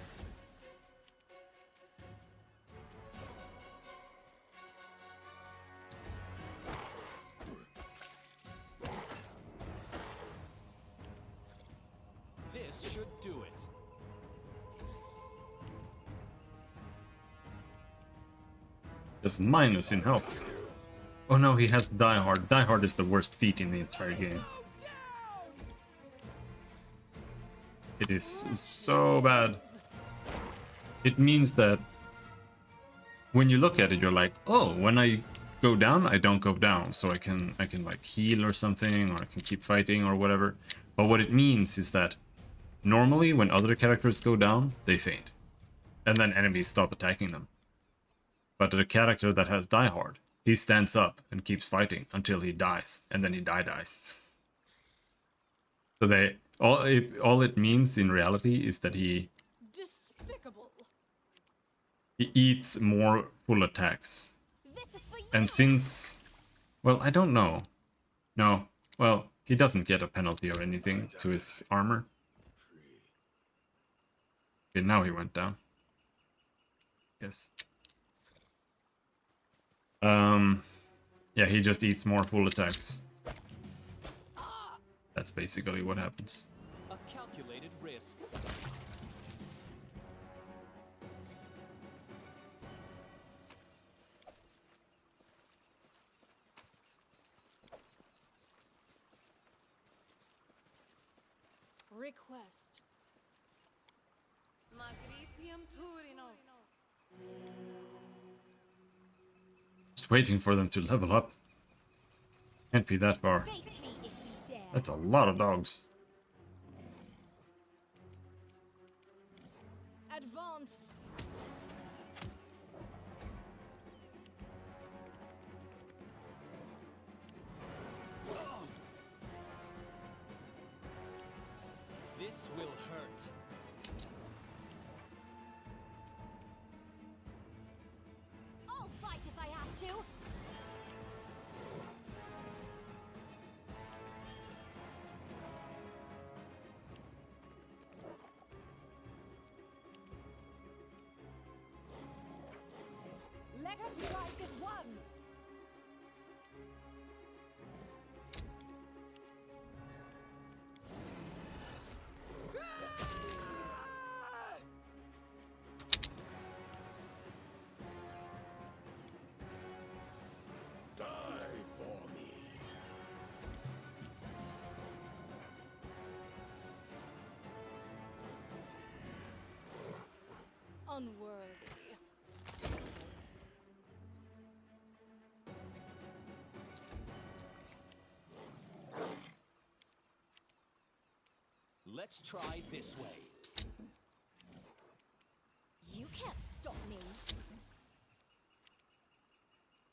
This should do it. Just minus in health. Oh no, he has Die Hard. Die Hard is the worst feat in the entire game. It is so bad. It means that when you look at it, you're like, oh, when I go down, I don't go down, so I can like heal or something, or I can keep fighting or whatever. But what it means is that normally when other characters go down, they faint, and then enemies stop attacking them. But the character that has Die Hard, he stands up and keeps fighting until he dies, and then he dies. So they all it means in reality is that he Despicable. eats more full attacks. This is for you. And since, well, I don't know. No, well, he doesn't get a penalty or anything to his armor. Okay, now he went down. Yes. Yeah, he just eats more full attacks. That's basically what happens. A calculated risk. Request. Magritium Turinos. Just waiting for them to level up. Can't be that far. Face me if you dare. That's a lot of dogs. Advance. This will hurt. to? Let us strike as one! Die for me. Unworthy. Let's try this way. You can't stop me.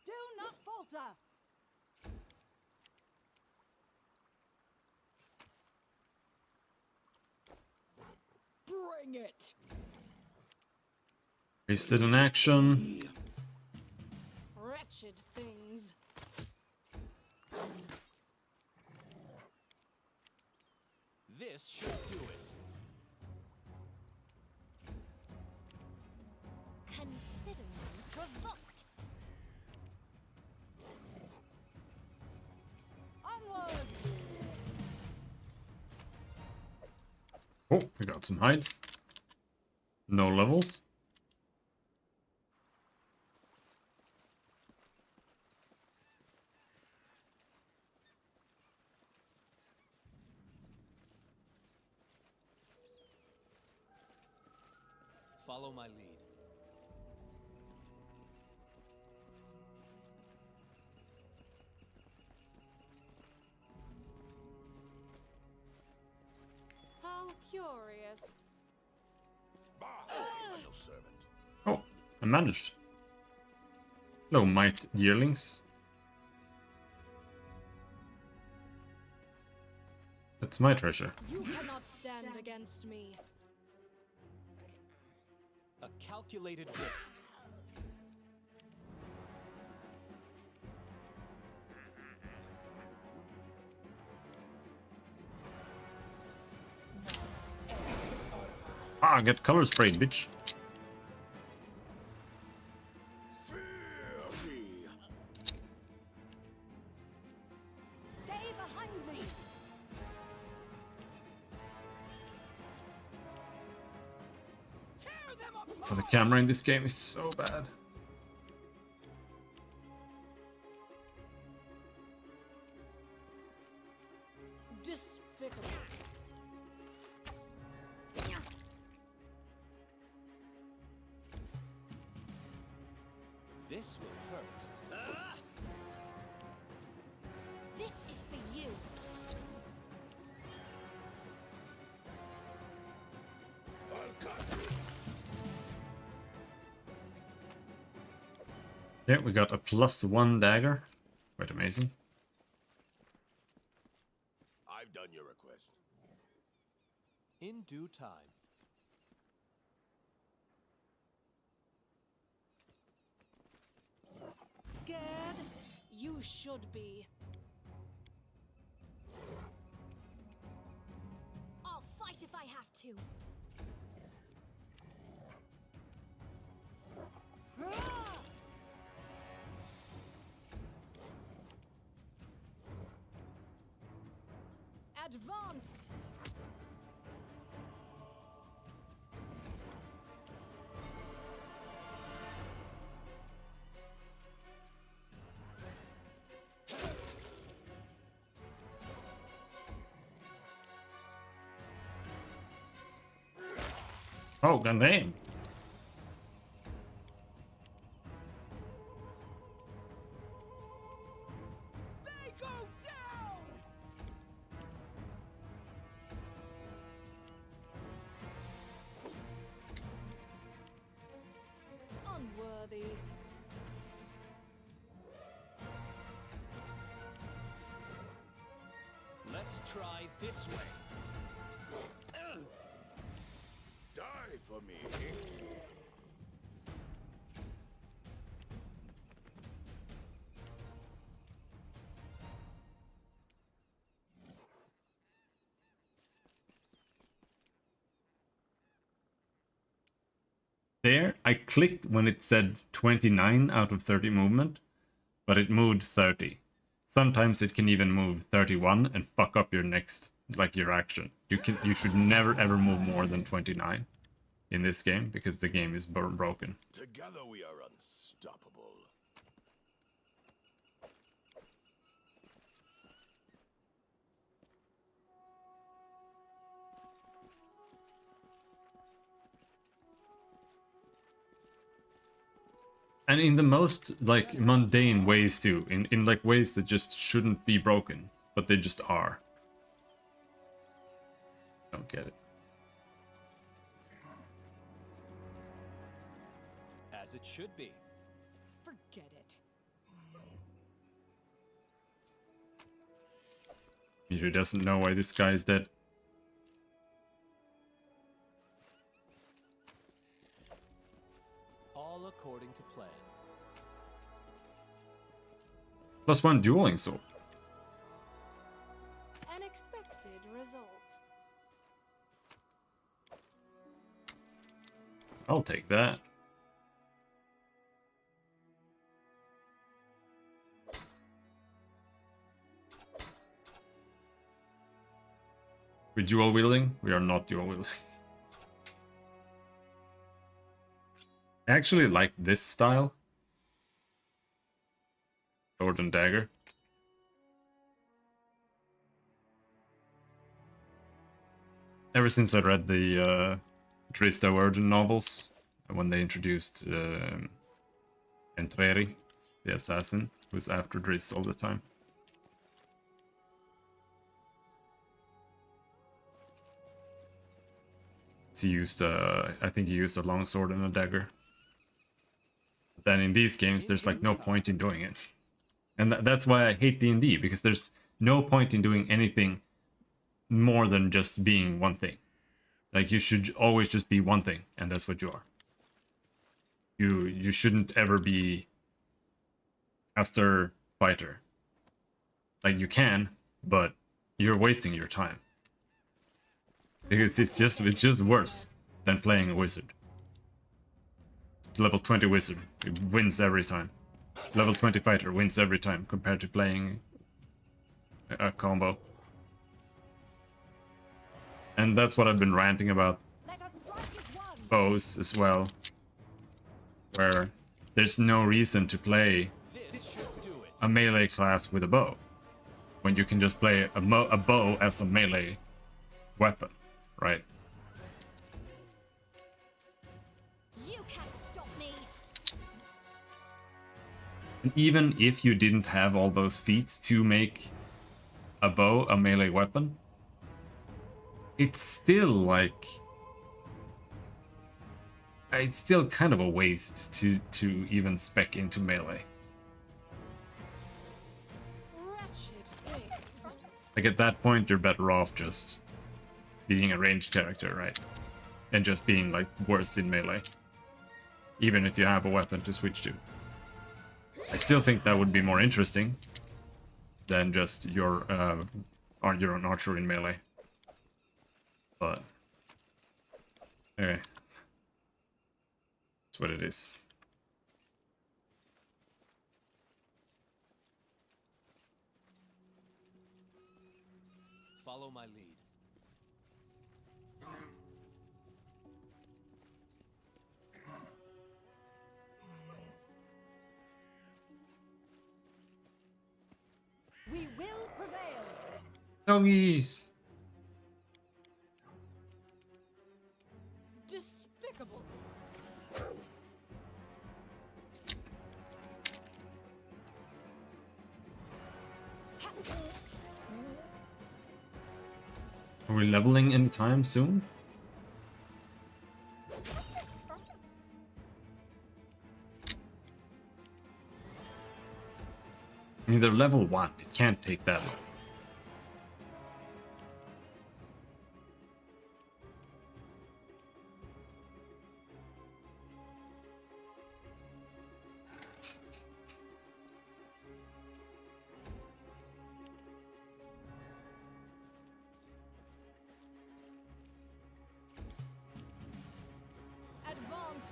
Do not falter! Bring it! Wasted in action. Wretched things. This should do it. Consider me provoked. Onward! Oh, we got some hides. No levels. Follow my lead. How curious. Bah, I'm no servant. Oh, I managed. Hello, might yearlings. That's my treasure. You cannot stand against me. A calculated risk. Ah, get color sprayed, bitch. Fear me. Stay behind me! Tear them apart! Oh, the camera in this game is so bad. Despicable. This will hurt. This is for you. I'll cut you. Yeah, we got a +1 dagger. Quite amazing. I've done your request. In due time. Scared? You should be. I'll fight if I have to. Advance! Oh, god damn. They go down! Unworthy. Let's try this way. Die for me. There, I clicked when it said 29 out of 30 movement, but it moved 30. Sometimes it can even move 31 and fuck up your next, like your action. You should never ever move more than 29 in this game because the game is broken. Together we are unstoppable. And in the most like mundane ways too, in like ways that just shouldn't be broken, but they just are. Don't get it. As it should be. Forget it. He doesn't know why this guy is dead. All according to plan. +1 dueling sword. An expected result. I'll take that. We're dual wielding? We are not dual wielding. I actually like this style. Sword and dagger. Ever since I read the Trista Worden novels, when they introduced Entreri, the assassin, who's after Driss all the time. He used, I think he used a longsword and a dagger. But then in these games, there's like no point in doing it. And that's why I hate D&D, because there's no point in doing anything more than just being one thing. Like, you should always just be one thing, and that's what you are. You shouldn't ever be caster fighter. Like, you can, but you're wasting your time. Because it's just worse than playing a wizard. Level 20 wizard, it wins every time. Level 20 fighter wins every time compared to playing a combo. And that's what I've been ranting about bows as well. Where there's no reason to play a melee class with a bow. When you can just play a bow as a melee weapon, right? You can't stop me. And even if you didn't have all those feats to make a bow a melee weapon, it's still like... it's still kind of a waste to even spec into melee. Like at that point, you're better off just being a ranged character, right? And just being like worse in melee. Even if you have a weapon to switch to. I still think that would be more interesting than just your own archer in melee. But anyway, that's what it is. Follow my lead. We will prevail. Doggies! Despicable. Are we leveling anytime soon? I mean, they're level 1. It can't take that long. Advance.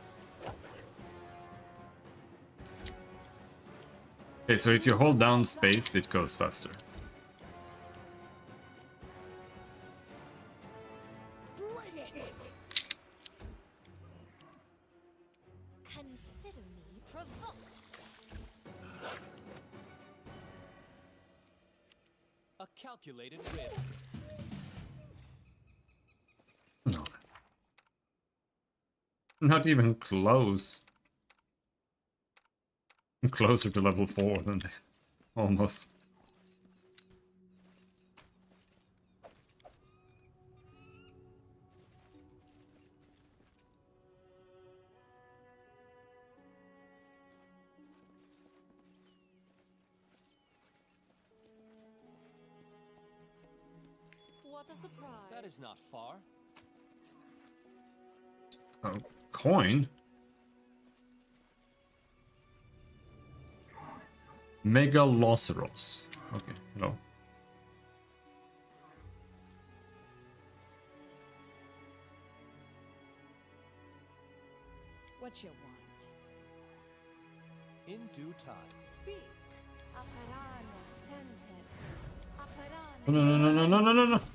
Okay, so if you hold down space, it goes faster. Bring it! Consider me provoked. A calculated risk. No. Not even close. I'm closer to level 4 than almost. What a surprise. That is not far. Oh, coin? Megaloceros. Okay, hello. What you want? In due time. Speak. Aparano sentes. No, no, no, no, no, no, no, no. First.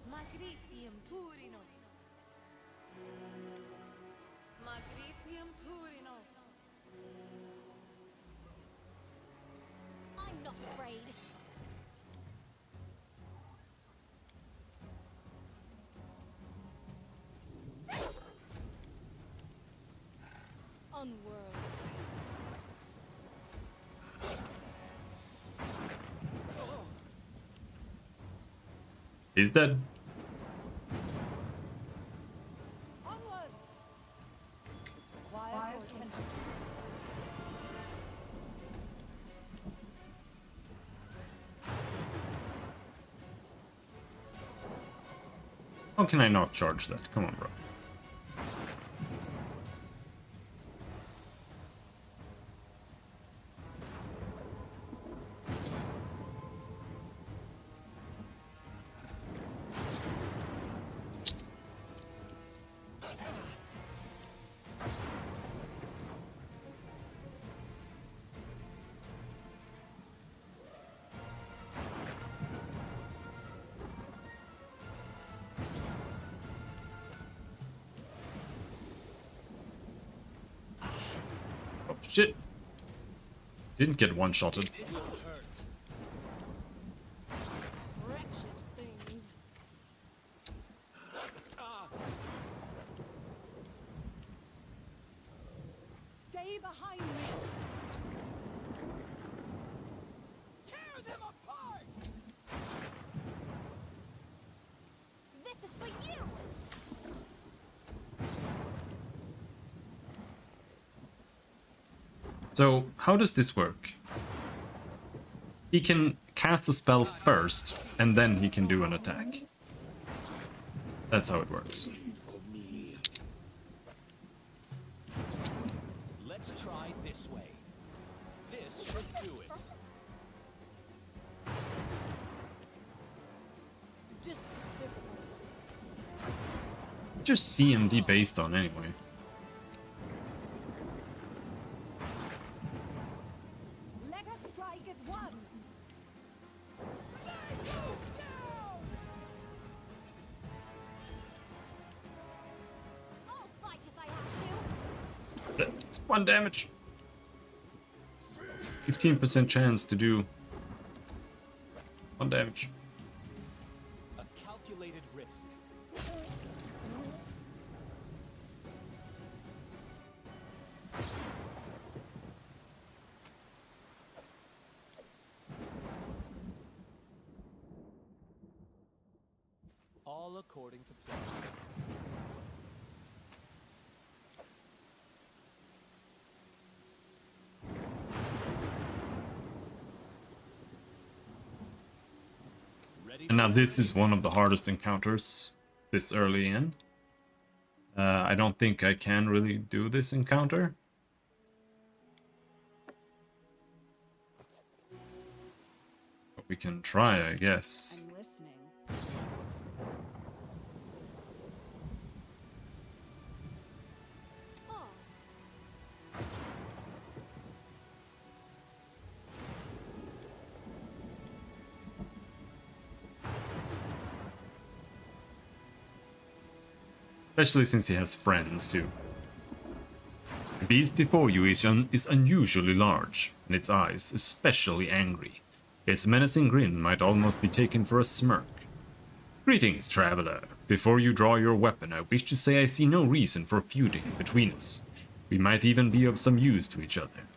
Magritium Turinos. Magritium Turinos. I'm not afraid. Unworldly. He's dead. Onwards! This requires your attention. How can I not charge that? Come on, bro. Oh, shit. Didn't get one-shotted. It will hurt. Wretched things. Stay behind me. Tear them apart! This is for you! So, how does this work? He can cast a spell first, and then he can do an attack. That's how it works. Let's try this way. This should do it. Just CMD based on anyway. Let us strike as one. I'll fight if I have to. 1 damage. 15% chance to do 1 damage. A calculated risk. All according to plan. Ready And now for this is one of the hardest encounters this early in. I don't think I can really do this encounter. But we can try, I guess. I'm listening. Especially since he has friends too. The beast before you is unusually large, and its eyes especially angry. Its menacing grin might almost be taken for a smirk. Greetings, traveler. Before you draw your weapon, I wish to say I see no reason for feuding between us. We might even be of some use to each other.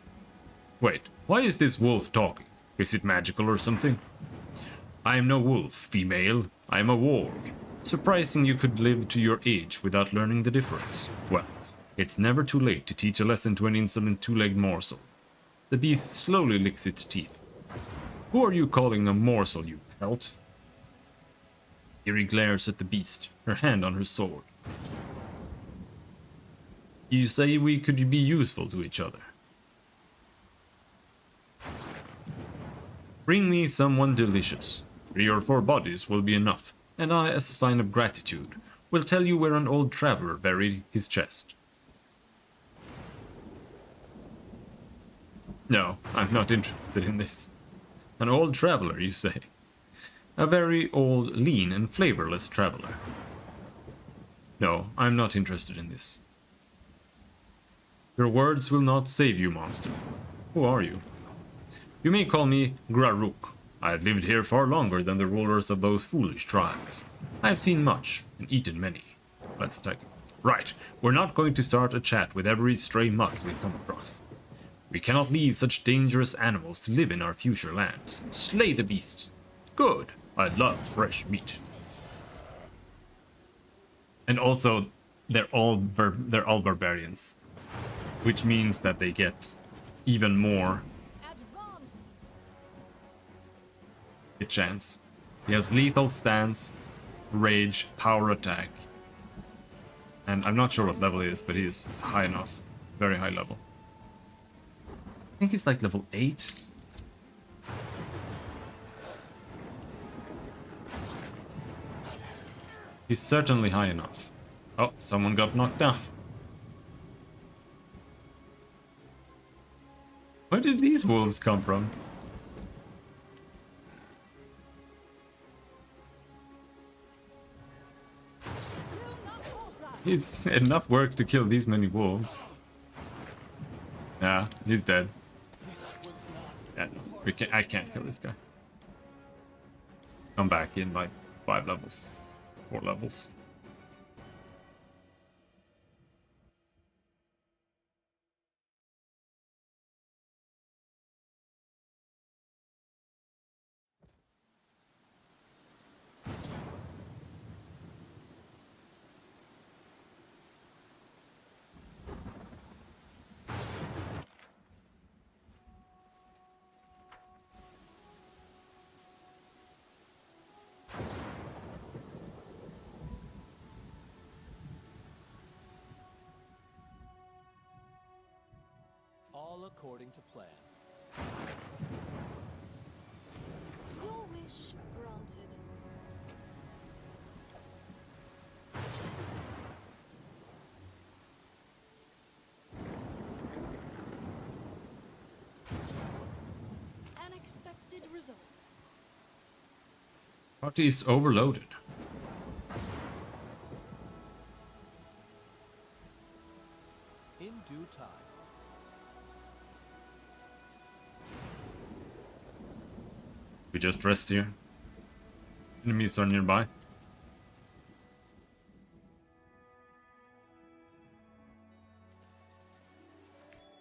Wait, why is this wolf talking? Is it magical or something? I am no wolf, female. I am a warg. Surprising you could live to your age without learning the difference. Well, it's never too late to teach a lesson to an insolent two-legged morsel. The beast slowly licks its teeth. Who are you calling a morsel, you pelt? Eerie glares at the beast, her hand on her sword. You say we could be useful to each other. Bring me someone delicious. 3 or 4 bodies will be enough, and I, as a sign of gratitude, will tell you where an old traveler buried his chest. No, I'm not interested in this. An old traveler, you say? A very old, lean and flavorless traveler. No, I'm not interested in this. Your words will not save you, monster. Who are you? You may call me Graruk. I have lived here far longer than the rulers of those foolish tribes. I have seen much, and eaten many. Let's attack him. Right, we're not going to start a chat with every stray mutt we come across. We cannot leave such dangerous animals to live in our future lands. Slay the beast. Good, I love fresh meat. And also, they're all barbarians, which means that they get even more a chance. He has lethal stance, rage, power attack, and I'm not sure what level he is, but he's high enough, very high level. I think he's like level 8. He's certainly high enough. Oh, someone got knocked down. Where did these wolves come from? It's enough work to kill these many wolves. Yeah, he's dead. Yeah, no, I can't kill this guy. Come back in like 5 levels. 4 levels. All according to plan. Your wish granted. An expected result. Party is overloaded. In due time. We just rest here. Enemies are nearby.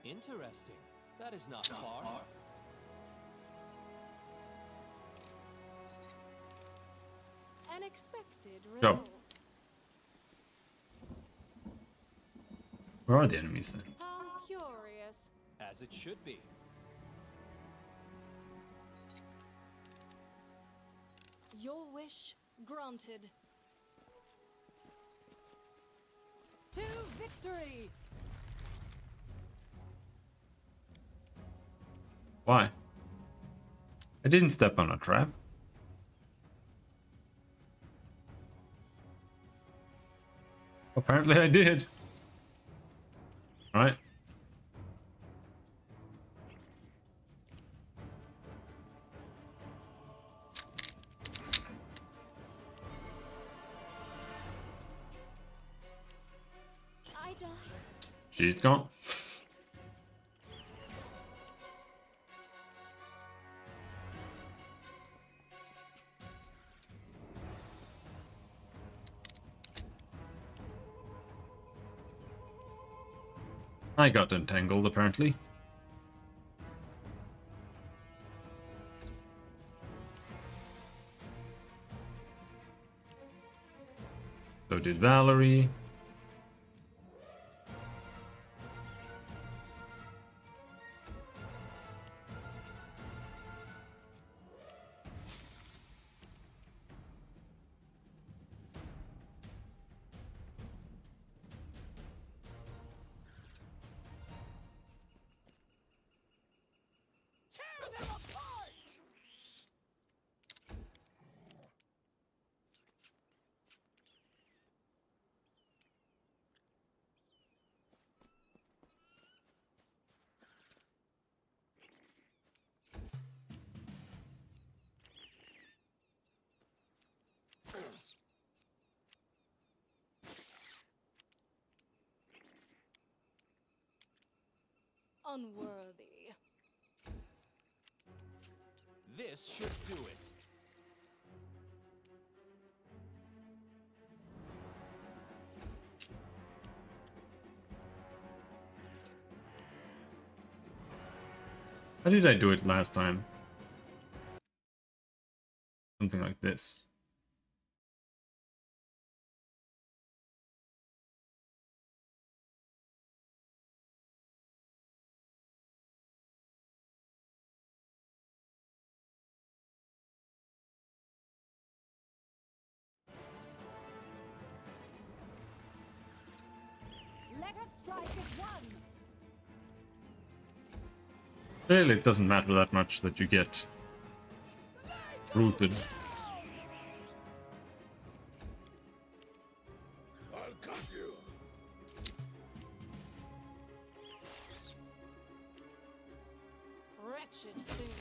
Interesting. That is not far. An expected Go. result. Where are the enemies then? How curious. As it should be. Your wish granted. To victory! Why? I didn't step on a trap. Apparently I did. Alright. She's gone. I got entangled, apparently. So did Valerie. Tear them apart! Unworthy. This should do it. How did I do it last time? Something like this. Let us strike as one. Clearly, it doesn't matter that much that you get rooted. I'll cut you. Wretched things.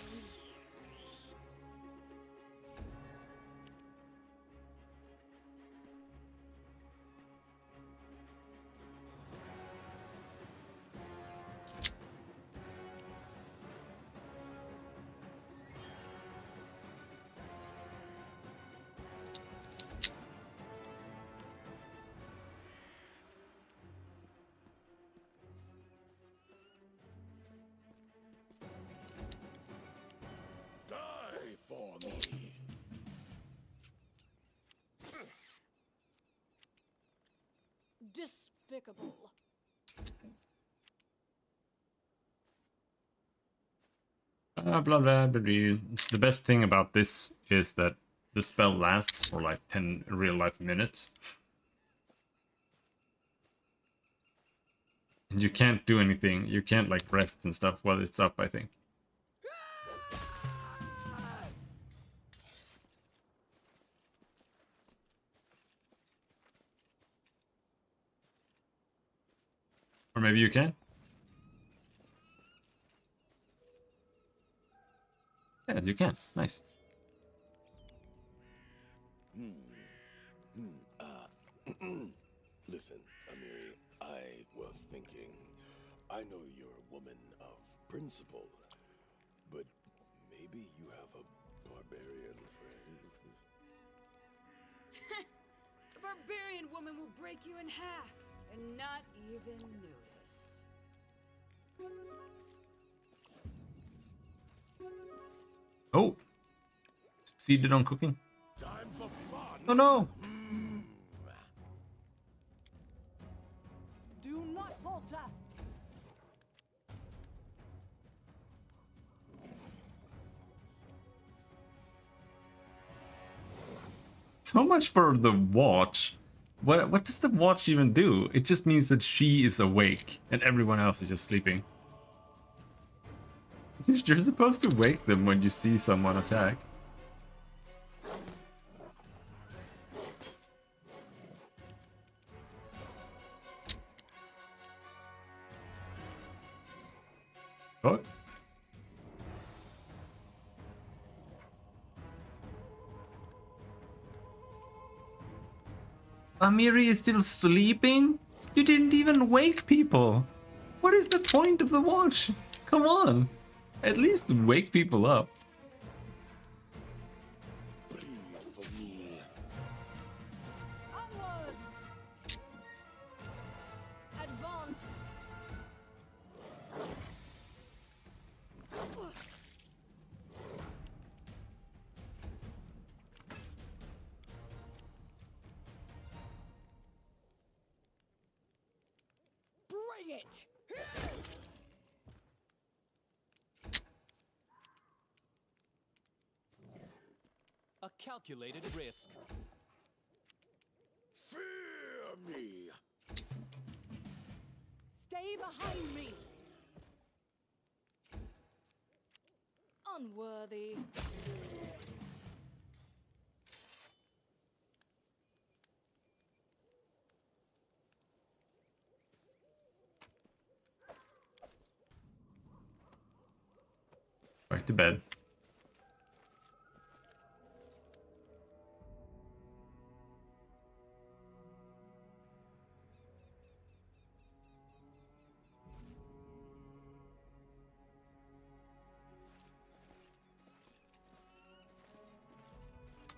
Die for me. Despicable. Blah, blah, blah, blah. The best thing about this is that the spell lasts for like 10 real life minutes. And you can't do anything. You can't like rest and stuff while it's up, I think. Or maybe you can. Yeah, you can. Nice. Listen, Amiri, I was thinking, I know you're a woman of principle, but maybe you have a barbarian friend. A barbarian woman will break you in half and not even notice. Oh! Succeeded on cooking. Time for fun. Oh no! Do not falter. So much for the watch. What does the watch even do? It just means that she is awake and everyone else is just sleeping. You're supposed to wake them when you see someone attack. What? Amiri is still sleeping? You didn't even wake people. What is the point of the watch? Come on. At least wake people up. Plead for me. Onward! Advance! Bring it! A calculated risk. Fear me. Stay behind me! Unworthy. Back to bed.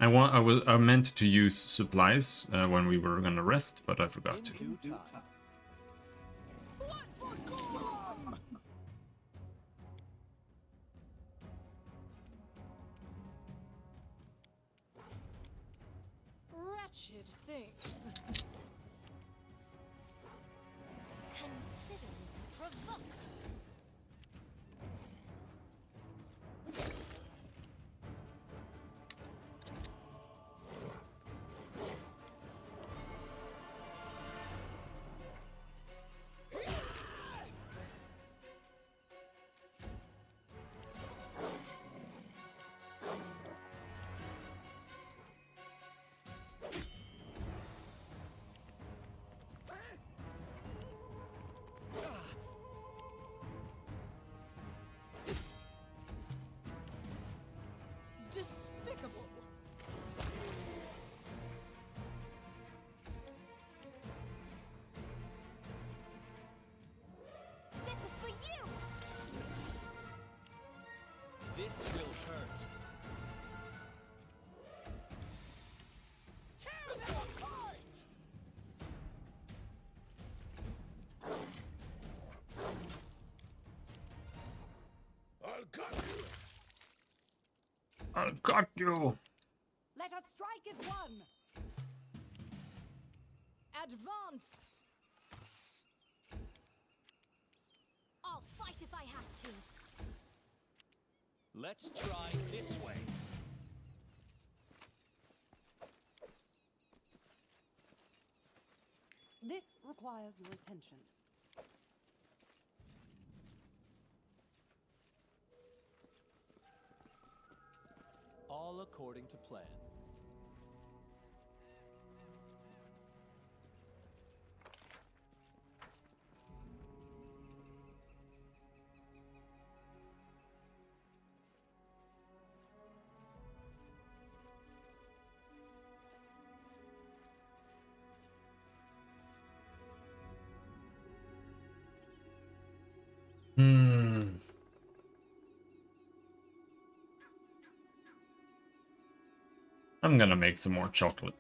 I meant to use supplies when we were gonna rest, but I forgot to. In due time. Wretched things. Consider me provoked. Despicable. This is for you! This will hurt. Tear them apart! I'll cut you. I got you. Let us strike as one! Advance! I'll fight if I have to. Let's try this way. This requires your attention. All according to plan. I'm gonna make some more chocolate.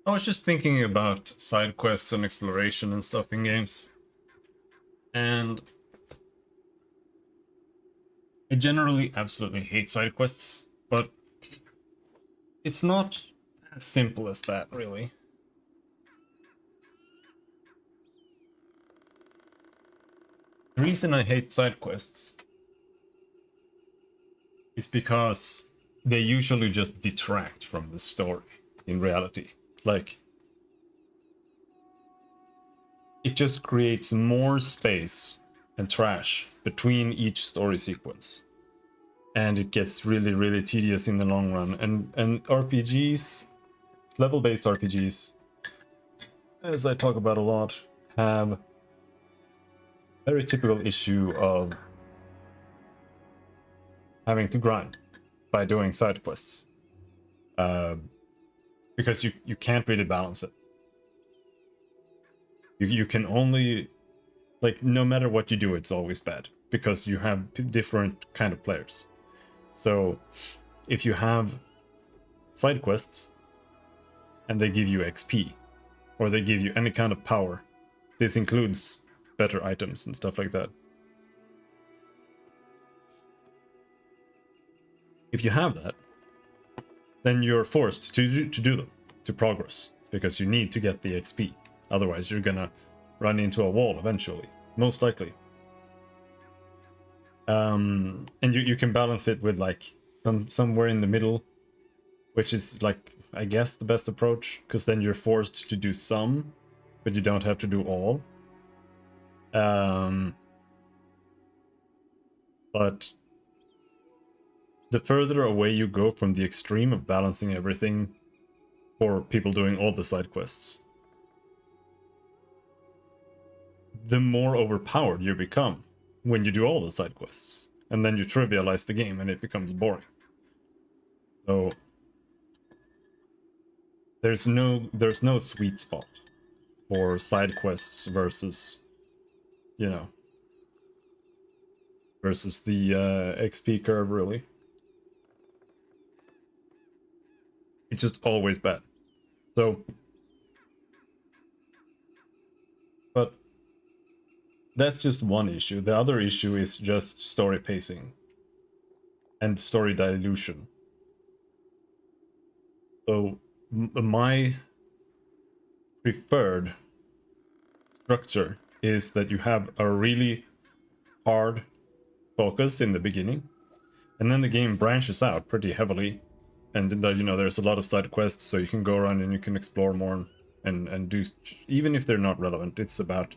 I was just thinking about side quests and exploration and stuff in games. And I generally absolutely hate side quests, but it's not as simple as that, really. The reason I hate side quests is because they usually just detract from the story in reality. Like, it just creates more space and trash between each story sequence. And it gets really, really tedious in the long run. And RPGs, level-based RPGs, as I talk about a lot, have a very typical issue of having to grind by doing side quests. Because you can't really balance it. You can only, like, no matter what you do, it's always bad. Because you have different kind of players. So, if you have side quests, and they give you XP, or they give you any kind of power, this includes better items and stuff like that. If you have that, then you're forced to do them, to progress, because you need to get the XP. Otherwise, you're gonna run into a wall eventually, most likely. And you can balance it with like somewhere in the middle, which is like, I guess, the best approach, because then you're forced to do some, but you don't have to do all. But the further away you go from the extreme of balancing everything for people doing all the side quests, the more overpowered you become when you do all the side quests. And then you trivialize the game and it becomes boring. So there's no sweet spot for side quests versus, you know, versus the XP curve, really. It's just always bad. So, but that's just one issue. The other issue is just story pacing and story dilution. So my preferred structure is that you have a really hard focus in the beginning, and then the game branches out pretty heavily, and that, you know, there's a lot of side quests, so you can go around and you can explore more and do, even if they're not relevant. It's about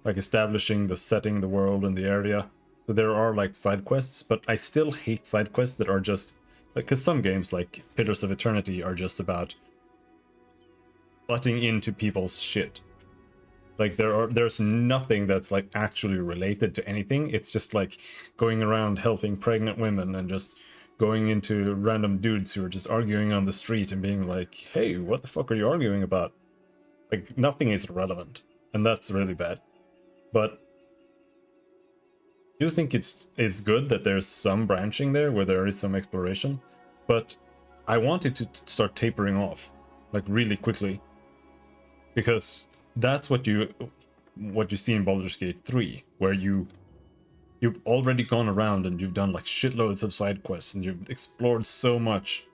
like establishing the setting, the world, and the area. So there are like side quests, but I still hate side quests that are just like, because some games like Pillars of Eternity are just about butting into people's shit. Like there's nothing that's like actually related to anything. It's just like going around helping pregnant women and just going into random dudes who are just arguing on the street and being like, hey, what the fuck are you arguing about? Like, nothing is relevant, and that's really bad. But I do think it's good that there's some branching there where there is some exploration, but I want it to start tapering off, like, really quickly, because that's what you see in Baldur's Gate 3, where you've already gone around and you've done like shitloads of side quests and you've explored so much.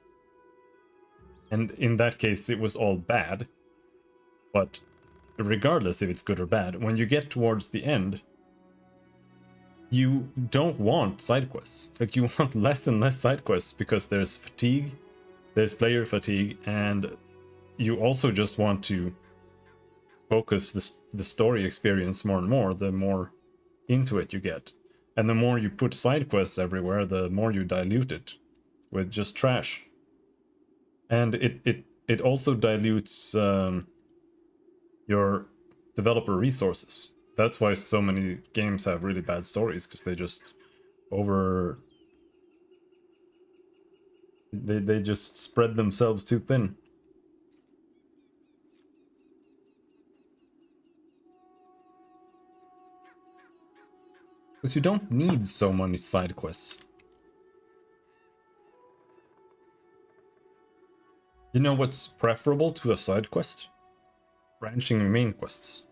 And in that case, it was all bad. But regardless if it's good or bad, when you get towards the end, you don't want side quests. Like, you want less and less side quests because there's fatigue, there's player fatigue, and you also just want to focus the story experience more and more, the more into it you get. And the more you put side quests everywhere, the more you dilute it with just trash. And it also dilutes your developer resources. That's why so many games have really bad stories, because they just they just spread themselves too thin. Because you don't need so many side quests. You know what's preferable to a side quest? Branching main quests.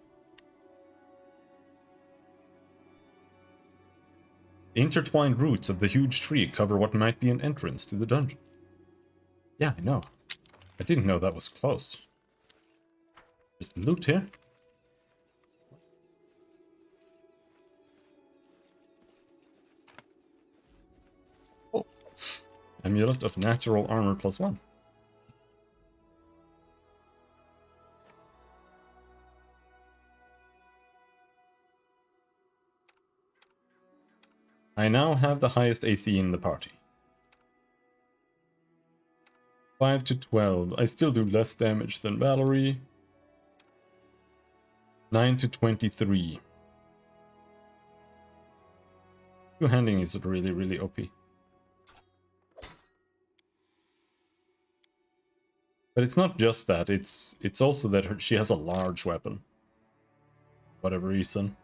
The intertwined roots of the huge tree cover what might be an entrance to the dungeon. Yeah, I know. I didn't know that was closed. There's loot here. Oh. Amulet of natural armor +1. I now have the highest AC in the party. 5 to 12. I still do less damage than Valerie. 9 to 23. Two-handing is really, really OP. But it's not just that, it's also that she has a large weapon. Whatever reason.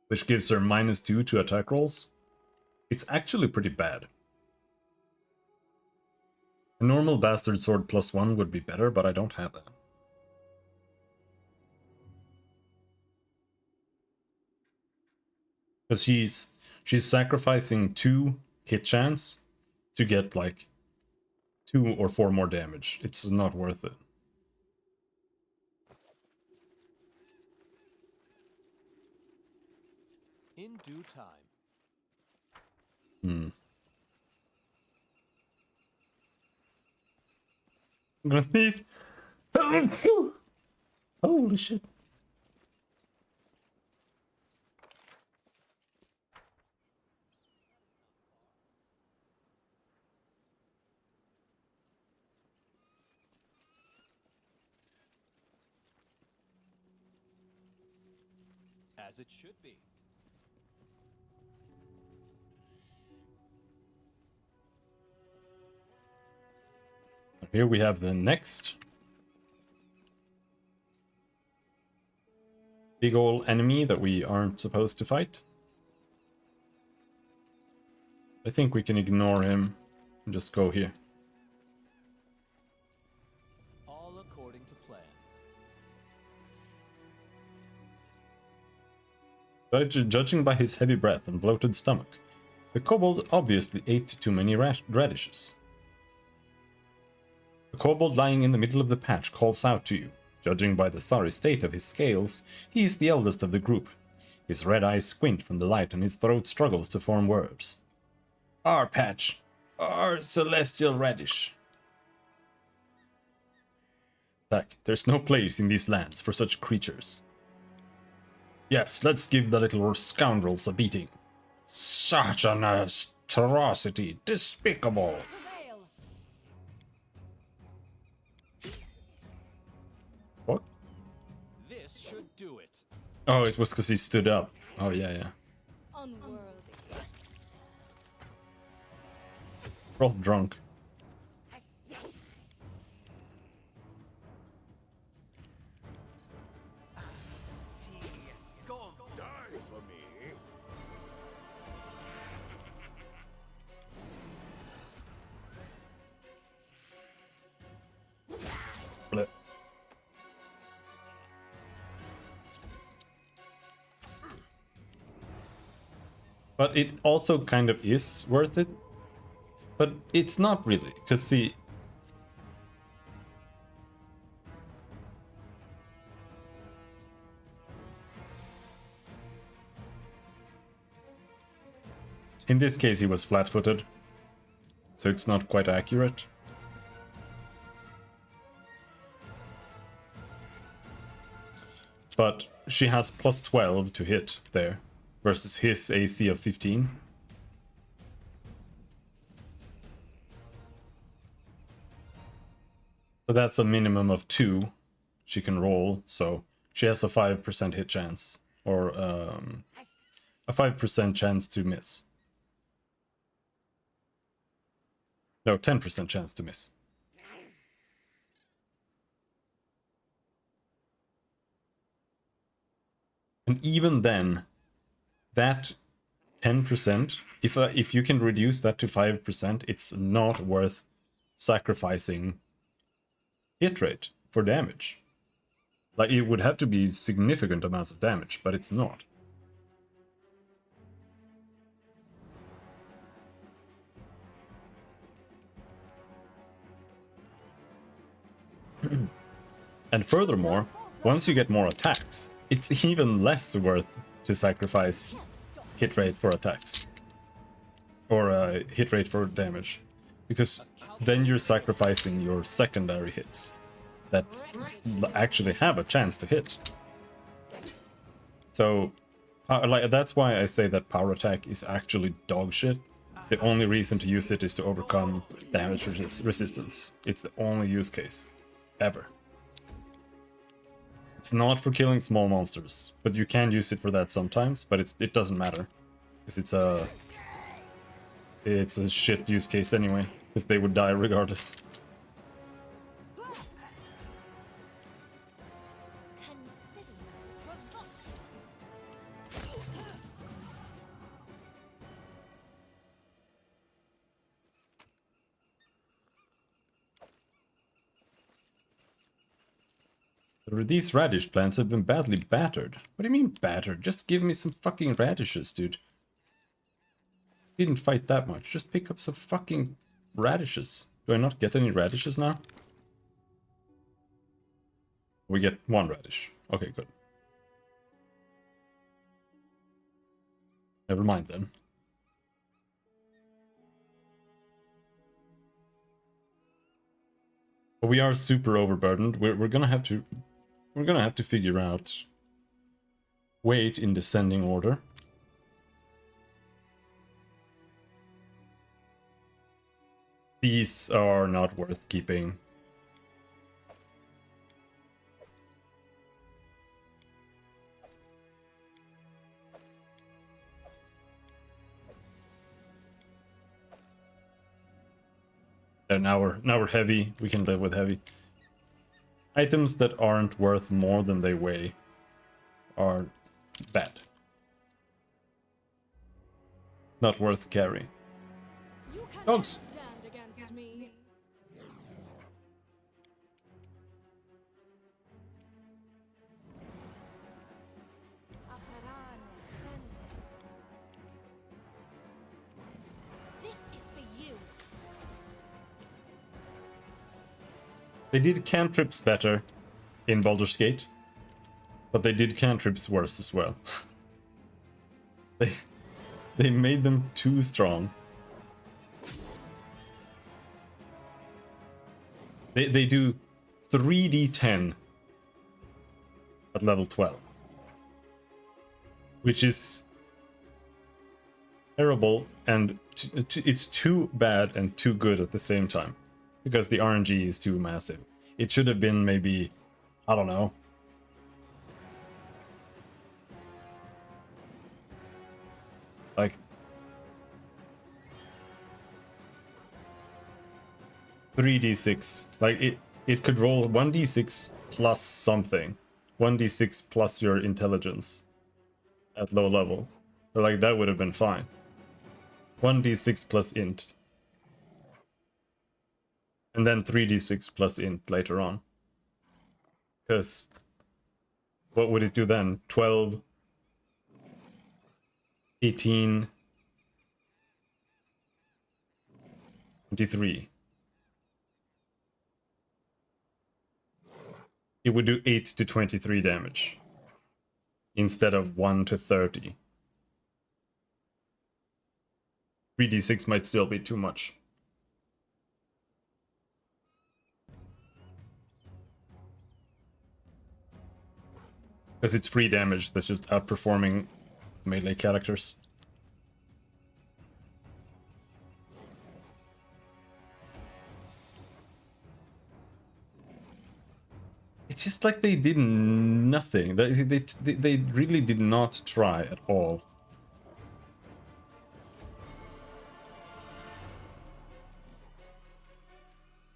Which gives her -2 to attack rolls. It's actually pretty bad. A normal bastard sword +1 would be better, but I don't have that. Because she's sacrificing 2 hit chance to get like 2 or 4 more damage. It's not worth it. In due time. I'm gonna sneeze. Holy shit. As it should be. Here we have the next big ol' enemy that we aren't supposed to fight. I think we can ignore him and just go here. All according to plan. Judging by his heavy breath and bloated stomach, the kobold obviously ate too many radishes. The kobold lying in the middle of the patch calls out to you. Judging by the sorry state of his scales, he is the eldest of the group. His red eyes squint from the light and his throat struggles to form words. Our patch. Our celestial radish. Like, there's no place in these lands for such creatures. Yes, let's give the little scoundrels a beating. Such an atrocity. Despicable. What? This should do it. Oh, it was because he stood up. Oh, yeah. Unworthy. We're all drunk. Die for me. Blech. But it also kind of is worth it. But it's not really, because see... In this case he was flat-footed, so it's not quite accurate. But she has +12 to hit there, versus his AC of 15. So that's a minimum of 2 she can roll, so she has a 5% hit chance, or a 5% chance to miss. No, 10% chance to miss. And even then, that 10% if you can reduce that to 5%, it's not worth sacrificing hit rate for damage. Like, it would have to be significant amounts of damage, but it's not. And furthermore, once you get more attacks, it's even less worth to sacrifice hit rate for attacks. Or hit rate for damage. Because then you're sacrificing your secondary hits that actually have a chance to hit. So, like, that's why I say that power attack is actually dog shit. The only reason to use it is to overcome damage resistance. It's the only use case. Ever. It's not for killing small monsters, but you can use it for that sometimes, but it doesn't matter. Because it's a shit use case anyway, because they would die regardless. These radish plants have been badly battered. What do you mean battered? Just give me some fucking radishes, dude. Didn't fight that much. Just pick up some fucking radishes. Do I not get any radishes now? We get one radish. Okay, good. Never mind then. But we are super overburdened. We're gonna have to figure out weight in descending order. These are not worth keeping. And now we're heavy. We can live with heavy. Items that aren't worth more than they weigh are bad. Not worth carrying. Dogs. They did cantrips better in Baldur's Gate, but they did cantrips worse as well. They made them too strong. They do 3d10 at level 12, which is terrible, and it's too bad and too good at the same time. Because the RNG is too massive. It should have been maybe, I don't know. Like 3d6. Like it could roll 1d6 plus something. 1d6 plus your intelligence at low level. But like that would have been fine. 1d6 plus int. And then 3d6 plus int later on. Because what would it do then? 12, 18, 23. It would do 8 to 23 damage instead of 1 to 30. 3d6 might still be too much. Because it's free damage that's just outperforming melee characters. It's just like they did nothing. They really did not try at all.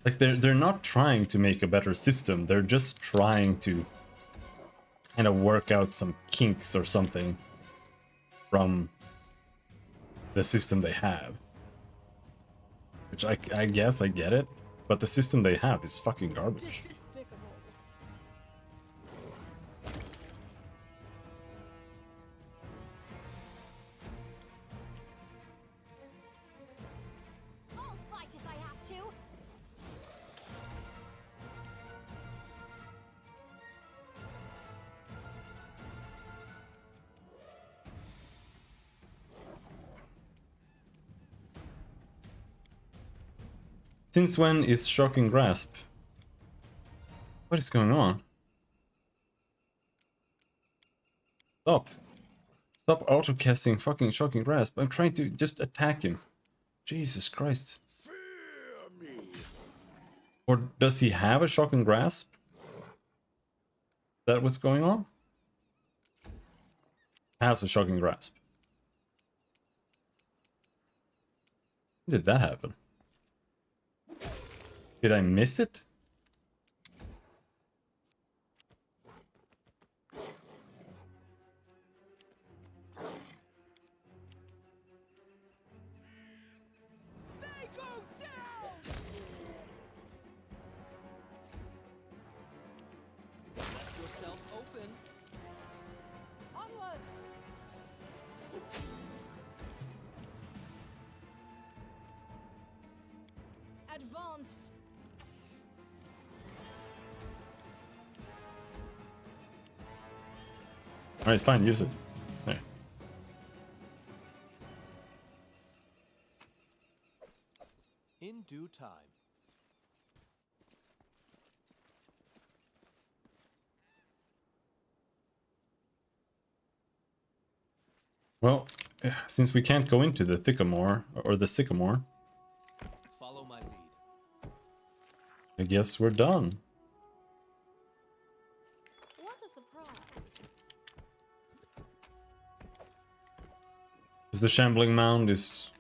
Like they're not trying to make a better system. They're just trying to kind of work out some kinks or something from the system they have. Which I guess I get it, but the system they have is fucking garbage. Despicable. I'll fight if I have to. Since when is Shocking Grasp? What is going on? Stop. Stop auto-casting fucking Shocking Grasp. I'm trying to just attack him. Jesus Christ. Fear me. Or does he have a Shocking Grasp? Is that what's going on? Has a Shocking Grasp. When did that happen? Did I miss it? They go down! Let yourself open. Onwards! Advance. Alright, fine, use it. There. In due time. Well, since we can't go into the Sycamore, or the Sycamore, Follow my lead. I guess we're done. What a surprise. Because the Shambling Mound is...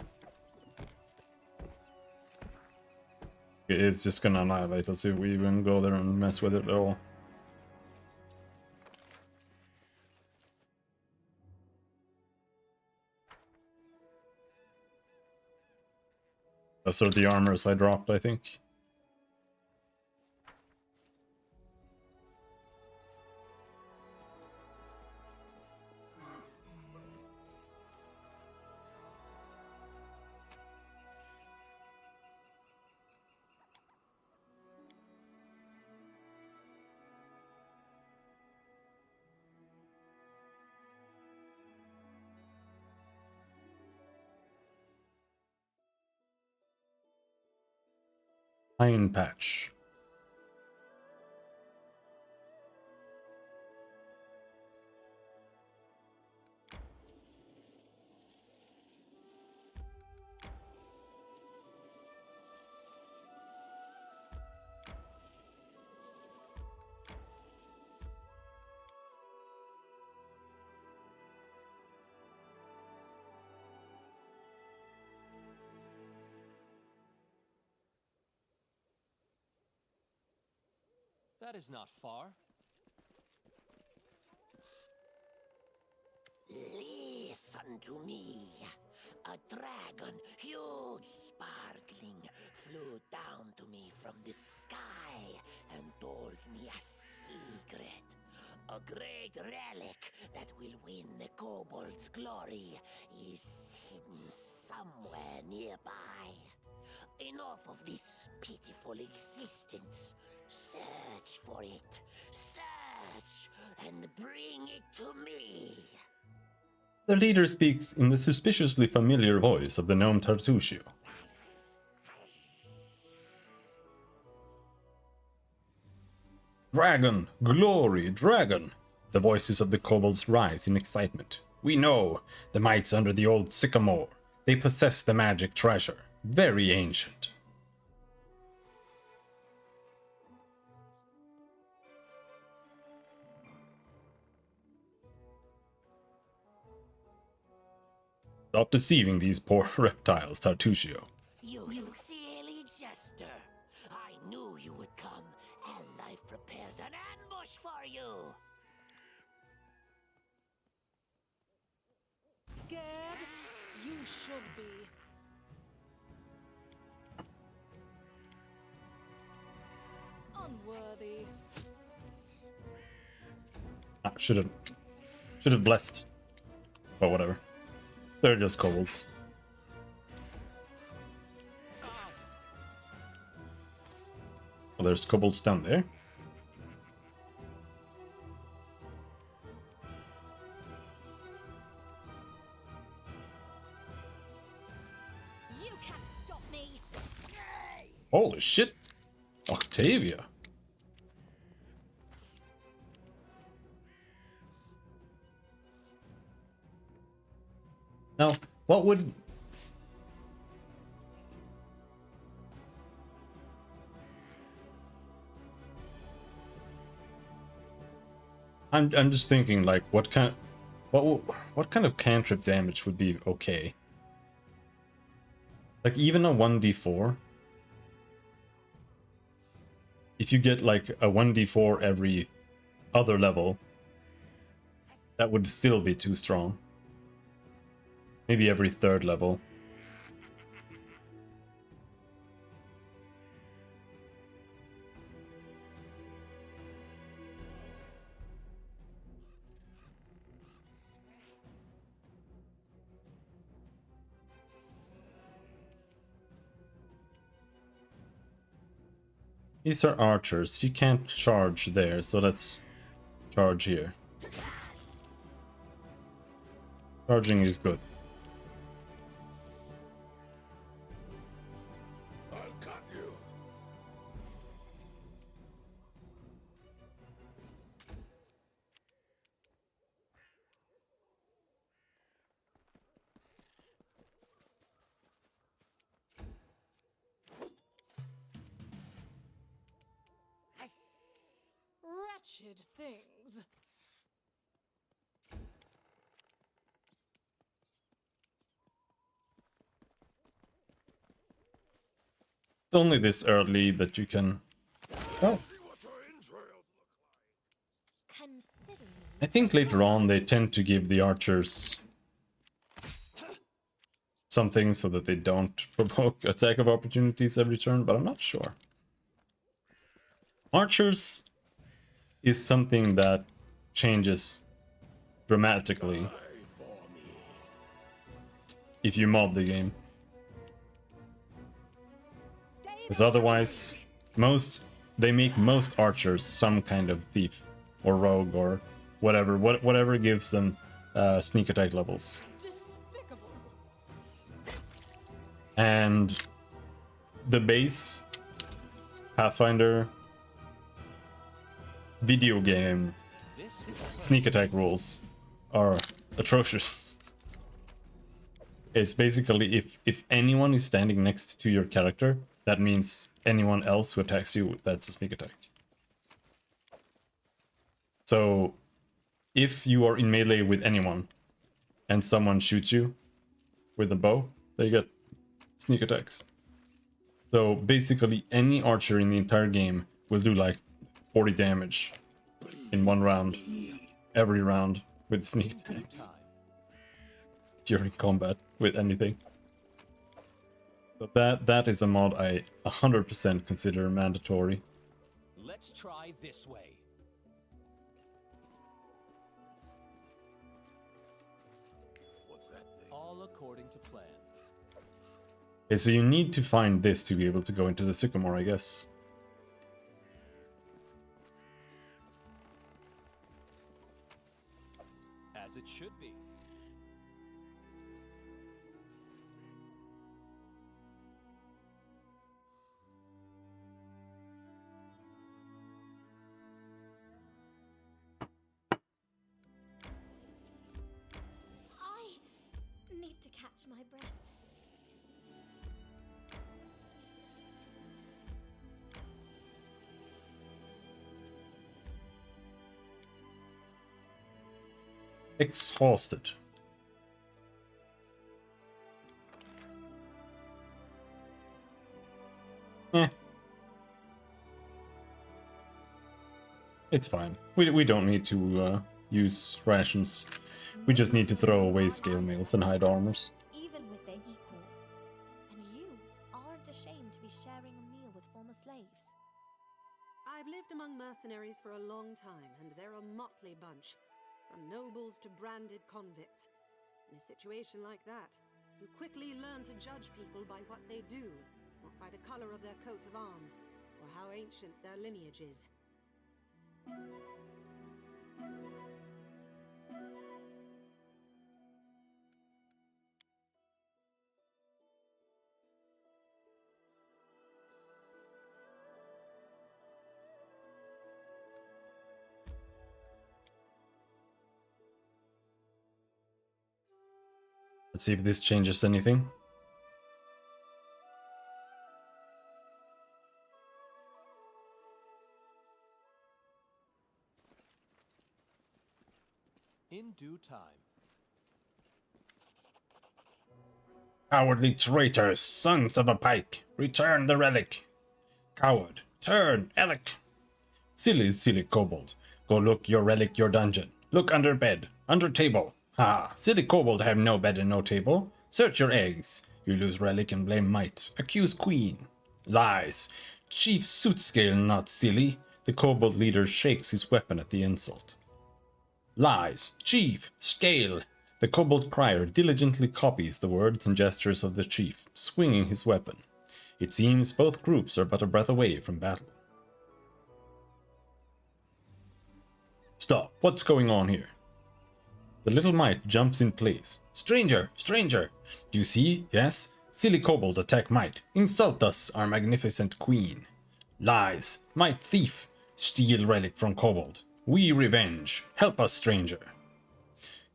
It's just gonna annihilate us if we even go there and mess with it at all. Those are the armors I dropped, I think. Pine Patch. That is not far. Listen to me. A dragon, huge, sparkling, flew down to me from the sky and told me a secret. A great relic that will win the kobold's glory is hidden somewhere nearby. Enough of this pitiful existence. Search for it. Search and bring it to me. The leader speaks in the suspiciously familiar voice of the gnome Tartusio. Dragon! Glory! Dragon! The voices of the kobolds rise in excitement. We know! The mites under the old sycamore. They possess the magic treasure. Very ancient. Stop deceiving these poor reptiles, Tartusio. You silly jester. I knew you would come, and I've prepared an ambush for you. Scared? You should be. Unworthy. Ah, should have blessed. But whatever. They're just kobolds. Well, there's kobolds down there. You can't stop me. Holy shit! Octavia! Now, what would... I'm just thinking, like, what kind of cantrip damage would be okay? Like, even a 1d4? If you get, like, a 1d4 every other level, that would still be too strong. Maybe every third level. These are archers. You can't charge there, so let's charge here. Charging is good. I'll cut you. Wretched things. It's only this early that you can... Oh. Consider me. I think later on they tend to give the archers something so that they don't provoke attack of opportunities every turn, but I'm not sure. Archers is something that changes dramatically if you mod the game. Because otherwise, they make most archers some kind of thief or rogue or whatever gives them sneak attack levels. Despicable. And the base Pathfinder video game sneak attack rules are atrocious. It's basically if anyone is standing next to your character, that means anyone else who attacks you, that's a sneak attack. So if you are in melee with anyone and someone shoots you with a bow, they get sneak attacks. So basically any archer in the entire game will do like 40 damage in one round, every round with sneak attacks during combat with anything. So that is a mod I 100% consider mandatory. Let's try this way. What's that thing? All according to plan. Okay, so you need to find this to be able to go into the Sycamore, I guess. As it should be. I need to catch my breath. Exhausted. It's fine. We don't need to use rations. We just need to throw away scale mails and hide armors. Even among mercenaries for a long time, and they're a motley bunch. From nobles to branded convicts. In a situation like that, you quickly learn to judge people by what they do, not by the color of their coat of arms, or how ancient their lineage is. Let's see if this changes anything. In due time. Cowardly traitors, sons of a pike, return the relic. Coward, turn, Alec. Silly kobold. Go look your relic your dungeon. Look under bed, under table. Ha, silly kobold have no bed and no table. Search your eggs. You lose relic and blame might. Accuse queen. Lies. Chief Sootscale not silly. The kobold leader shakes his weapon at the insult. Lies. Chief. Scale. The kobold crier diligently copies the words and gestures of the chief, swinging his weapon. It seems both groups are but a breath away from battle. Stop. What's going on here? The little mite jumps in place. Stranger! Stranger! Do you see? Yes? Silly kobold attack mite. Insult us, our magnificent queen. Lies. Mite thief. Steal relic from kobold. We revenge. Help us, stranger.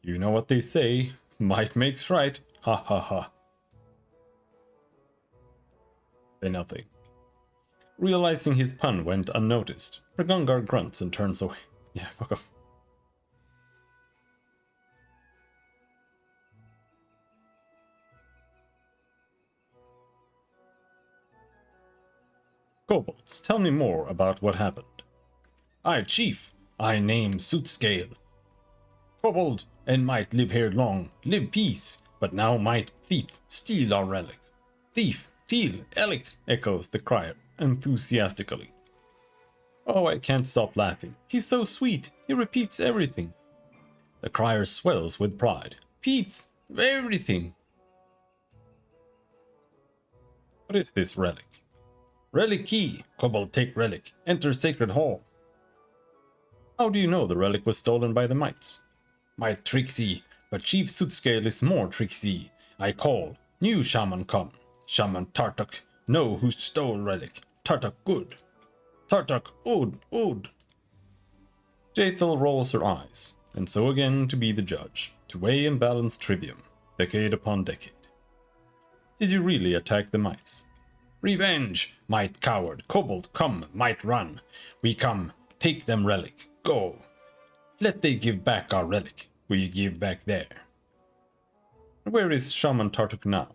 You know what they say. Might makes right. Ha ha ha. Say nothing. Realizing his pun went unnoticed, Ragungar grunts and turns away. Yeah, fuck off. Kobolds, tell me more about what happened. I, chief. I name Sootscale. Kobold and might live here long, live peace, but now might thief, steal our relic. Thief, steal, Alec, echoes the crier enthusiastically. Oh, I can't stop laughing. He's so sweet. He repeats everything. The crier swells with pride. Repeats everything. What is this relic? Relic key. Kobold take relic. Enter sacred hall. How do you know the relic was stolen by the mites? Might tricksy, but Chief Sootscale is more tricksy. I call. New shaman come. Shaman Tartuk. Know who stole relic. Tartuk good. Tartuk, Ood. Jaethal rolls her eyes, and so again to be the judge, to weigh and balance trivium, decade upon decade. Did you really attack the mites? Revenge! Might coward, kobold, come, might run. We come, take them relic, go. Let they give back our relic, we give back there. Where is Shaman Tartuk now?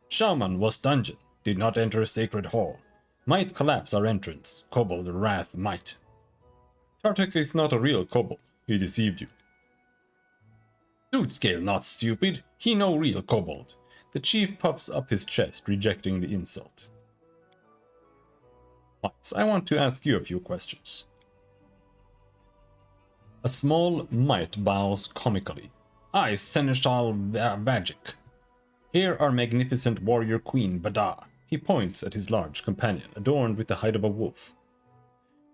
Shaman was dungeon, did not enter sacred hall. Might collapse our entrance, kobold wrath might. Tartuk is not a real kobold, he deceived you. Sootscale not stupid, he no real kobold. The chief puffs up his chest, rejecting the insult. Mites, I want to ask you a few questions. A small mite bows comically. I, Seneschal Vajik. Here our magnificent warrior queen, Bada. He points at his large companion, adorned with the hide of a wolf.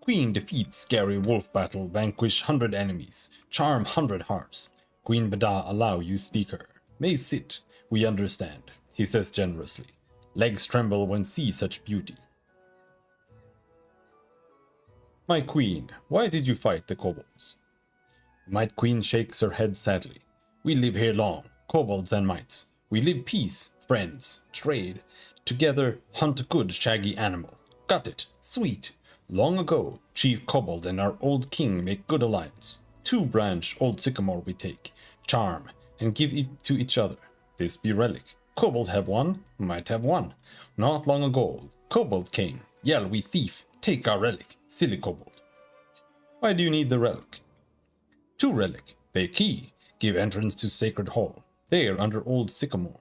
Queen defeats scary wolf battle, vanquish 100 enemies, charm 100 hearts. Queen Bada allow you speak her. May sit, we understand, he says generously. Legs tremble when see such beauty. My queen, why did you fight the kobolds? Might queen shakes her head sadly. We live here long, kobolds and mites. We live peace, friends, trade. Together hunt a good shaggy animal. Got it, sweet. Long ago, Chief Kobold and our old king make good alliance. 2 branch old sycamore we take, charm, and give it to each other. This be relic. Kobold have one, might have one. Not long ago, Kobold came. Yell we thief, take our relic, silly kobold. Why do you need the relic? 2 relic, they key, give entrance to sacred hall. There under old sycamore.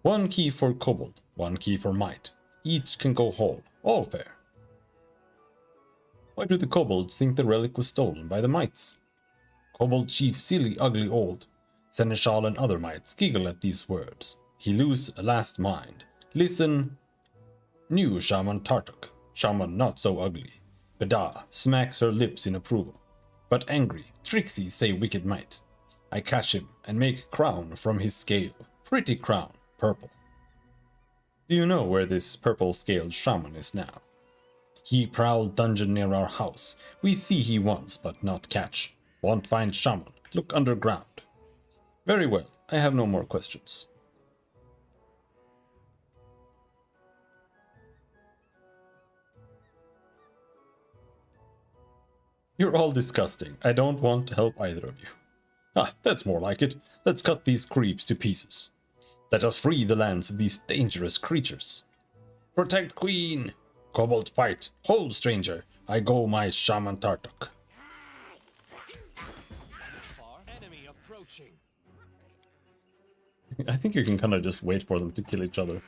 1 key for kobold, 1 key for might. Each can go whole, all fair. Why do the kobolds think the relic was stolen by the mites? Kobold chief silly ugly old. Seneschal and other mites giggle at these words. He lose a last mind. Listen. New Shaman Tartuk. Shaman not so ugly. Beda smacks her lips in approval. But angry, Trixie say wicked might. I catch him and make crown from his scale. Pretty crown, purple. Do you know where this purple-scaled shaman is now? He prowled dungeon near our house. We see he once, but not catch. Won't find shaman. Look underground. Very well. I have no more questions. You're all disgusting. I don't want to help either of you. Ah, that's more like it. Let's cut these creeps to pieces. Let us free the lands of these dangerous creatures. Protect Queen! Kobold fight. Hold, stranger. I go my Shaman Tartuk. Enemy approaching. I think you can kind of just wait for them to kill each other.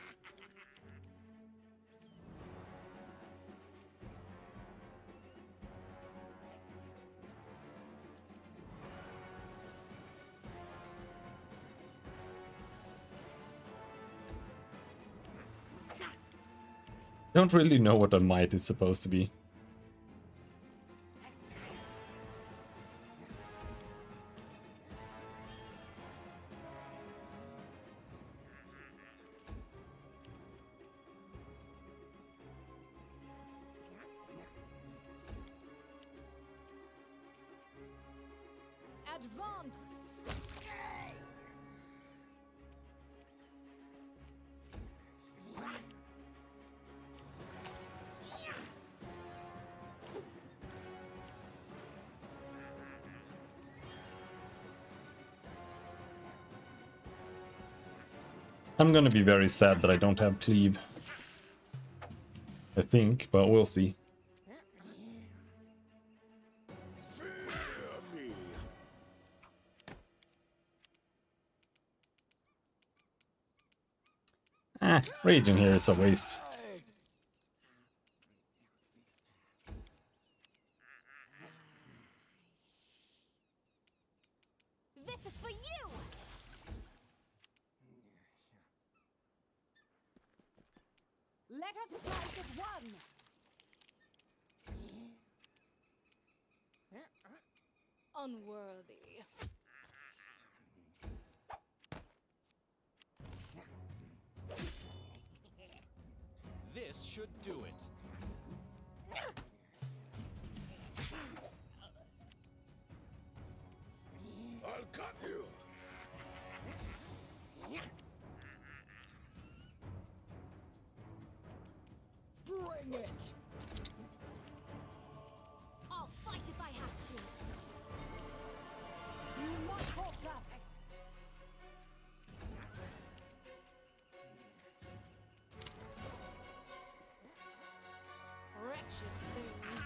Don't really know what a might is supposed to be. Advance! I'm gonna be very sad that I don't have cleave. I think, but we'll see. Ah, raging here is a waste. This is for you! Let us fight as one! Unworthy. This should do it. I'll cut you! Bring it! I'll fight if I have to. You must hold that. Wretched things.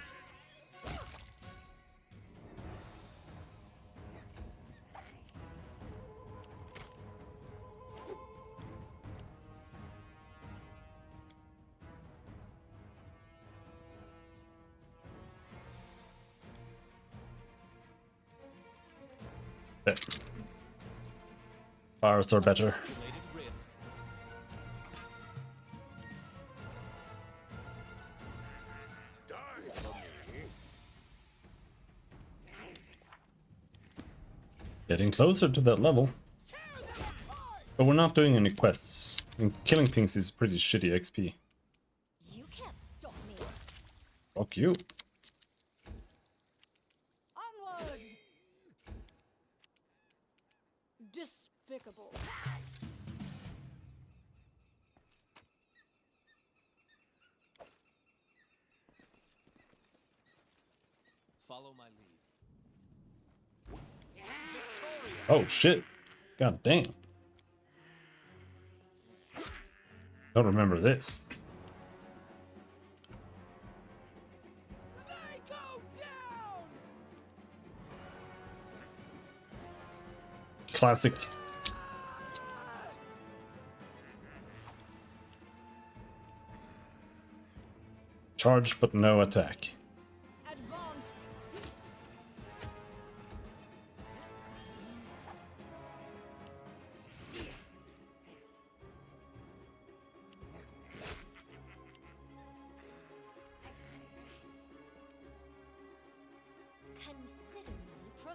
Okay. Ours are better. Calculated risk. Die for me! Getting closer to that level. But we're not doing any quests. And killing things is pretty shitty XP. You can't stop me. Fuck you. Onward! Despicable. Follow my lead. Oh shit. God damn. Don't remember this. They go down! Classic. Charge but no attack. Advance!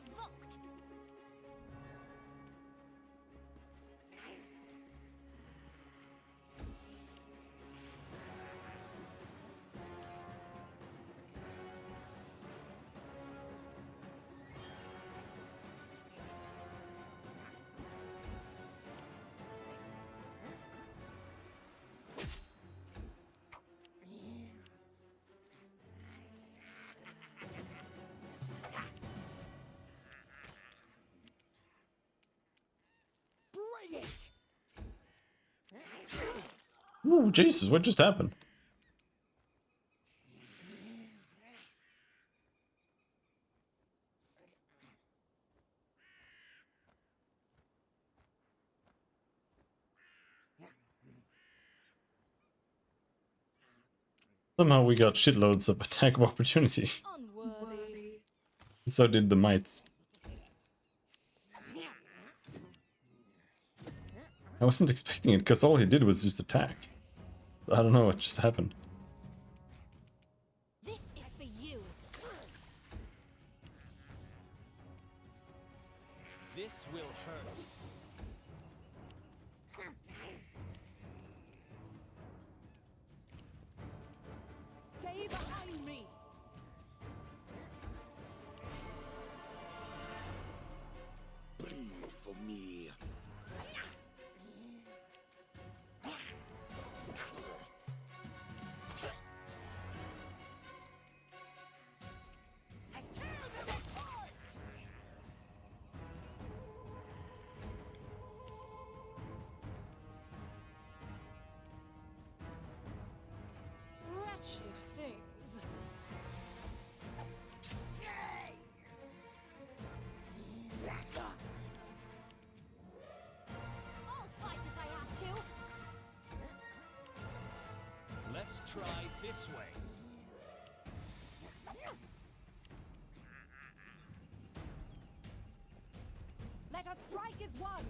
provoked. Bring it! Ooh, Jesus, what just happened? Somehow we got shitloads of attack of opportunity. Unworthy. And so did the mites. I wasn't expecting it, because all he did was just attack. I don't know what just happened. This is for you. This will hurt. Stay behind me! Bleed for me. Wretched things. I'll fight if I have to. Let's try this way. Let us strike as one!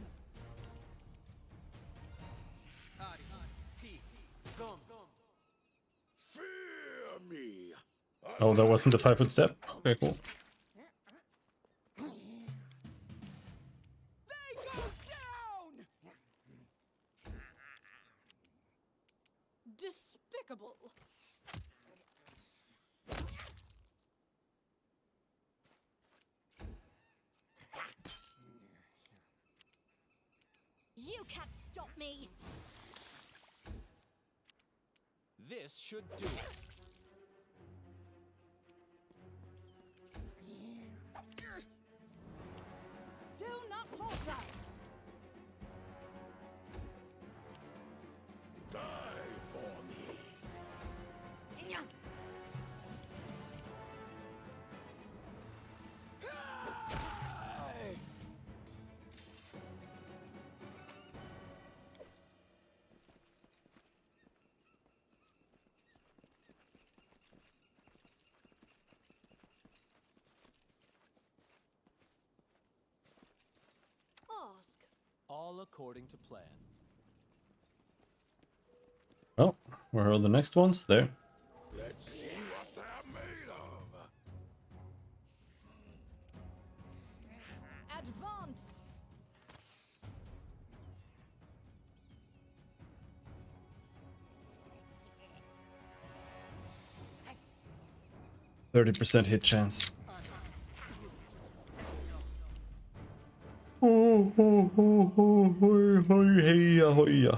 Fear me. Oh, that wasn't a 5-foot step? Okay, cool. They go down! Despicable. You can't stop me. This should do it. Do not falter! Die for me. Ask. All according to plan. Oh, where are the next ones? There. Let's see what they're made of. Advance. 30% hit chance. Oh, oh, oh, oh, oh, oh, hey, oh, yeah.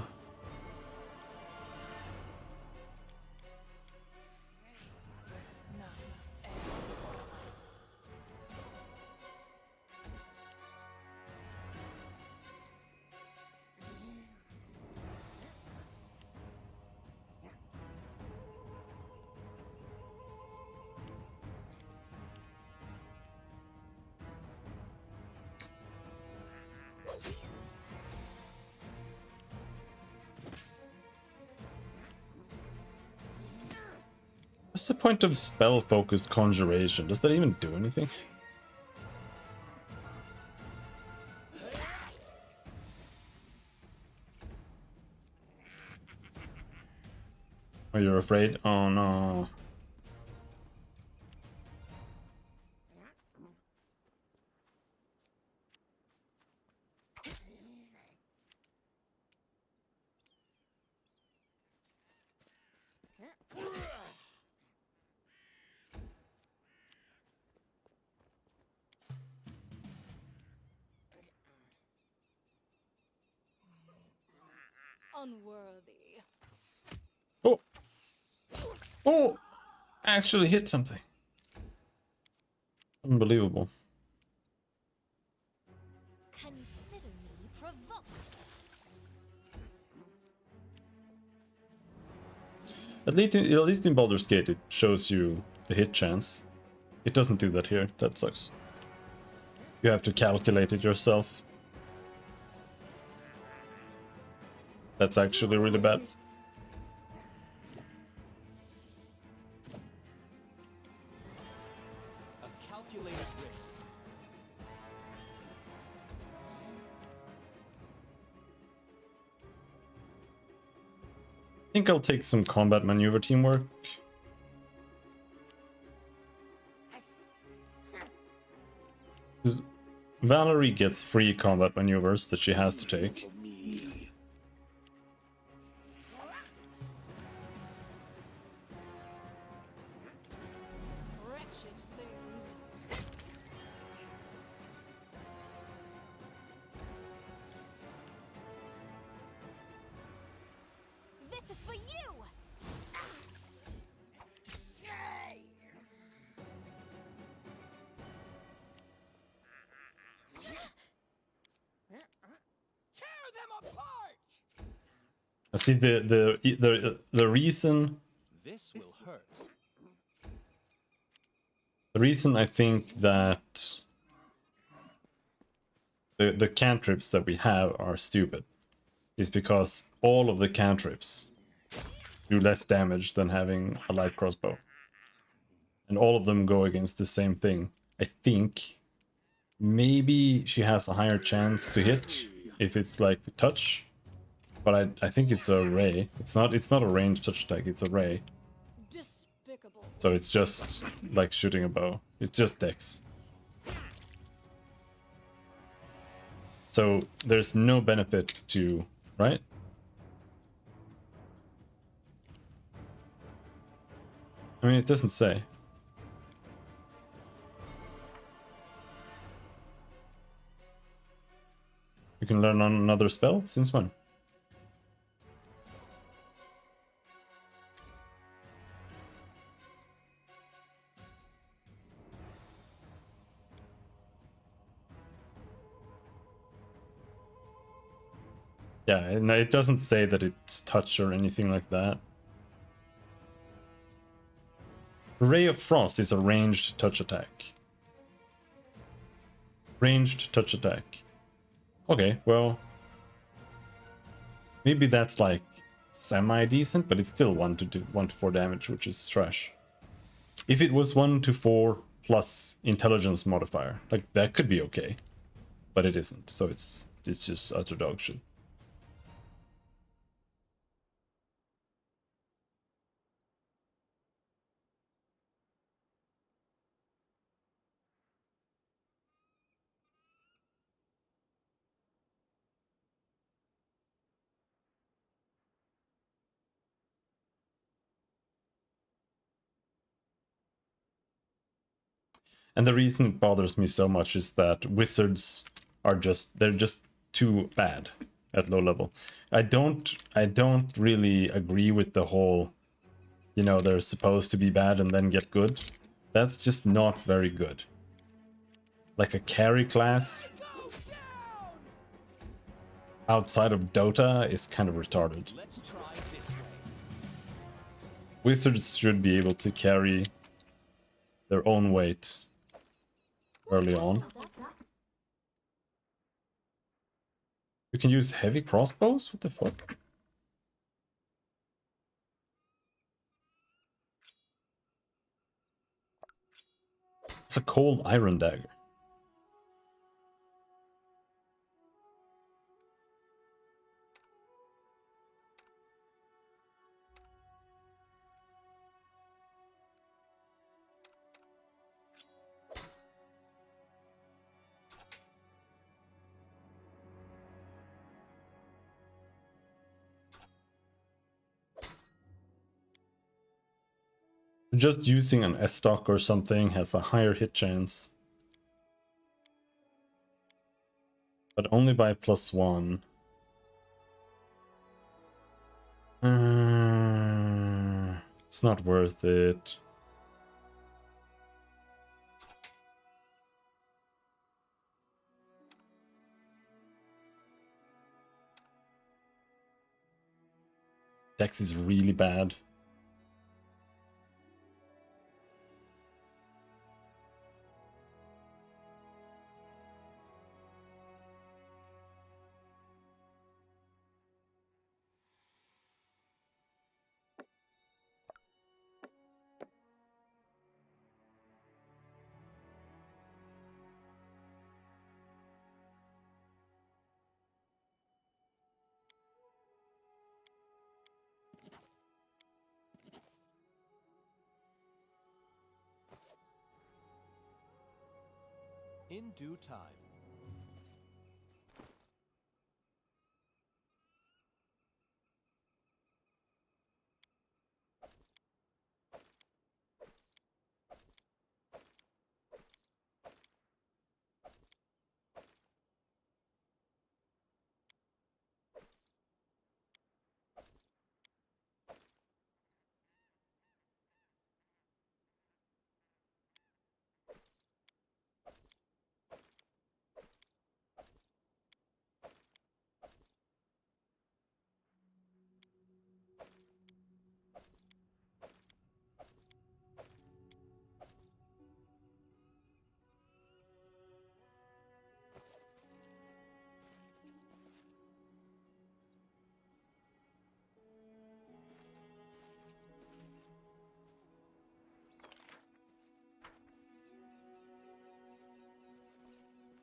What's the point of spell-focused conjuration? Does that even do anything? Oh, you're afraid? Oh no. unworthy. Oh! Oh! Actually hit something. Unbelievable. Consider me provoked. At least in Baldur's Gate it shows you the hit chance. It doesn't do that here. That sucks. You have to calculate it yourself. That's actually really bad. A calculated risk. I think I'll take some combat maneuver teamwork. 'Cause Valerie gets free combat maneuvers that she has to take. Wretched things. This is for you! Tear them apart! I see the reason. This will hurt. The reason I think that the cantrips that we have are stupid is because all of the cantrips do less damage than having a light crossbow. And all of them go against the same thing. I think maybe she has a higher chance to hit if it's like touch. But I think it's a ray. It's not a ranged touch attack, it's a ray. Despicable. So it's just like shooting a bow. It's just dex. So there's no benefit to, right? I mean, it doesn't say. You can learn on another spell? Since when? Yeah, and it doesn't say that it's touch or anything like that. Ray of Frost is a ranged touch attack. Ranged touch attack. Okay, well, maybe that's like semi-decent, but it's still 1 to 4 damage, which is trash. If it was 1 to 4 plus intelligence modifier, like that could be okay, but it isn't. So it's just utter dog shit. And the reason it bothers me so much is that wizards are they're just too bad at low level. I don't really agree with the whole, you know, they're supposed to be bad and then get good. That's just not very good. Like a carry class outside of Dota is kind of retarded. Let's try this way. Wizards should be able to carry their own weight early on. You can use heavy crossbows? What the fuck? It's a cold iron dagger. Just using an S-stock or something has a higher hit chance. But only by +1. It's not worth it. Dex is really bad. In due time.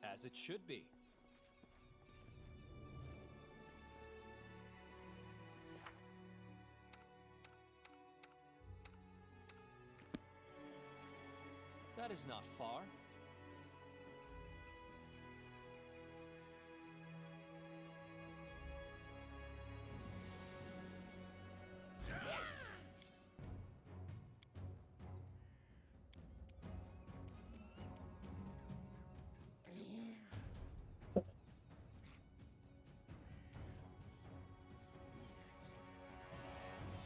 As it should be. That is not far.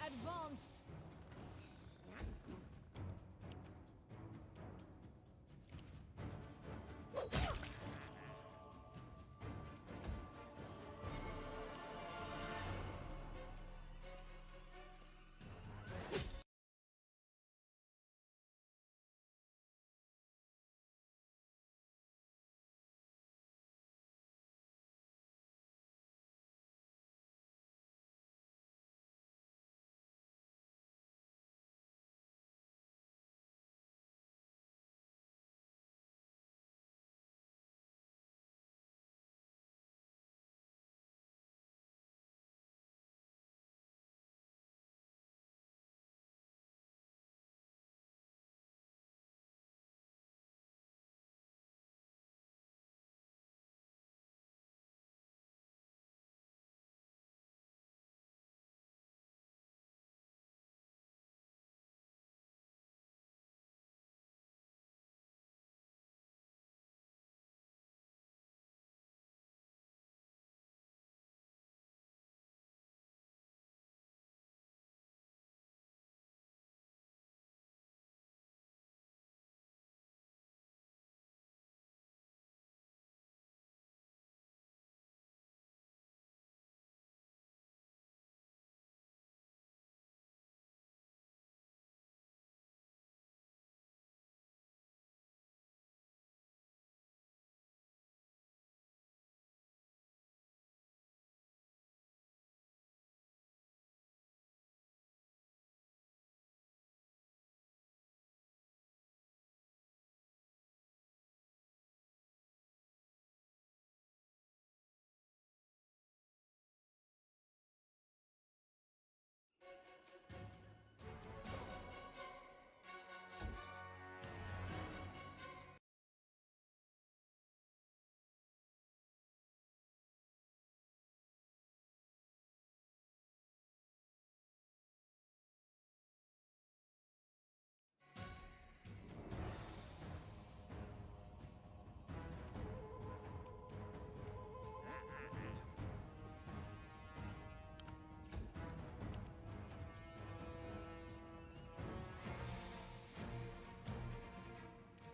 Advance!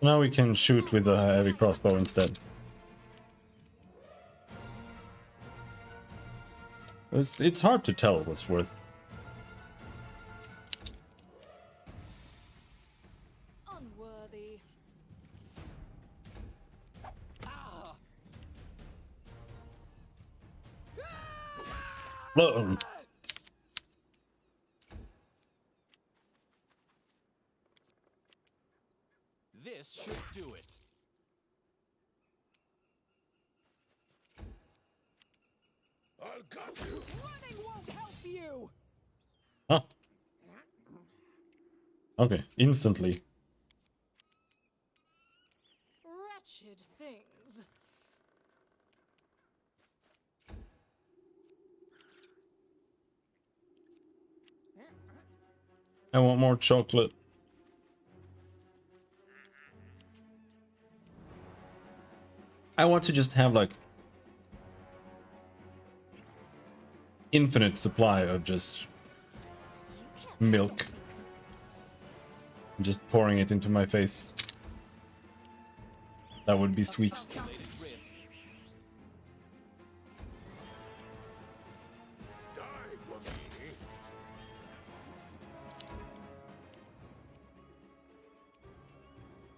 Now we can shoot with a heavy crossbow instead. It's hard to tell what's worth. Unworthy. Whoa. This should do it. I'll cut you. Running won't help you! Huh. Okay, instantly. Wretched things. I want more chocolate. I want to just have like infinite supply of just milk. Just pouring it into my face. That would be sweet. Calculated risk. Die for me.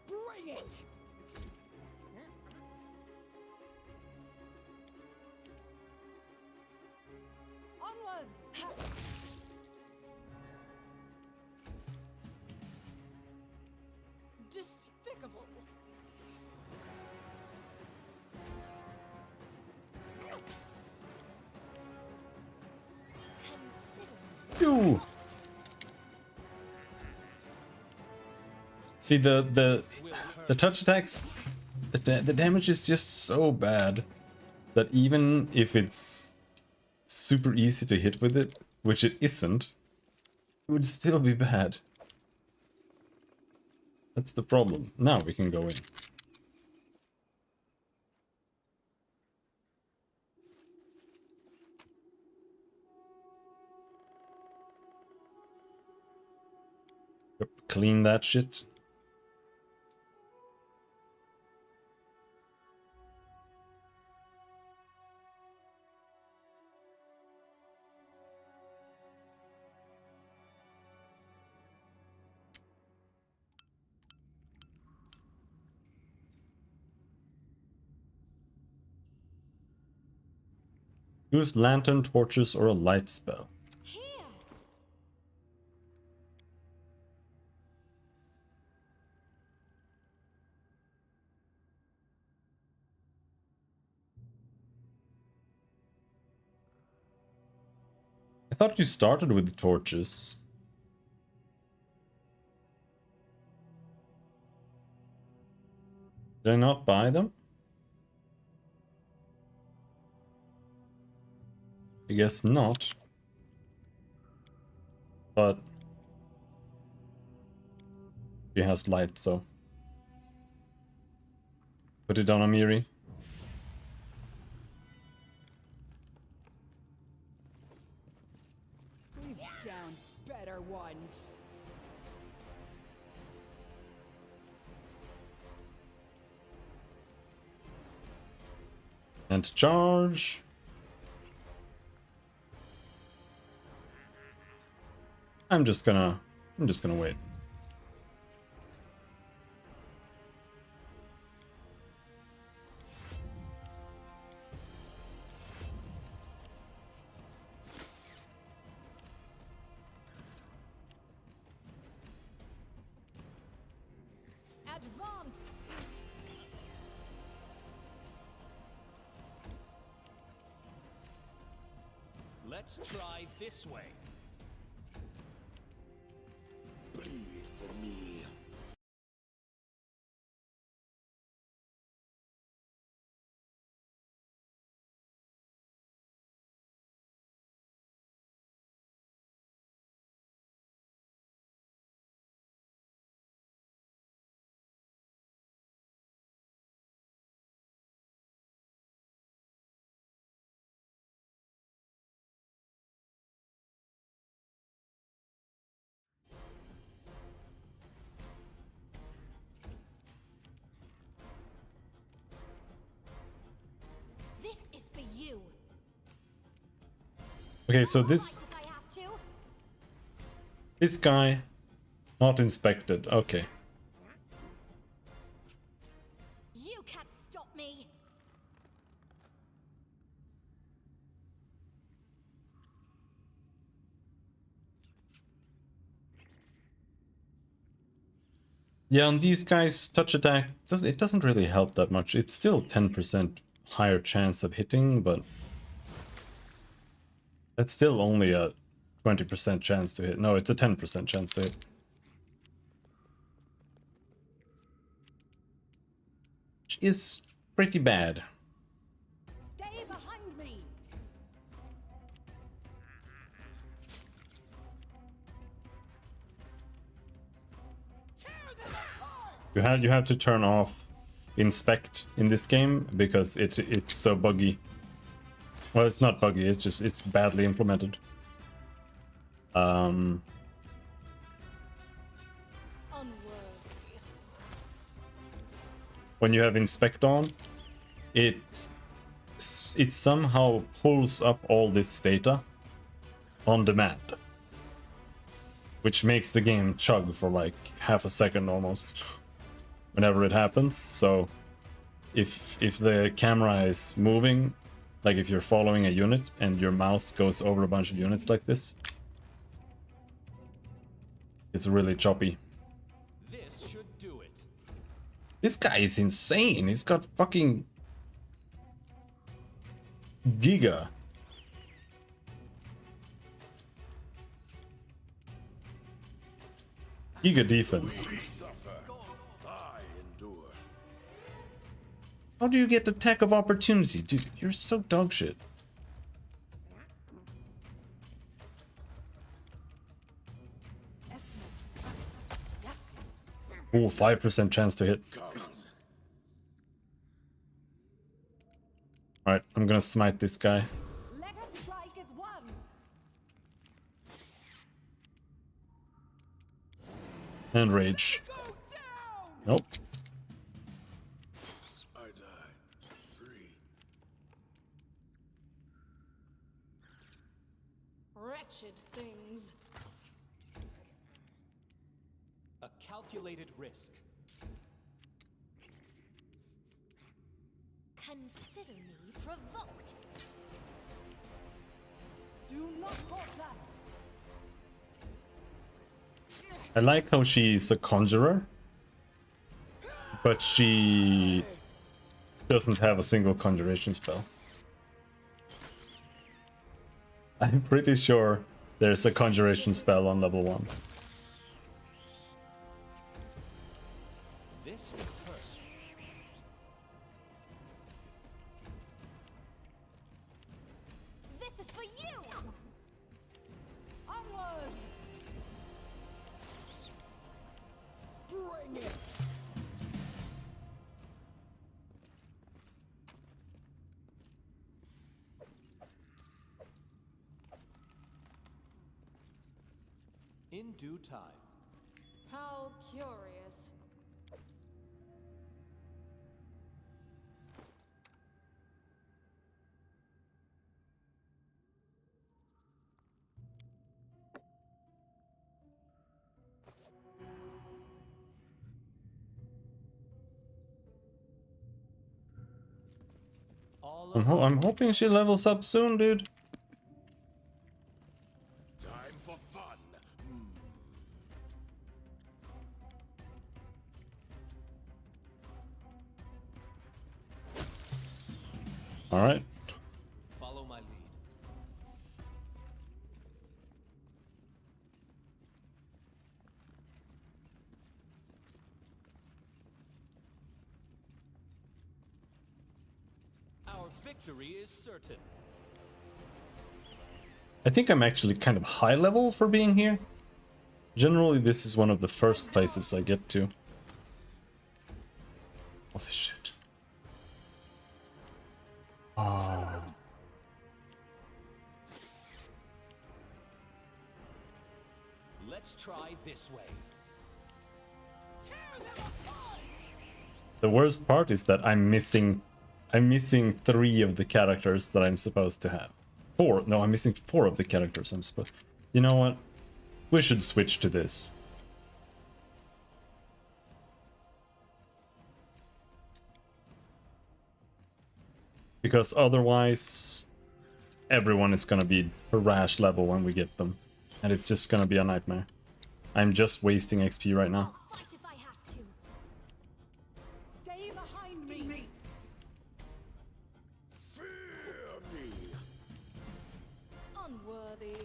Bring it! Onwards! Ha! Despicable. Ew. See the touch attacks, the damage is just so bad that even if it's super easy to hit with it, which it isn't, it would still be bad. That's the problem. Now we can go in. Yep, clean that shit. Use lantern, torches, or a light spell. Here. I thought you started with the torches. Did I not buy them? I guess not. But he has light, so put it on Amiri. We've downed better ones. And charge. I'm just gonna wait. Advance. Let's try this way. Bleed for me. Okay, so this guy not inspected. Okay. You can't stop me. Yeah, on these guys, touch attack it doesn't really help that much. It's still 10% higher chance of hitting, but that's still only a 20% chance to hit. No, it's a 10% chance to hit. Which is pretty bad. Stay behind me. You have to turn off inspect in this game because it's so buggy. Well, it's not buggy, it's badly implemented. Unworthy. When you have inspect on, it somehow pulls up all this data on demand, which makes the game chug for like half a second almost whenever it happens. So if the camera is moving, like if you're following a unit and your mouse goes over a bunch of units like this, it's really choppy. This should do it. This guy is insane. He's got fucking Giga. Giga defense. How do you get attack of opportunity? Dude, you're so dog shit. Ooh, 5% chance to hit. Alright, I'm gonna smite this guy. Let us strike as one. And rage. Nope. I die. 3. Wretched things. A calculated risk. Consider me provoked. Do not falter. I like how she's a conjurer, but she doesn't have a single conjuration spell. I'm pretty sure there's a conjuration spell on level 1. This will hurt. This is for you. Onward. Bring it. In due time. How curious. All I'm hoping she levels up soon, dude. Time for fun. Alright. follow my lead. Our victory is certain. I think I'm actually kind of high level for being here. Generally, this is one of the first places I get to. Holy shit. Oh. Let's try this way. The worst part is that I'm missing 3 of the characters that I'm supposed to have. 4. No, I'm missing 4 of the characters. You know what? We should switch to this. Because otherwise, everyone is gonna be trash level when we get them. And it's just gonna be a nightmare. I'm just wasting XP right now. I'll fight if I have to. Stay behind me. Fear me. Unworthy.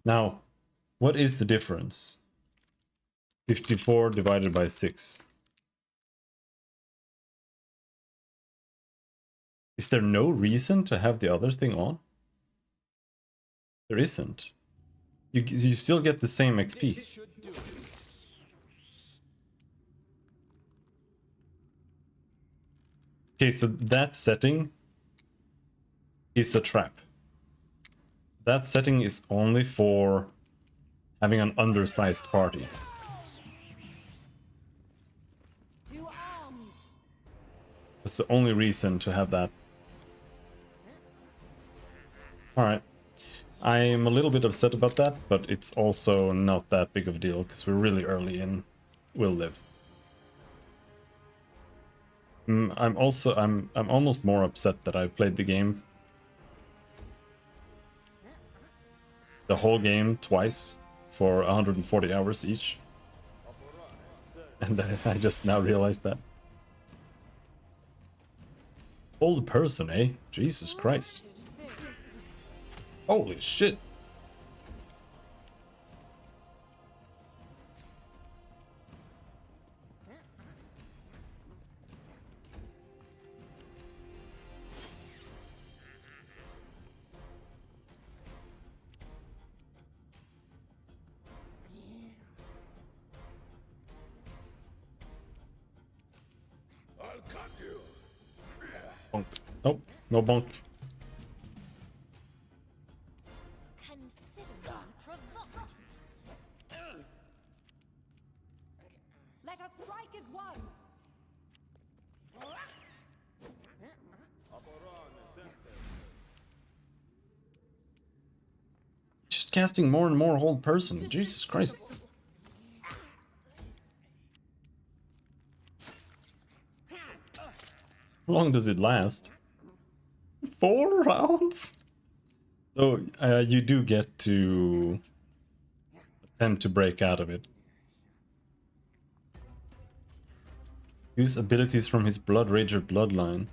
Now, what is the difference? 54 divided by 6. Is there no reason to have the other thing on? There isn't. You still get the same XP. Okay, so that setting is a trap. That setting is only for having an undersized party. To arms. That's the only reason to have that. Alright. I'm a little bit upset about that, but it's also not that big of a deal, because we're really early in Will Live. I'm almost more upset that I played the game. The whole game twice for 140 hours each. And I just now realized that. Old person, eh? Jesus Christ. Holy shit. I'll cut you. Bonk. Nope, no bonk. Consider me provoked. Let us strike as one. Just casting more and more hold person. Jesus Christ. How long does it last? 4 rounds? So you do get to attempt to break out of it. Use abilities from his Blood Rager bloodline.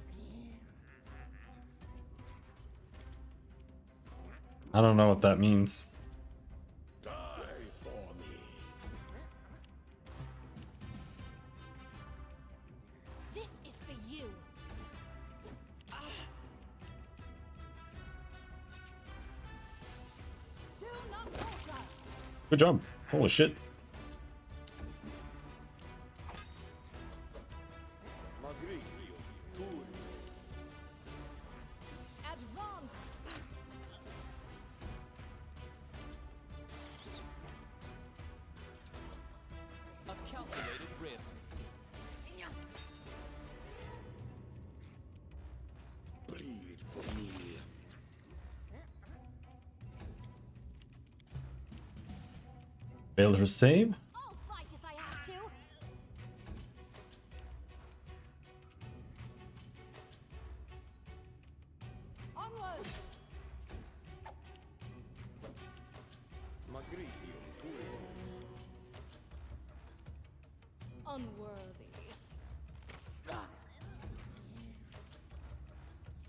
I don't know what that means. Die for me. This is for you. Do not falter. Good job. Holy shit. Advance. A calculated risk. Bleed for me. Failed her save? I'll fight if I have to. Onward. Unworthy.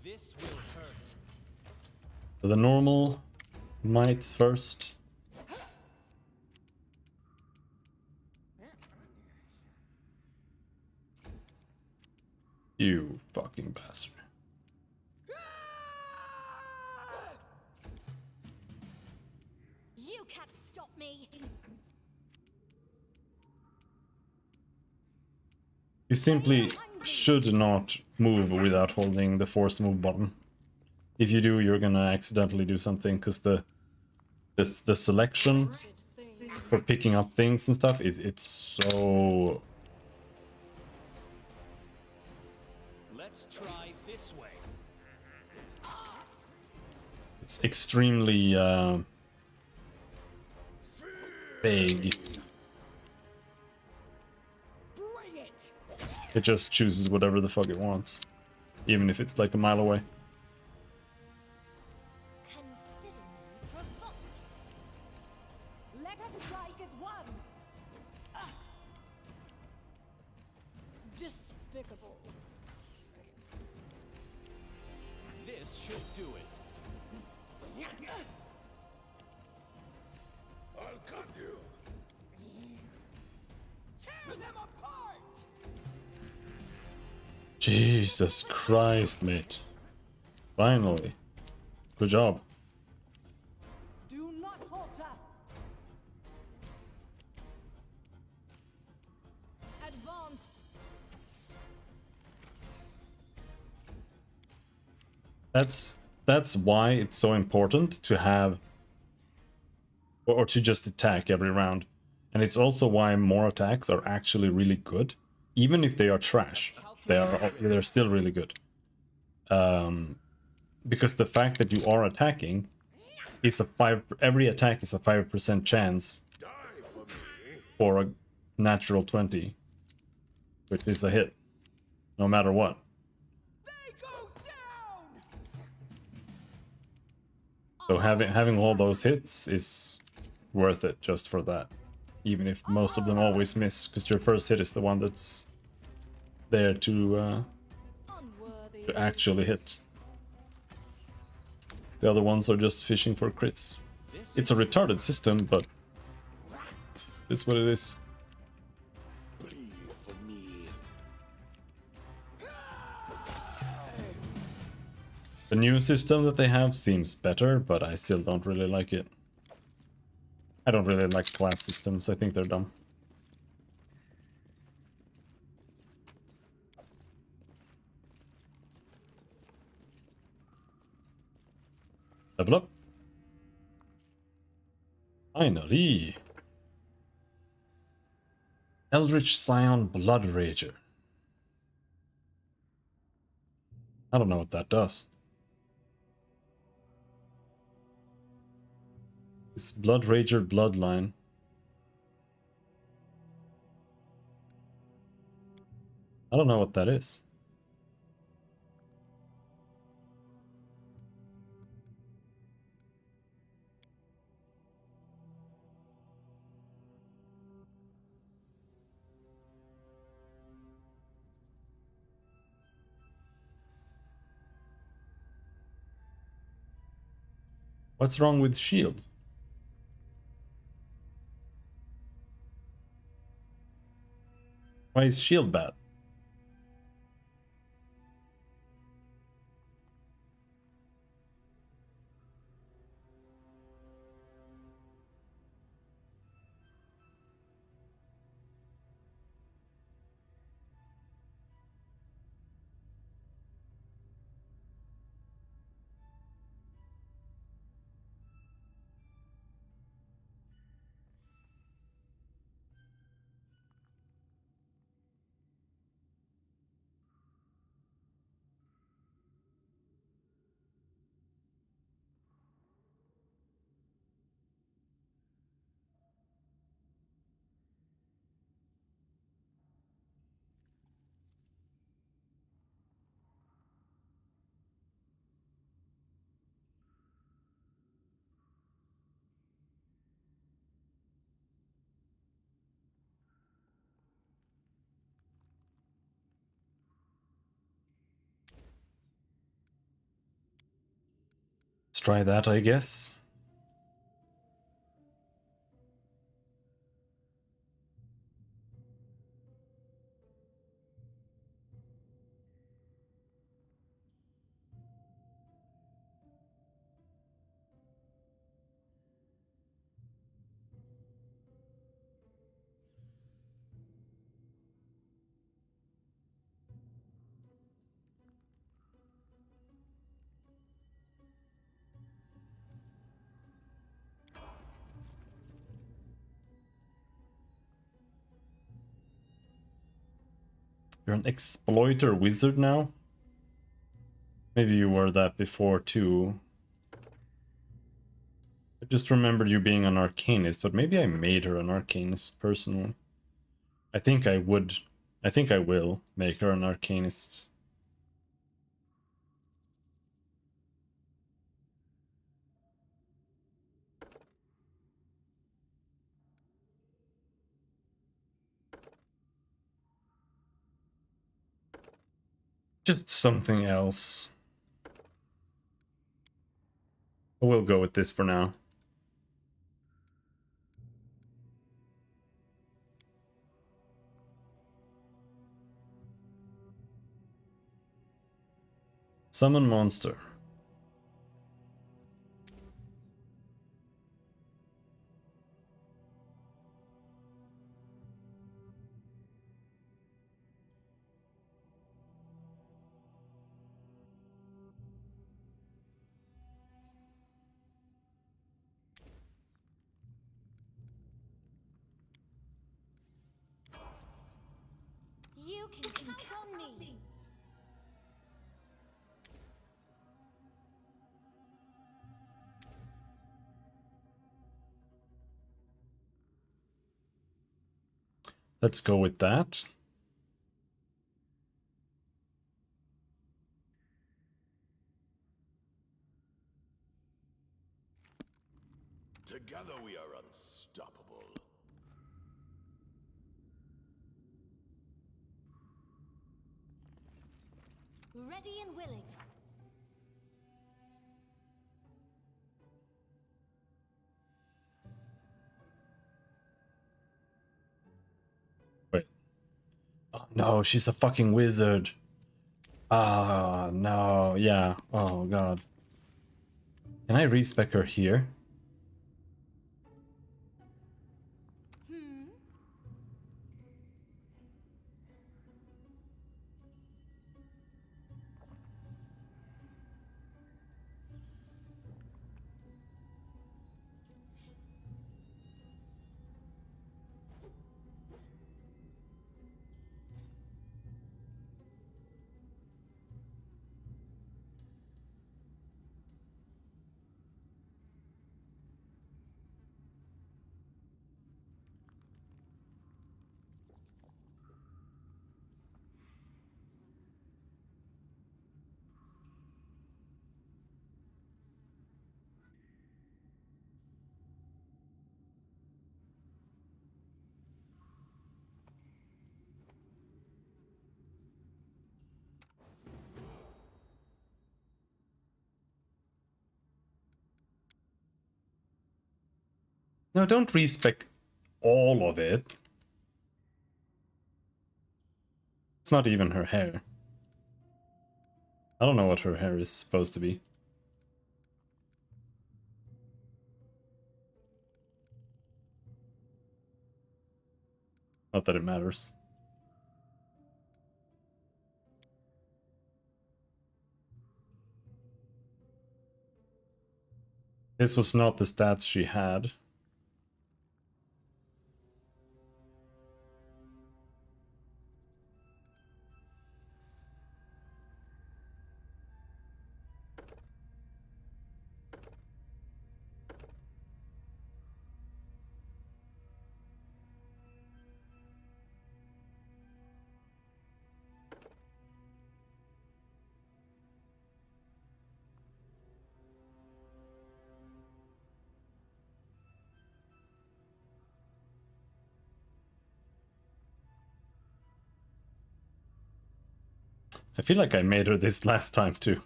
This will hurt. So the normal mites first. You fucking bastard. You can't stop me. You simply should not move without holding the force move button. If you do, you're gonna accidentally do something, because the selection for picking up things and stuff, it's so... Let's try this way. It's extremely vague. Bring it! It just chooses whatever the fuck it wants, even if it's like a mile away. Consider me provoked. Let us strike as one. Despicable. This should do it. I'll cut you. Tear them apart! Jesus Christ, mate. Finally. Good job. Do not falter. Advance. That's why it's so important to have or to just attack every round. And it's also why more attacks are actually really good. Even if they are trash, they're still really good. Because the fact that you are attacking is every attack is a 5% chance for a natural 20, which is a hit, no matter what. They go down! So having all those hits is worth it just for that. Even if most of them always miss, because your first hit is the one that's there to Unworthy. actually hit. The other ones are just fishing for crits. It's a retarded system, but it's what it is. Bleed for me. The new system that they have seems better, but I still don't really like it. I don't really like class systems. I think they're dumb. Level up. Finally. Eldritch Scion Blood Rager. I don't know what that does. It's Blood Rager Bloodline. I don't know what that is. What's wrong with shield? Why is shield bad? Let's try that, I guess. You're an exploiter wizard now? Maybe you were that before too. I just remembered you being an arcanist, but maybe I made her an arcanist personally. I think I will make her an arcanist. Just something else. We'll go with this for now. Summon monster. You can count on me. Let's go with that. Together we are unstoppable. Ready and willing. Wait. Oh no, she's a fucking wizard. Ah, no, yeah. Oh god. Can I respec her here? No, don't respec all of it. It's not even her hair. I don't know what her hair is supposed to be. Not that it matters. This was not the stats she had. I feel like I made her this last time too.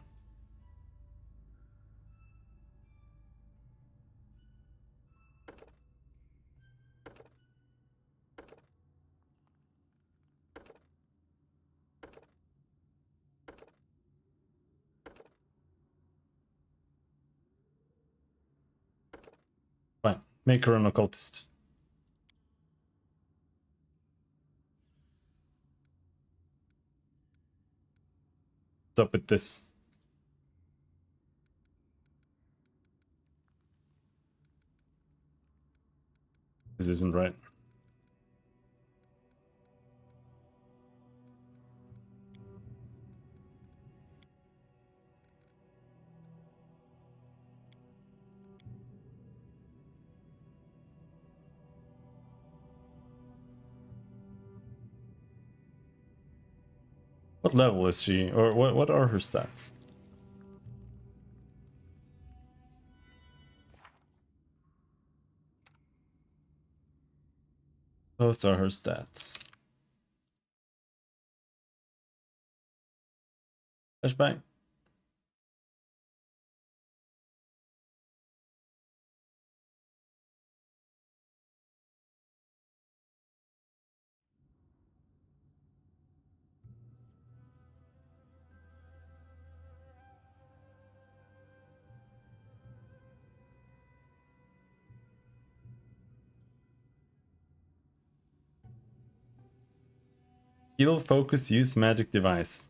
Fine, make her an occultist. What's up with this? This isn't right. What level is she? Or what are her stats? Those are her stats. Flashbang. Heal, focus, use magic device.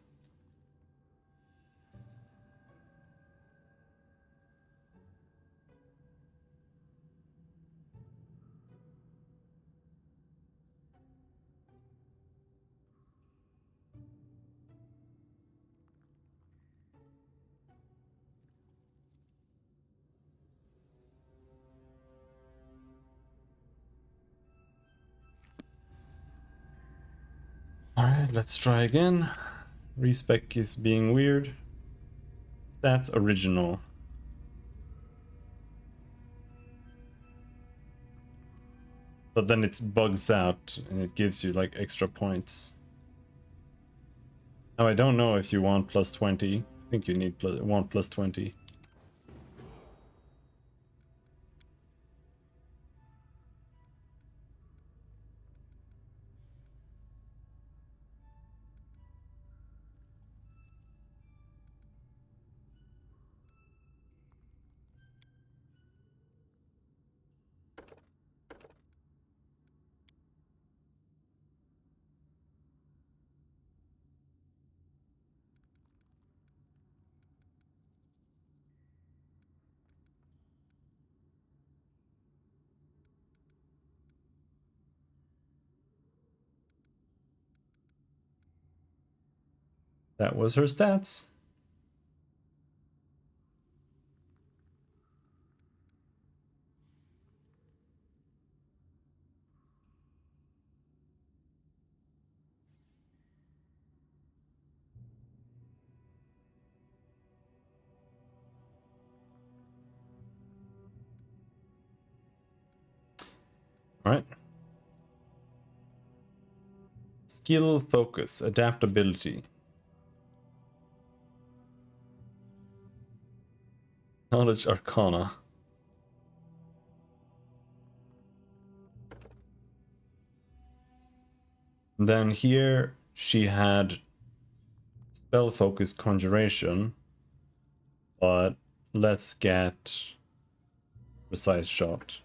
Alright, let's try again. Respec is being weird. Stats original. But then it bugs out and it gives you like extra points. Now I don't know if you want plus 20. I think you need want plus 20. That was her stats. Alright. Skill, focus, adaptability. Knowledge Arcana. And then here she had spell focus conjuration. But let's get precise shot.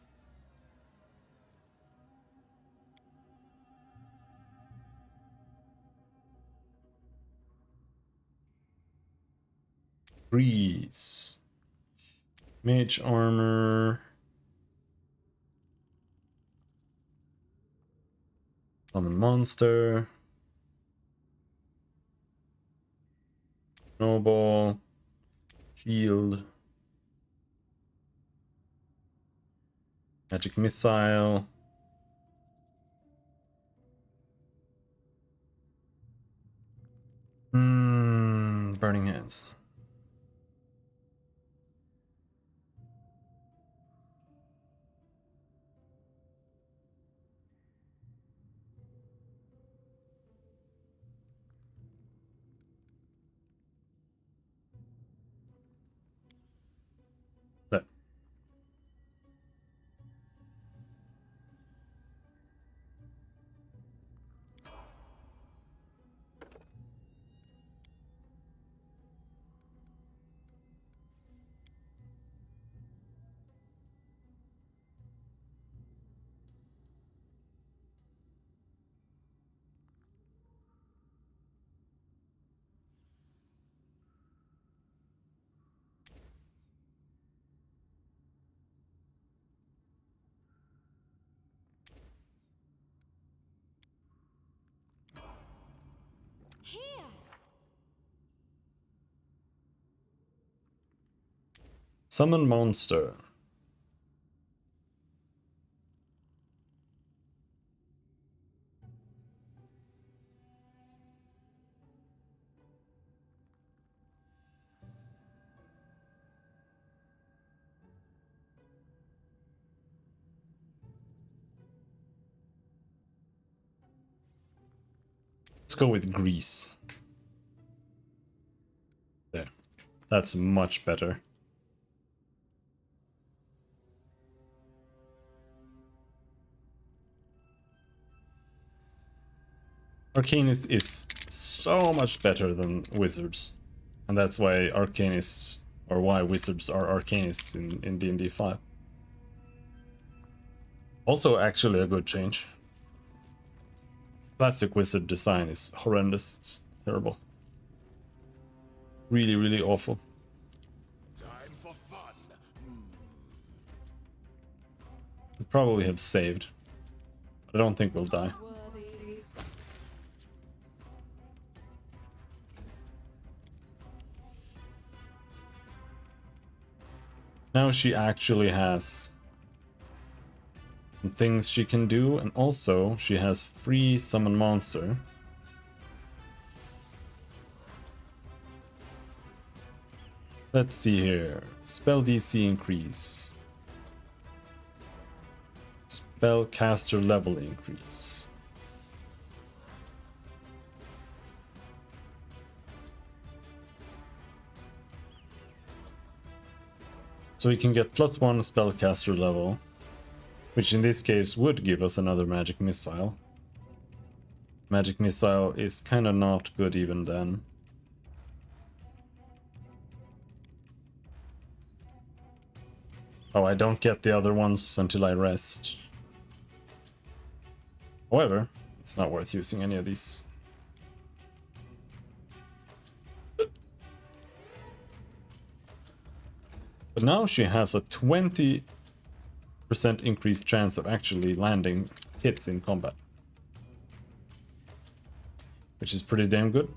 Freeze. Mage armor. Summon monster. Snowball. Shield. Magic missile. Burning hands. That. Here! Summon monster. go with Grease. There. That's much better. Arcanists is so much better than Wizards. And that's why Arcanists, or why Wizards are Arcanists in D&D 5. Also actually a good change. Classic Wizard design is horrendous, it's terrible. Really, really awful. Time for fun. We'd probably have saved. I don't think we'll die. Worthy. Now she actually has some things she can do, and also she has free summon monster. Let's see here. Spell DC increase. Spellcaster level increase. So we can get +1 spellcaster level, which in this case would give us another magic missile. Magic missile is kind of not good even then. Oh, I don't get the other ones until I rest. However, it's not worth using any of these. But now she has a 20% increased chance of actually landing hits in combat, which is pretty damn good.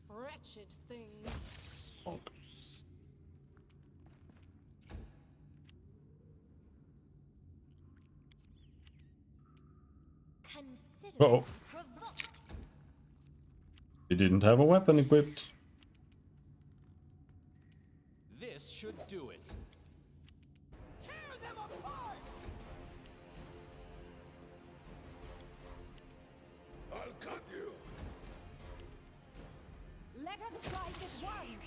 Wretched things. Consider Uh-oh. provoked. He didn't have a weapon equipped. This should do it. Tear them apart! I'll cut you. Let us strike as one!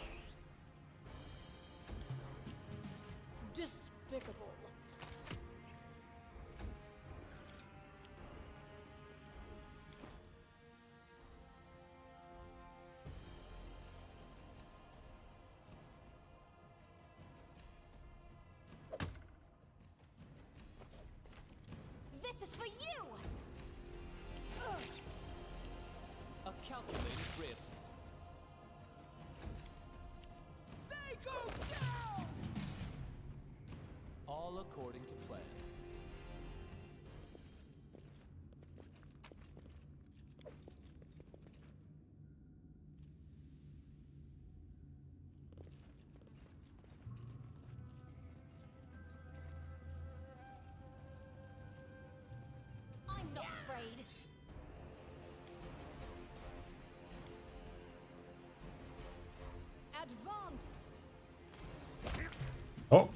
Despicable. This is for you! A calculated risk. They go down! All according to plan. I'm not afraid. Advance. Oh,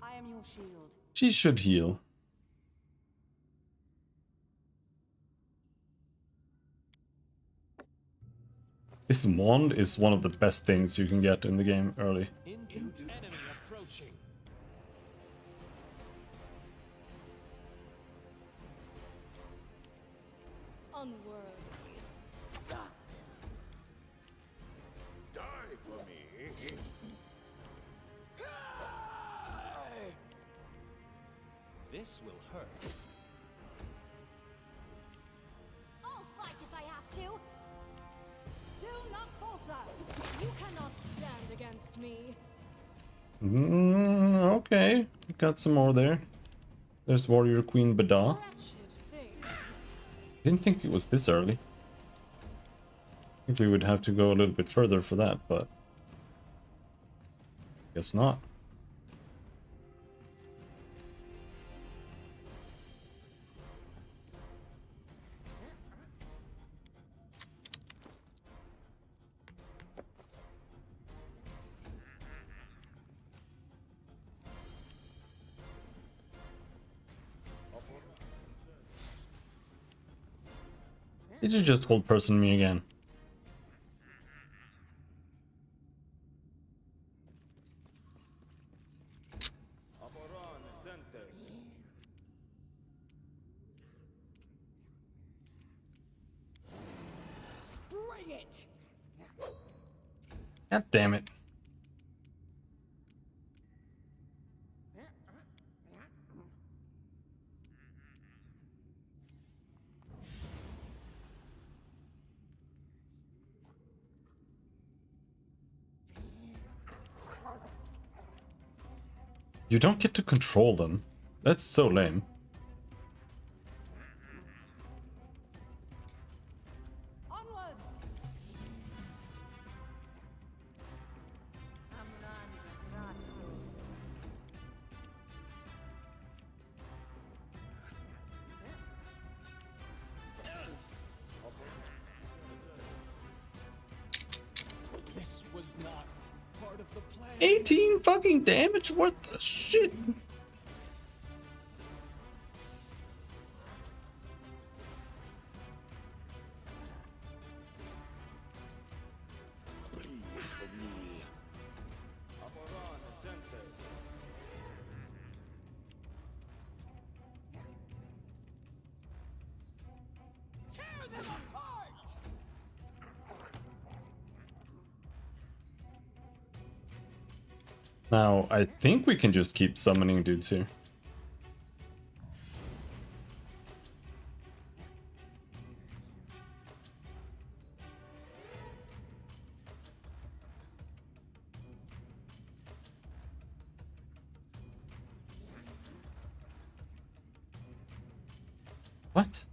I am your shield. she should heal. This wand is one of the best things you can get in the game early. Into enemy approaching. Unworthy. Die for me. This will hurt. I'll fight if I have to. Do not falter. You cannot stand against me. Okay, got some more there. There's Warrior Queen Bada. Wretched things. Didn't think it was this early. I think we would have to go a little bit further for that, but guess not. Did you just hold person me again? Bring it! God damn it. You don't get to control them. That's so lame. Onward! This was not part of the plan. 18 fucking damage? What the shit? Please for me. Tear them apart! Now, I think we can just keep summoning dudes here. What?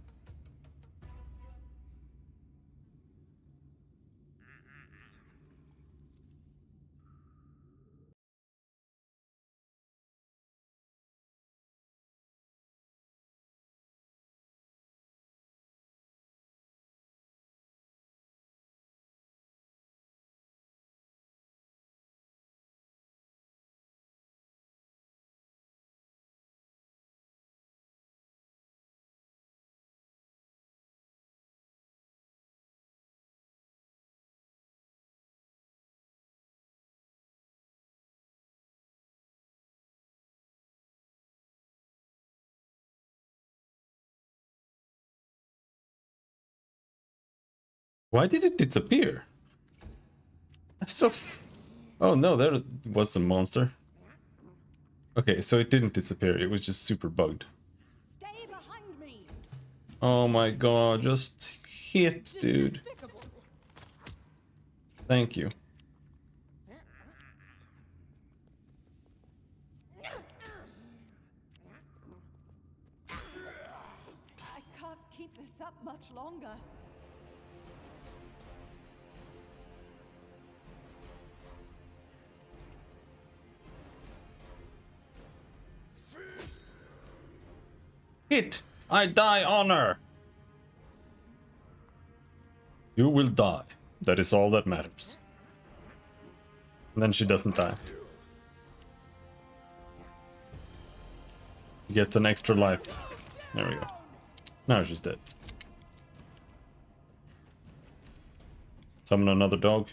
Why did it disappear? I'm so... Oh no, there was a monster. Okay, so it didn't disappear, it was just super bugged. Stay behind me! Oh my god, just hit, dude. Despicable. Thank you. I can't keep this up much longer. Hit! I die honor! You will die. That is all that matters. And then she doesn't die. She gets an extra life. There we go. Now she's dead. Summon another dog.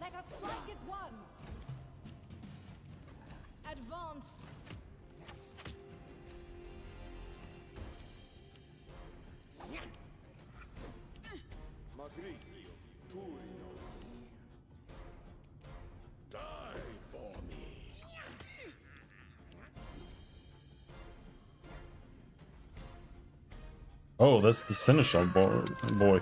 Let us strike as one! Advance! Die for me. Oh, that's the Seneschal boy.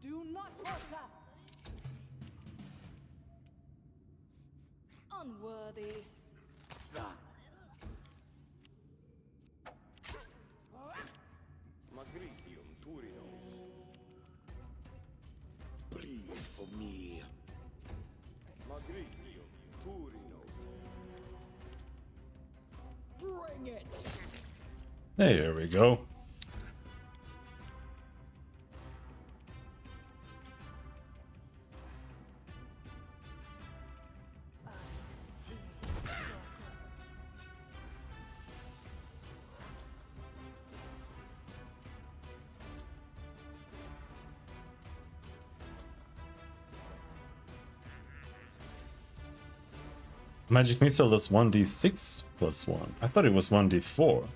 Do not falter! Unworthy. Breathe for me. Bring it! There we go. Magic missile does 1d6 plus 1. I thought it was 1d4.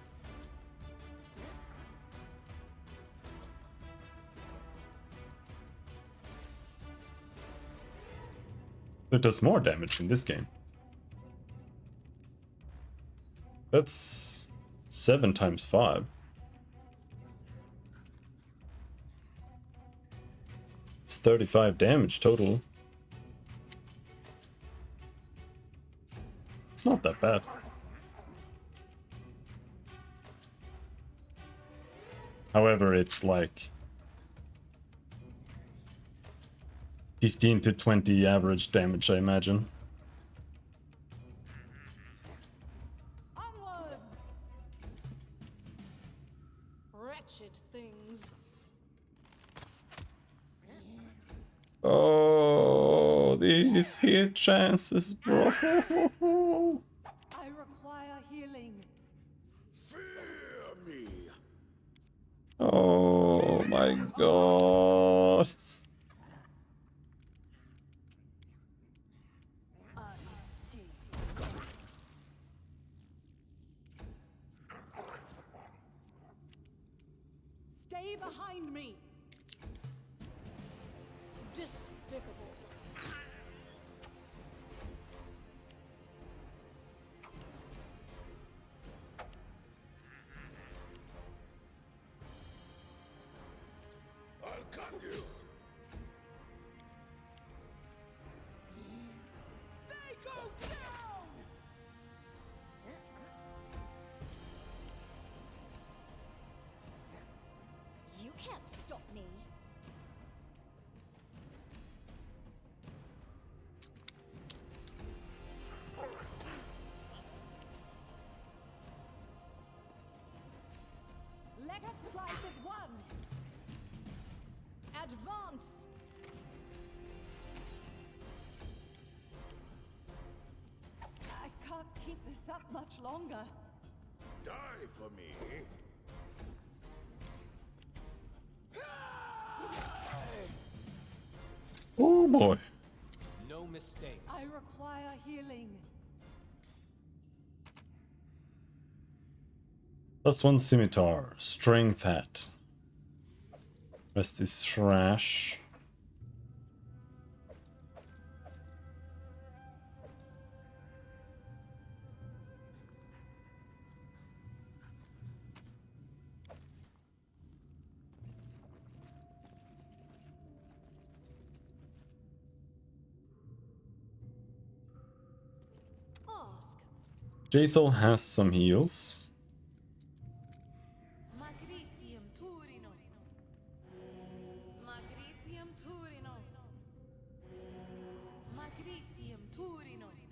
It does more damage in this game. That's 7 times 5. It's 35 damage total. It's not that bad. However, it's like 15 to 20 average damage, I imagine. Onward! Wretched things. Oh, these hit chances, bro. I require healing. Fear me. Oh my god. Stay behind me. Despicable. I'll cut you. They go down! You can't stop me. Let us strike as one. Advance! I can't keep this up much longer. Die for me. Oh boy. No mistakes. I require healing. Plus 1 scimitar, strength hat. Rest is trash. Ask. Jathal has some heals. Magritium Turinos. Magritium Turinos. Magritium Turinos.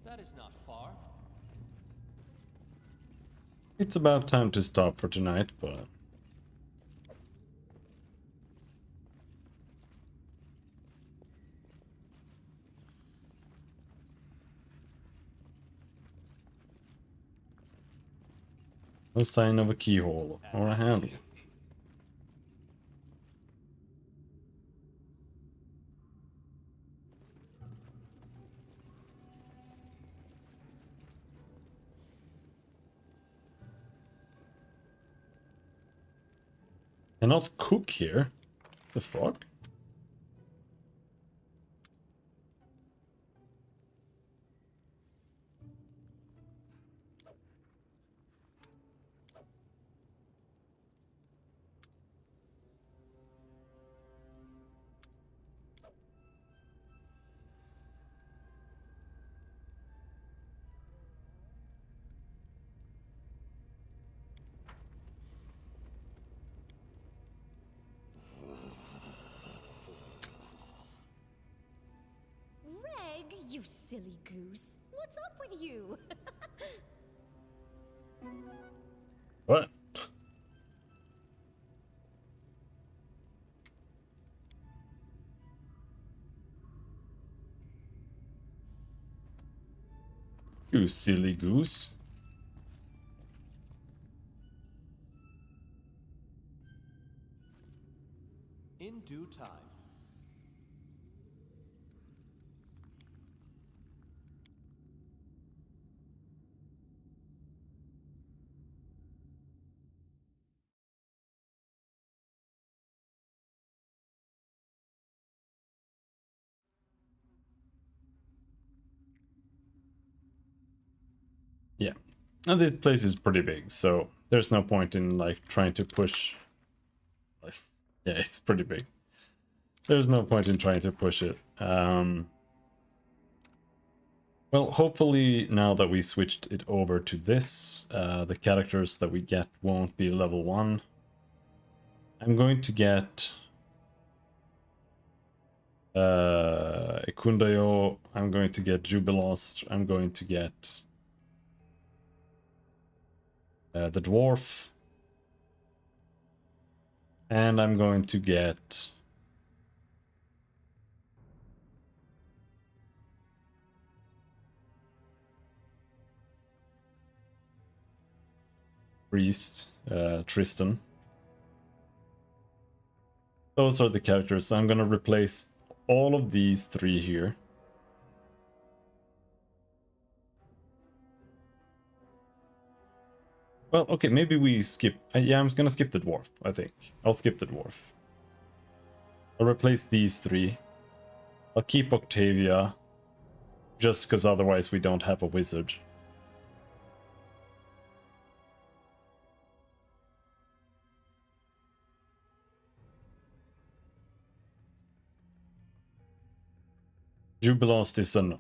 That is not far. It's about time to stop for tonight, but no sign of a keyhole or a handle. Cannot cook here. The fuck? You silly goose. What's up with you? What? You silly goose. In due time. Yeah. And this place is pretty big, so there's no point in like trying to push. Like, yeah, it's pretty big. There's no point in trying to push it. Well, hopefully now that we switched it over to this, the characters that we get won't be level 1. I'm going to get Ekundayo, I'm going to get Jubilost, I'm going to get the Dwarf, and I'm going to get Priest, Tristan. Those are the characters. I'm gonna replace all of these 3 here. Well, okay, maybe we skip. Yeah, I'm gonna skip the Dwarf, I think. I'll skip the Dwarf. I'll replace these 3. I'll keep Octavia, just because otherwise we don't have a wizard. Jubilost is an...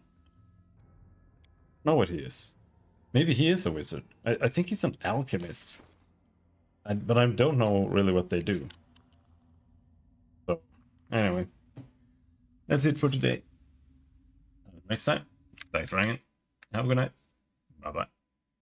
know what he is. Maybe he is a wizard. I think he's an alchemist. But I don't know really what they do. So, anyway. That's it for today. Next time. Thanks for hanging. Have a good night. Bye-bye.